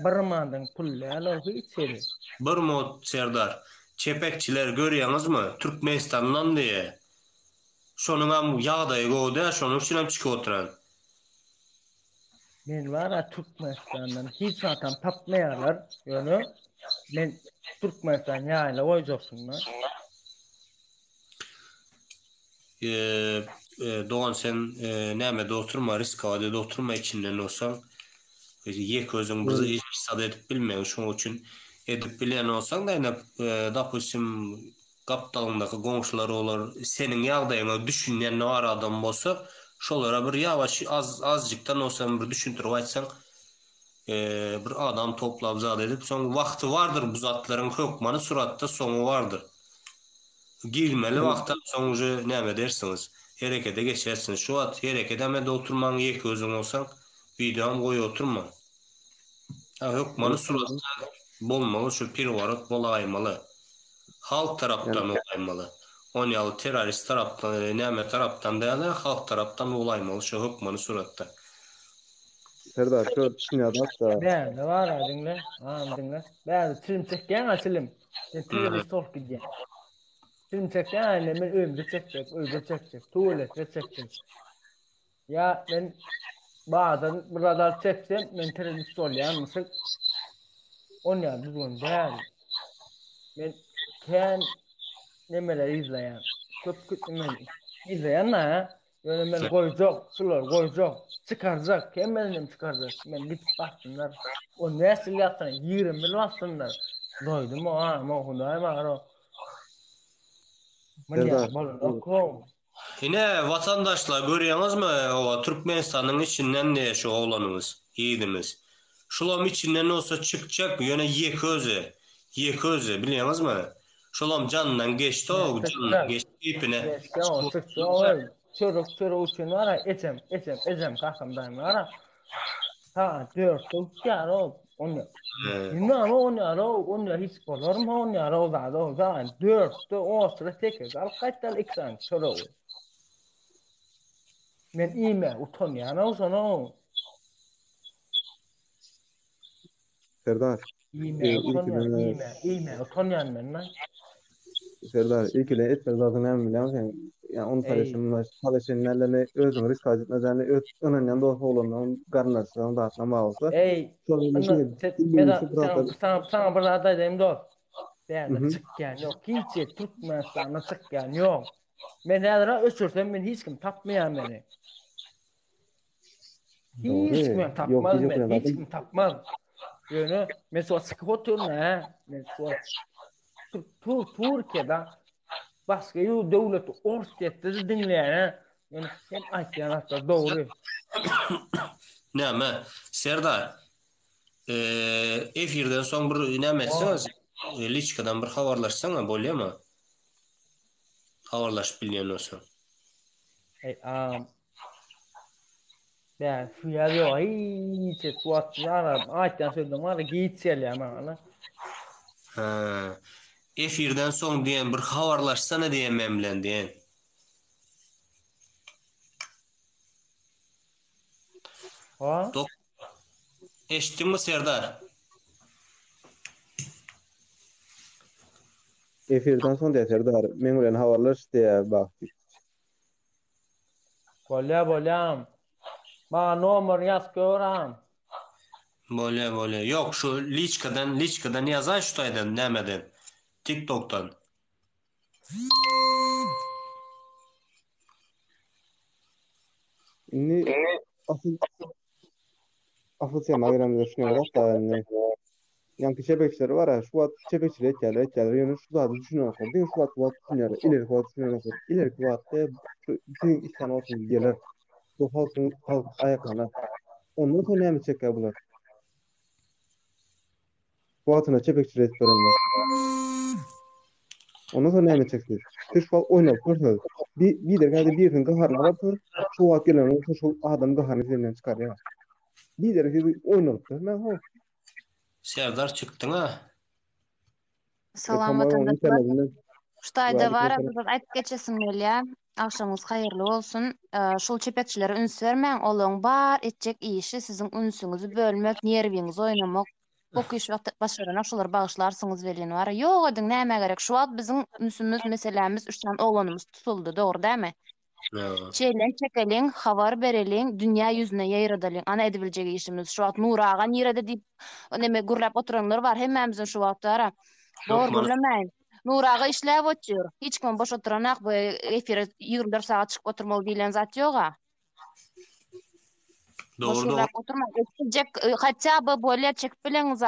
barmandan pullar hiç seri. Bir mod Serdar. Çepekçiler görýäňizmi? Türkmenistandan diýe. Şonuň hem ýagdaýy goýda, şonuň üçin hem çykyp oturan. Men wara Türkmenistandan hiç adam tapmaýarlar. Ýöne men Türkmenistan ýaýla goýjaksyňlar. Doğan sen näme oturma risk havada oturma içinden olsan yek özüň bir isade edip bilmeýän şoň üçin edip bilen olsaň da ýa dapusym gapdalyndaky goňşular olar seniň ýagdaýyňa düşünýän bar adam bolsa şolara bir ýawaş azjykdan olsan bir düşündirip aýtsaň bir adam toplap zat edip soň wagty bardyr bu zatlaryň hökmany suratda soňu bardyr. Girmeli wagtdan soň näme dersiňiz? Herekete geçersiniz. Şu at herekete de oturman yek özün olsan videom goy oturma. Hökmanı suratda bolmalı şu pirwarat bolaymalı. Halk tarapdan olaymalı. Onyalı terörist tarapdan näme tarapdan da halk tarapdan olaymalı şu hökmanı suratda. Serdar şu düşünýärdim da. Ben de var adynda. Dinle. Ben film çekýän açylym. Terörist olup gidýän. Film çekýän men öýümde çekjek. Tuvaletde çekjek. Ya men bazen biradar çeksem men terörist bolýan mysy. Onýa düzgün däl. Men kän nemeler izleýän. Köp men izleýän ha. Ýöne men goýjak, şular goýjak, çykarjak, kemenem çykarjak. Men gidip baktymlar. O näsil ýatdan 20 mil bastymlar. Doýdum ama Hudaý bar. Yine vatandaşlar görüyorsunuz o Türkmenistan'ın içinden de şu oğlanımız, yiğidimiz. Şulam içinden olsa çıkacak yöne yeközü biliyorsunuz mu? Şulam canından geçti o canından geçti ipine. Çörük için var ya ecem kakamdayım var ya. Ha 4 yıl o. Ama onu hiç olur mu? Onu arada o zaman 4 o sıra tekrar kalkaytal ekran soru. Men ime utanıyan o sana. Serdar. İme utanıyan men. Serdar ilkile etler zaten hem bilen yani onu paylaşımlarını özün risk etmezlerini öz önünden doğru olanların garnasından da atma olsa. Sana burada da dedim doğru. Ben çıkken yok. Hiç Türkmenistan'a çıkken yok. Ben herhalde ösürsem ben hiç kim tapmayan beni. Hiç kim tapmaz beni. Hiç kim tapmaz. Yani mesela sıkı oturma. Mesela Türkiye'de başka bir devlet ortalıkta dinleyen yani hep aytýan hatta doğru. Näme Serdar efirden soň bir näme etseniz liçkadan bir habarlaşsaňa bolýarmy? Habarlaşyp bilýän bolsa. Ben şu ýa hiç kuatlar aytýan sözüm var gitselýär mana. Efirden soň diýen bir habarlaşsana diýen memlen diýen. Ha? Eşitdiňmi Serdar? Efirden soň diýen Serdar, men bilen habarlaş diýe bakdy. Bolýam. Bana nomer ýaz göram. Bolýa. Yok şu liçkadan ýazan şu taýdan nämeden? TikTok'tan. Asıl sen ayıramda düşünüyor da yankı çepekçileri var ya şu an çepekçileri etkiler yani şu da düşünüyor değil şu an düşünüyor ileriki vakitte bütün işten olsun gelir bu halk ayaklarına ondan sonra ne mi çeker bunlar Şuatına çepekçi etip verenler. Ondan sonra näme çekdi? Şuat oynap koşmadı. Bir de hadi bir gün gaharına vardı. Şuat gelen şu adam gaharını elinden çıkar ya. Bir de oynaptı. Ne ho? Serdar çıktın ha. Salam vatandaşlar. Şutayda var, biz aytıp geçesin ya. Akşamınız hayırlı olsun. Şol çepekçilere üns vermeň, olaň bar etjek işi sizin ünsüňizi bölmek, nerwiňizi oynamak. Bok iş başaran şolar bağışlarsınız welin var. Ýok edin näme gerek. Şu wagt biziň ünsümüz, meselemiz 3 tane oğlanymız tutuldy, dogry dämi? Çeýlen çekeliň, habar bereliň, dünýä ýüzüne ýaýradaliň. Ana edibiljek işimiz şu wagt Nuraga nirede diýip näme gurlap oturanlar bar. Hemmemizin şu wagtara. Dogry bilemäň. Nuraga işläp otjur. Hiç kim boş oturanak bu efire 24 saat çıkıp oturmaly diýilen zat ýok-a. Doğru. Jek hatça bu böyle çekip bileňiz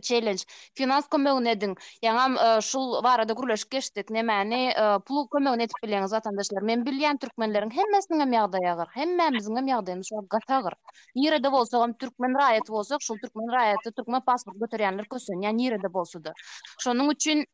challenge. Finans kömegini edin. Ýaňam şul barada gurlaşyp geçdik. Nämäni pul kömegini etip bileňiz vatandaşlar. Men bilýän türkmenleriň hemmesiniň ýagdaýy agyr. Hemmemizin ýagdaýymyz şu gatagyr. Nirede bolsam türkmen raýaty bolsak, şol türkmen raýaty türkmen pasport göterýänler kösen, ýa nirede bolsudy. Şonuň üçin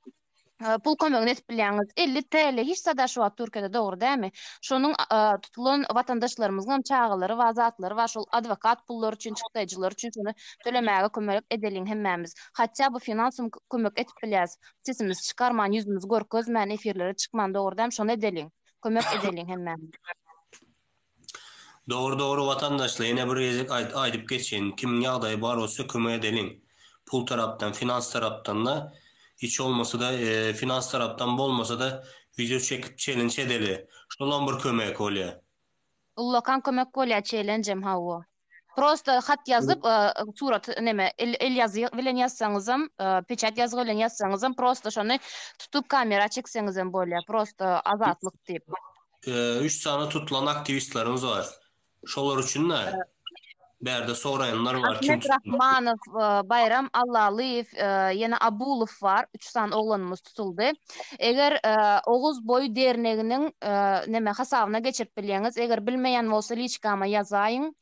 pul kömegini etip bilýäňiz 50 TL hiç sada şu wagt Türkiýede dogry dämi? Şonuň tutulan vatandaşlarymyzyň çağılary we azatlary we şol adwokat pullary üçin çykdyjylar üçin şonu tölemäge kömek edeliň hemmemiz. Hatça bu finansym kömek etip bilýäs. Sesimiz çykarman, ýüzümüz görkezmän, efirlere çykman dogry dämi? Şonu edeliň. Kömek edeliň hemmemiz. Doğru vatandaşlar yine bir gezek aydıp geçin. Kim ýagdaýy bar olsa kömek edeliň. Pul tarapdan, finans tarapdan da hiç olmasa da finans taraftan bolmasa da video çekip challenge edeli. Şolan bir kömek bolýar. Ullakan kömek bolýar challenge hawa. Prosto hat yazıp surat näme el ýazy bilen ýazsaňyzam, peçat ýazy bilen ýazsaňyzam prosto şonu tutup kamera çekseňizem bolýar. Prosto azatlyk diýip. 3 tane tutulan aktivistlerimiz var. Şolar üçin ne? Berde sorayanlar var. Ahmet Rahmanov, Bayram Allalıyev, yine Abulov var. 3 tane oğlanımız tutuldu. Eğer Oğuz Boyu Derneginin neme hasabyna geçirip bilýäňiz, eğer bilmeýän bolsa liçkama ýazaýyn.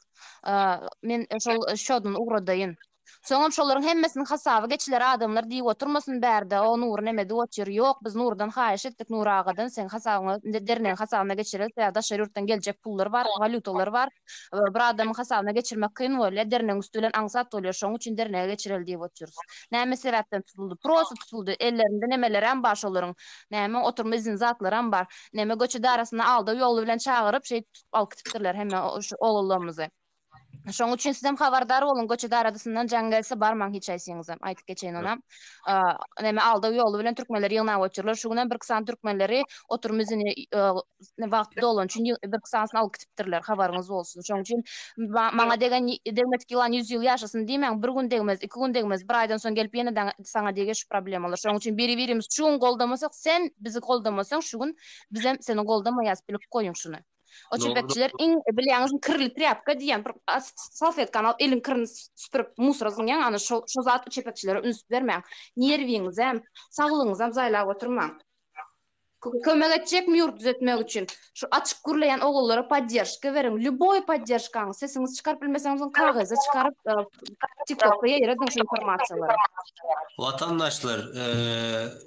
Men şodun uğradaýyn. Soňam şolaryň hemmesiniň hasaby geçiler adamlar diýip oturmasyn bärde. O Nur nemedi otjur. Ýok, biz Nurdan haýyş etdik, Nur agadan sen hasabyňy derneň hasabyna geçirip, ýa-da şerýurtdan geljek pullar var, valutalar var. Bir adamyň hasabyna geçirmek kyn bolýar, derneň üstünden aňsat bolýar, şoň üçin dernege geçirel diýip otjuruz. Näme sebäpden tutuldy? Prosy tutuldy. Ellerinde nemeler hem bar şolaryň. Näme oturma izin zatlar hem bar. Näme göçe darasyna aldy, ýolu bilen çagyryp şey alyp gitipdirler hemme oğullarymyzy. Şoň üçin sizem habardar bolun, göçe daradysyndan jangelse barmaň hiç aýsaňyzam, aýtyp geçeýin onam. Näme aldy ýolu bilen türkmenler ýygnap otjurlar. Şuňdan bir kısan türkmenleri oturmyzyny wagt dolan üçin bir kısansyn alyp gitipdirler, habaryňyz bolsun. Şoň üçin maňa degen degmetik ýylan 100 ýyl ýaşasyn diýmän, bir gün degmez, 2 gün degmez, bir aýdan soň gelip ýene saňa dege şu problemler. Şoň üçin biri-birimiz şuň goldamasak, sen bizi goldamasaň, şu gün biz hem seni goldamaýas bilip goýun şunu. O çepekçiler bilýäňiz kirli trapka diýen bir salfetkany alyp elin kirini süpürüp musrazyň ana şo zat çepekçilere üns bermäň. Nerwiňiz hem, saglygyňyz hem zaýlap oturmaň. Kömek etjek mi ýurt düzetmek üçin? Şu açyk gürleýän ogullara podдержка beriň. Любой поддержкаňyz, sesiňizi çykaryp bilmeseňiz kagaza çykaryp TikTokda ýeredin şu informasiýalary. Vatandaşlar,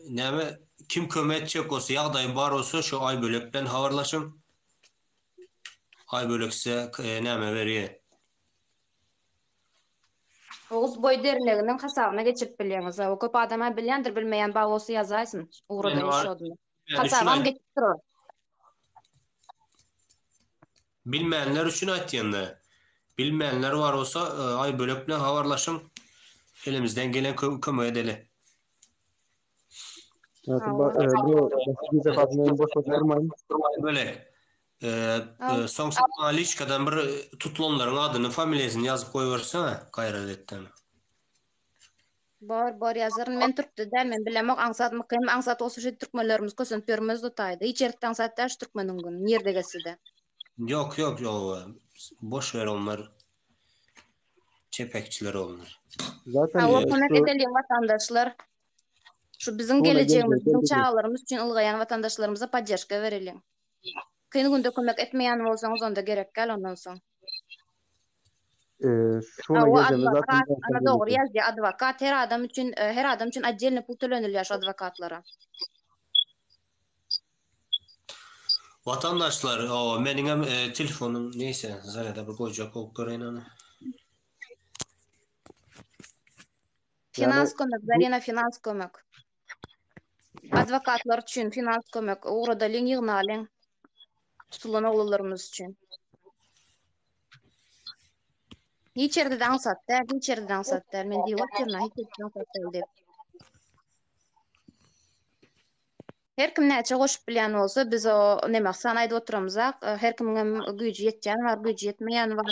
näme kim kömek etjek bolsa, ýagdaýy bar bolsa şu ay bölek bilen habarlaşyň. Ay bölekse näme berýär? Oğuz Boy Derneginiň hasabyna geçirip bilýäňiz. O köp adama bilýändir, bilmeýän bagosy ýazaýsyn. Uğrada ýaşadyň. Hasabam geçip durur. Bilmeýänler üçin aýtýanda. Bilmeýänler bar bolsa ay bölek bilen habarlaşyň. Elimizden gelen kömek edeli. Böyle. Soňsa liçkadan bir tutulanlaryň adyny, familiýasyny ýazyp goýberseňe, gaýrat etdim. Bar ýazaryn men türkde däl, men bilemek aňsatmy kym aňsat olsa şu türkmenlerimiz kösen permez dutaýdy. Içerikde aňsat daş türkmeniň güni nerde geçdi? Yok, boş ver onlar. Çepekçiler onlar. Zaten o kömek edeliň vatandaşlar. Şu biziň geleceğimiz, biziň çağlarymyz üçin ılgaýan vatandaşlarymyza podдержка bereliň. Kyn günde kömek etmeýän bolsaňyz onda gerek gel ondan soň. Şuna O geldiğinde zaten advokat, ana doğru yazdı. Advokat her adam için acele pul tölenilýär şu advokatlara. Vatandaşlar, o menin hem telefonum neyse zarada bir koyacak o göreyim onu. Finans kömek, zarina finans kömek. Advokatlar için finans kömek. Orada liň ýygnalyň tutulan ogullarymız için. Hiç yerden satlar, hiç yerden satlar. Men diýip oturna, hiç yerden satlar dep. Her kim näçe goşup bilýän bolsa, biz o nemaksan aýdyp oturamyzak. Her kimem güýji ýetýän bar, güýji ýetmeýän bar.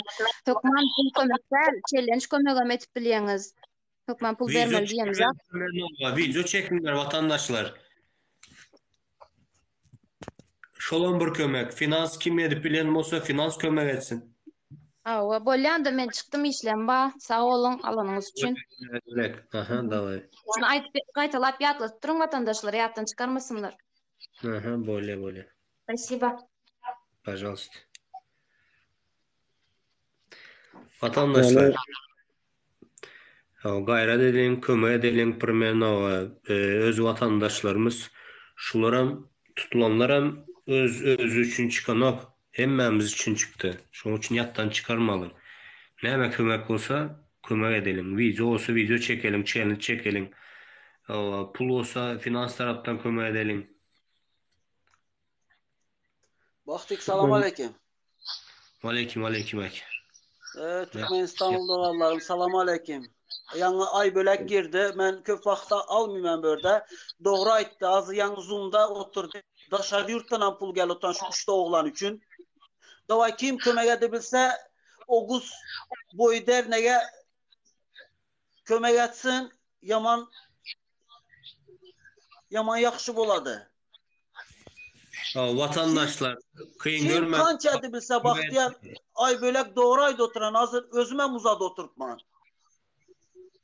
Hökman pul kömekler, challenge kömegem etip bilýäňiz. Hökman pul bermeli diýemiz. Video çekinler vatandaşlar. Şolon bir kömek. Finans kim edip bilen bolsa finans kömek etsin. Awa bolýanda men çykdym işlem ba. Sag olun alanyňyz üçin. Aha, davay. Şunu aýtyp gaýtalap ýatlatyp turuň vatandaşlar ýatdan çykarmasynlar. Aha, bolýa. Спасибо. Пожалуйста. Vatandaşlar. Gayret edin, kömek edelim, öz vatandaşlarımız, şularam, tutulanlaram özü üçün çıkanok, hemmemiz için çıktı. Şunun için yattan çıkarmalı. Näme kömek olsa kömek edelim. Video olsa video çekelim, challenge çekelim. Pul olsa finans taraftan kömek edelim. Baktık, salam aleyküm. Aleyküm. Türkmenistan uldugallarım, salam aleyküm. Yanı ay bölek girdi. Ben köp vaxta almayayım böyle. Doğru aytdı. Azı yanı Zoom'da oturdu. Daşarı yurttan pul gel otan şu 3 oğlan üçün. Davay kim kömek edebilse Oguz boyu dernege kömek etsin. Yaman yaxşı boladı. Vatandaşlar kıyın görmez. Kim kança edebilse Bahtiyar ay bölek doğru ayda oturan hazır özüme muzada oturtma.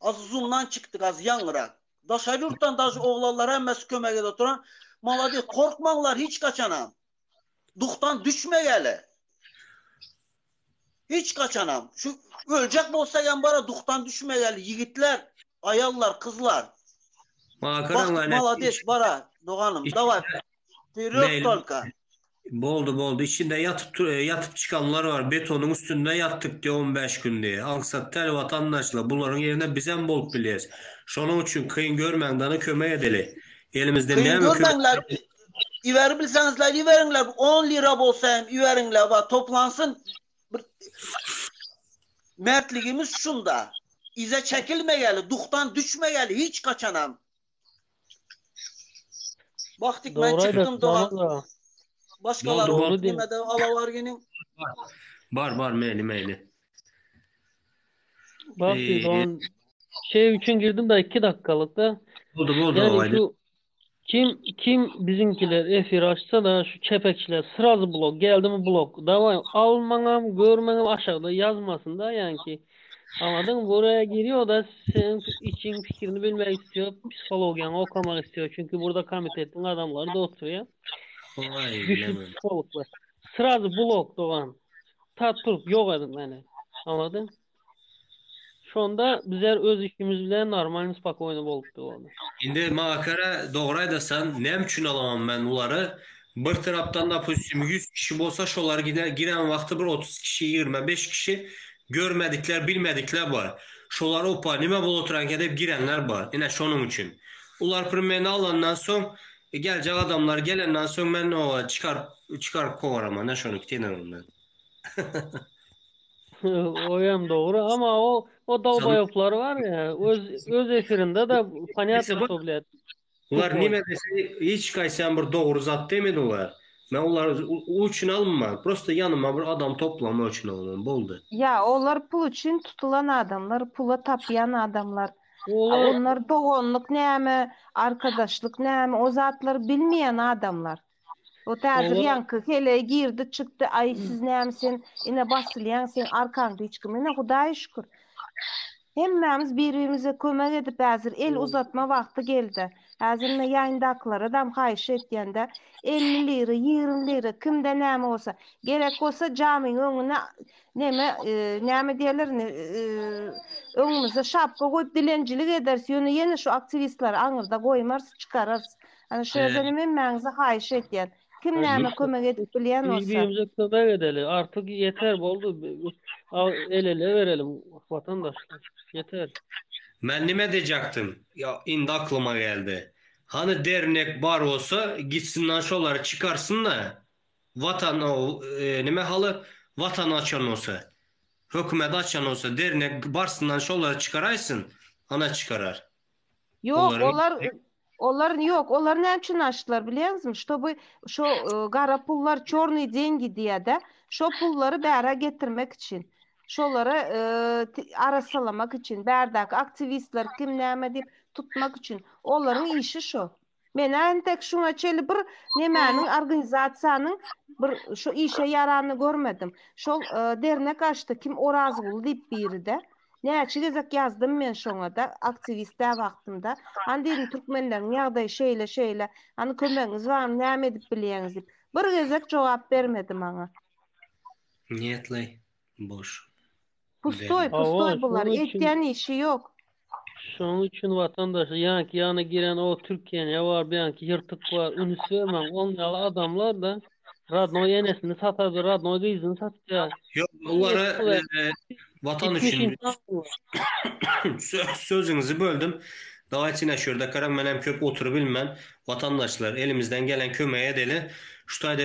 Az Zoom'dan çıktık az yanırak. Daşarı yurttan da oğlanlar hemmesi kömek ede oturan. Maladi korkmanlar hiç kaçanam. Duhtan düşme gele. Hiç kaçanam. Şu ölecek bolsa yan bara duhtan düşme gele. Yigitler, ayallar, kızlar. Bak maladi bara doğanım. Davay. Period tolka. Boldu. İçinde yatıp çıkanlar var. Betonun üstünde yattık diye 15 gün diye. Aksatlar vatandaşlar. Bunların yerine bizden bol biliyiz. Şunun için kıyın görmenden kömek edeli. Elimizde ne mi görmenler? İveri bilsenizler, iverinler. 10 lira bolsa iverinler. Toplansın. Mertliğimiz şunda. İze çekilme geli. Duhtan düşme geli. Hiç kaçanam. Baktık ben çıktım doğa. Başkaları oldu demede alavar ginin. Var meyli. Bak ben şey için girdim da 2 dakikalıkta. Oldu. Yani şu kim bizimkiler efir açsa da şu çepekçiler sırası blok geldi mi blok. Davay almanam görmenim aşağıda yazmasın da yani ki. Anladın mı? Buraya giriyor da senin için fikrini bilmek istiyor. Psikologiyanı okumak istiyor. Çünkü burada komitetin adamları da oturuyor. Güçlü psikologlar. Sırası blok doğan. Tatlıp yok edin yani. Anladın? Şu anda bizler öz işimiz bilen normal nispak oyunu olduk onu. Şimdi makara doğraydasan ne üçün alamam ben onları? Bir taraftan da pozisyonu 100 kişi olsa şolar giren vakti bir 30 kişi 25 kişi görmedikler bilmedikler var. Şolar opa nime bol oturan gedip girenler var. Yine şunun için. Ular primeni alandan son gelecek adamlar gelenden son ben o çıkar kovarama ne şunu kitenen ondan. O hem doğru ama o dal bayopları var ya öz efirinde de paniyatlı toplayat. Ular nime dese hiç kaysan bir doğru zat demedi ular. Ben onları o için almam. Prosta yanıma bir adam toplama için almam. Boldu. Ya onlar pul için tutulan adamlar, pula tapyan adamlar. Onlar doğonluk neymi, arkadaşlık neymi, o zatları bilmeyen adamlar. O tazir yankı hele girdi çıktı. Ay siz neymisin, yine basılyan sen arkanda hiç kim. Yine Hudağa şükür. Hemmemiz birbirimize kömek edip hazır el uzatma vakti geldi. Hazırına yayındaklar adam haýyş etýände 50 lira, 20 lira kimde näme bolsa, gerek bolsa jamiň öňüne näme diýerler, öňümüze şapka goýup dilençilik edersi, ýöne ýene şu aktivistler aňyrda goýmars, çykarars. Ana şu özüne men maňzy haýyş etýän. Kim näme kömek edip bilýän bolsa. Birbirimize kömek edelim. Artık yeter boldu. El ele verelim vatandaşlar. Yeter. Ben nime diyecektim? Ya indi aklıma geldi. Hani dernek bar olsa gitsinler şoları çıkarsın da vatan nime halı vatan açan olsa hükümet açan olsa dernek barsından şoları çıkaraysın ana çıkarar. Yok onlar yok. Onlar ne için açtılar biliyor musun? Чтобы şu kara pullar çorny dengi diye de şu pulları bera getirmek için. Şoları arasalamak için, berdaki aktivistler kim näme deyip tutmak için. Onların işi şu. Men tek şuna çeli bir nemenin organizasiyanın bir şu işe yaranını görmedim. Şol dernek açtı kim oraz bul deyip biri de. Näçe gezek yazdım men şoňa da aktivistde wagtynda. Andy türkmenlerin ýagdaýy şeýle, hani kömegiňiz barmy, näme edip bilýäňiz diýip. Bir gezek jogap bermedi maňa. Niýetli boş. Pustoy bular. Etýän işi yok. Şoň üçin vatandaş ýany giren o Türkiýeňe bar biýanki ýyrtyk bar, üns bermän onýaly adamlar da radno ýenesini satar, radno gyzyny satýar. Yok, onlara vatan üçün sözünüzü böldüm. Daha içine şurada karan menem köp oturup bilmem. Vatandaşlar elimizden gelen kömeğe deli. Şutayda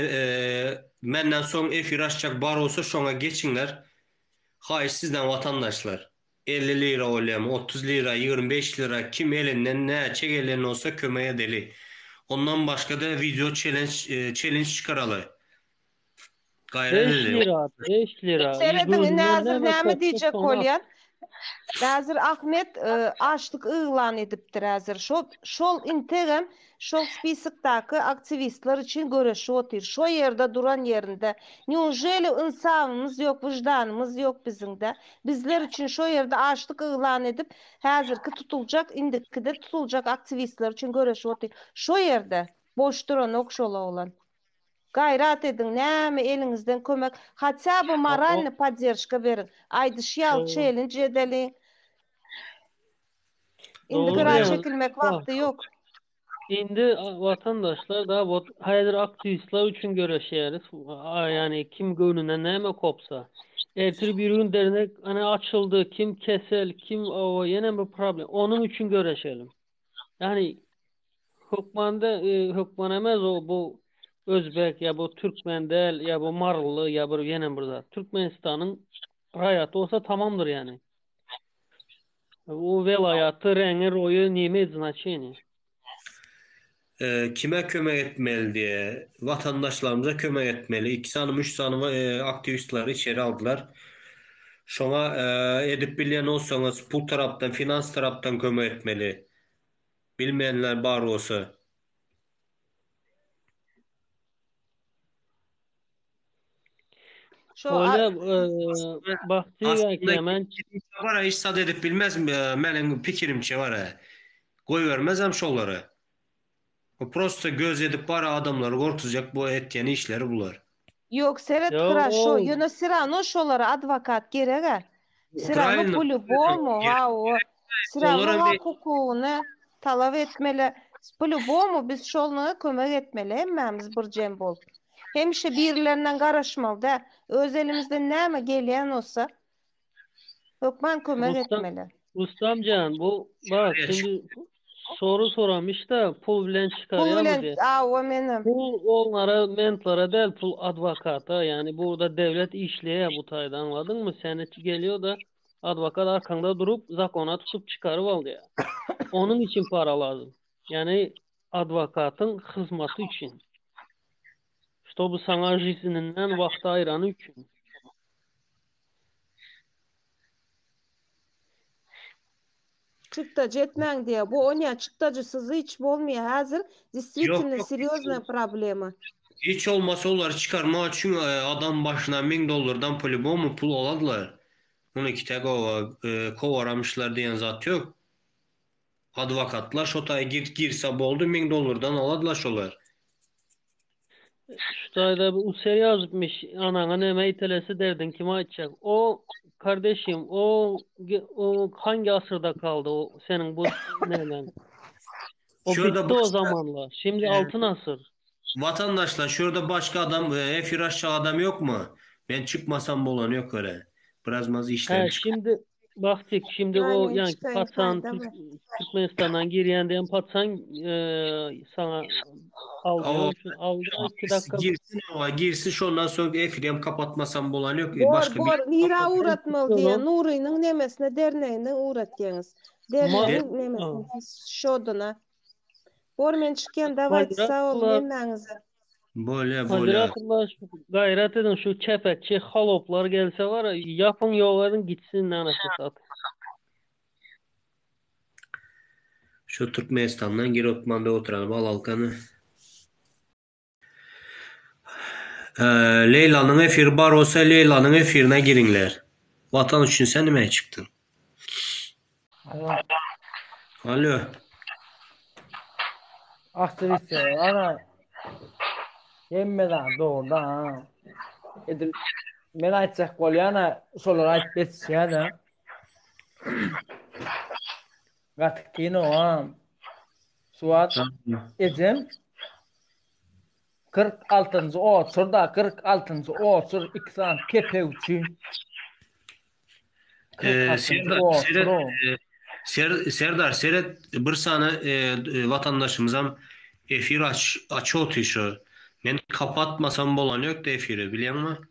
menden son efir açacak bar olsa şona geçinler. Hayır sizden vatandaşlar. 50 lira olayım, 30 lira, 25 lira kim elinden ne çek elinden olsa kömeğe deli. Ondan başka da video challenge çıkaralı. 5 lira, 5 lira. Seredin nazır näme diýjek bolýar? Nazır Ahmet açlyk ýylan edipdir hazır. Şol integem şol spisakdaky aktivistler için göreşip otyr. Şo ýerde duran ýerinde. Neujeli insafymyz ýok, wyjdanymyz ýok bizinde. Bizler için şo ýerde açlyk ýylan edip hazırky tutuljak, indiki de tutuljak aktivistler için göreşip otyr. Şo ýerde boş duran okşola olan. Gayrat edin, näme eliňizden kömek, hatça bu moralny podдержка berin. Aýdyşýal challenge edeli. Indi gara çekilmek wagty ýok. Indi vatandaşlar da häzir aktivistler üçin göreşýäris. Yani kim gönüne näme kopsa. Ertir bir gün dernek ana açıldı, kim kesel, kim o ýene bir problem. Onun üçin göreşelim. Yani hukman emez o bu Özbek ya bu Türkmen del ya bu Marlı ya bu ýene burada. Türkmenistan'ın raýaty olsa tamamdır yani. O velayatı, reňi, roýu näme znaçyny? Kime kömek etmeli diye vatandaşlarımıza kömek etmeli. 2 sanım 3 sanım aktivistleri içeri aldılar. Şoňa edip bilýän olsaňyz pul tarapdan, finans tarapdan kömek etmeli. Bilmeyenler bar olsa. Var iş sad edip bilmez mi? Menin pikirimçe var. Koy vermezem şolları. O prosto göz edip bara adamları korkutacak bu ettiğini işleri bular. Yok Seret Kıra şu yine Sirano şoları advokat gerek. Sirano по-любому Sirano hukukunu talep etmeli. Po-любому biz şoluna kömek etmeli. Hemmemiz bir cem bol. Hemşe birilerinden garaşmalı da öz elimizden näme gelýän olsa hukman kömek etmeli. Ustamcan bu bak şimdi soru soramış da pul bilen çıkarýar. Pul onlara mentlara del pul advokata yani burada devlet işleýär bu taýdan anladın mı? Seni geliyor da advokat arkanda durup zakona tutup çıkarıp aldı. Onun için para lazım. Yani advokatın hizmeti için. Чтобы sana жизненнен vakti ayranı üçün. Çıktacı etmen diye. Bu onya çıktacısızı hiç olmuyor. Hazır действительно серьезная проблема. Hiç olmasa onları çıkarma için adam başına $1000'dan по-любому pul aladılar. Onu iki tek kovaramışlar diyen zat yok. advokatlar şotay girse boldu $1000 aladılar şolar. Şutayda bir usya yazmış anana neme itelesi derdin kime açacak? O kardeşim o hangi asırda kaldı o senin bu neyle? O Şurada bitti o zamanla. Şimdi altın asır. Vatandaşlar şurada başka adam efir aşağı adam yok mu? Ben çıkmasam bolan yok öyle. Biraz mazı işlerim çıkıyor. Şimdi baktık şimdi o Aynen yani çıkayım Patsan fayda var. Türkmenistan'dan giriyen diyen Patsan sana alıyor. Aldı 2 dakika. Girsin şondan sonra efirem kapatmasam bolan yok. Başka bir Lira uğratmalı diye Nuri'nin nemesine derneğine uğratıyorsunuz. Derneğin nemesine şoduna. Men çıkyan davayt sağ olun emmenize. Böyle. Haziratullah gayret edin şu kepekçi haloplar gelse var ya yapın yolların gitsin anasını satayım. Şu Türkmenistan'dan geri Otman'da oturalım al halkanı. Leyla'nın efiri bar olsa Leyla'nın efirine girinler. Vatan için sen nime çıktın? Alo. Aktivite ana yemmeden doğrudan edil men aytsak bolyana solar ayt betse da gatkino suat edem 46. oturda 46. otur 2 saat kepevçi Serdar seyret bir sana vatandaşımızam efir açı otuşu. Ben kapatmasam bolan yok da efiri biliyor musun?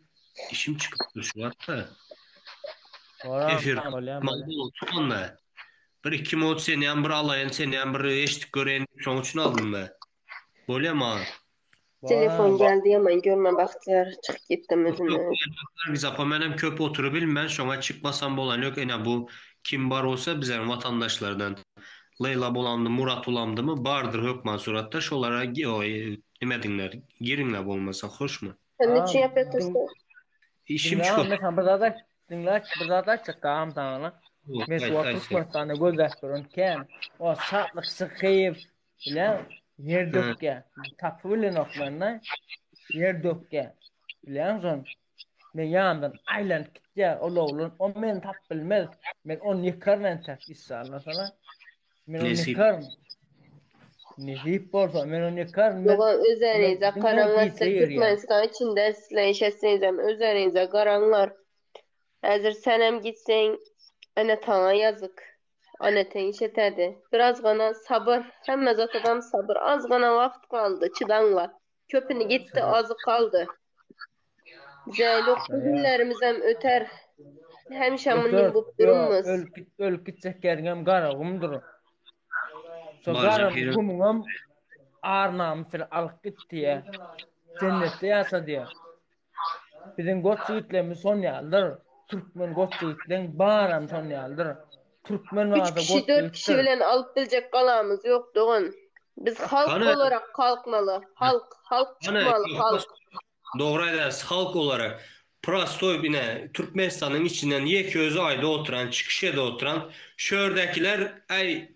İşim çıkıp şu hatta. Efir kapatmalı bir iki mod seni yan bir alayan seni yan bir eşlik gören sonuçunu aldım ben. Böyle mi? Telefon geldi ama görme baktılar çık gittim özüne. Biz apamenem köp oturubilm ben şuna çıkmasam bolan yok. Ene bu kim bar olsa bizlerin vatandaşlardan Leyla bolandı Murat olamdı mı bardır hökman suratta şolara demedinler girinler olmasa hoş mu? Sen ne için yapıyorsun? İşim çıkıyor. Mesela burada da çıkam tamam. Mesela Türkmenistan'da gözleştirirken o satlık sıkıyıp bile yer dökke. Tapı bilen oklarına yer dökke. Bilen son men yandan aylan kitya ololun o men tap bilmez. Men on yıkarla tak isarla sana. Men on yıkar. Nezip bolsa men on yıkar. Özlerinize karanlarsa Türkmenistan içinde sizle işetsiniz özlerinize karanlar. Hazır senem gitsen ana tana yazık. Aneten işetedi. Biraz gana sabır. Hemme zat adam sabır. Az gana vakt kaldı. Çıdanla. Köpünü gitti azı kaldı. Zeylok günlerimizden öter. Hem şamının bu durumumuz. Ölkü çekergem garagımdır. So garagımım arnam fil alıp gitti ya. Cennette yasa diye. Bizim Gotçiğitlerimiz son yaldır. Türkmen Gotçiğitlerin bağıram son yaldır. Türkmen 3 kişi 4 kişi bilen alıp bilecek kalamız yok doğun. Biz halk olarak kalkmalı. Halk çıkmalı halk. Doğru edersin halk olarak. Prastoy bine Türkmenistan'ın içinden yeközü ayda oturan, çıkışa da oturan şördekiler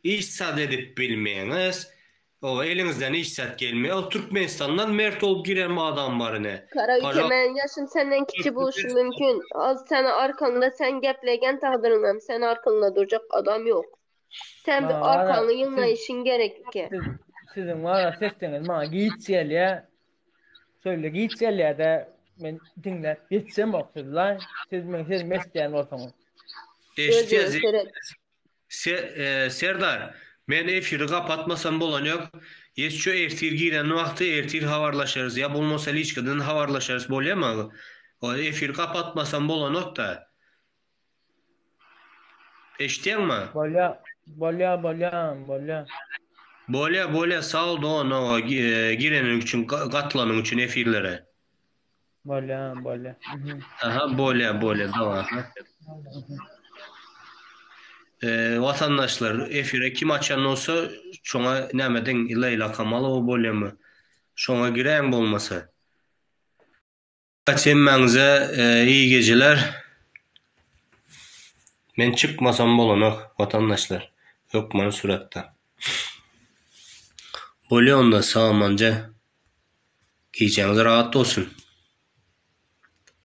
işsat edip bilmeyeniz. O elinizden işsat gelmiyor. O Türkmenistan'dan mert olup giren bir adam var ne? Kara ülkemen yaşım senden kiçi buluşun mümkün. Az sana arkanda sen geplegen tağdırınam. Sen arkanda duracak adam yok. Sen bir arkanı yılmayışın gerek ki. Sizin var ya sesiniz bana giyitsel ya. Söyle giyitsel ya da men dinle geçsem oksuzlar. Siz mesleğin olsanız. Serdar, men efiri kapatmasam bolan yok. Şu ertir giren vakti ertir havarlaşırız. Ya bulmasa liçkiden havarlaşırız. Bolya mı? O efiri kapatmasam bolan yok da. Eştiyen mi? Bolya sağ ol da onu girenin için, katlanın için efirlere. Bolya. Aha bolya tamam. Vatandaşlar efire kim açan olsa şuna nemeden Leyla Kamal o bolya mı? Şuna giren olmasa. Hemmenize iyi geceler. Ben çıkmasam bolanok vatandaşlar. Yok bana suratta. Bolýar onda salamanca. Giyeceğiniz rahat olsun.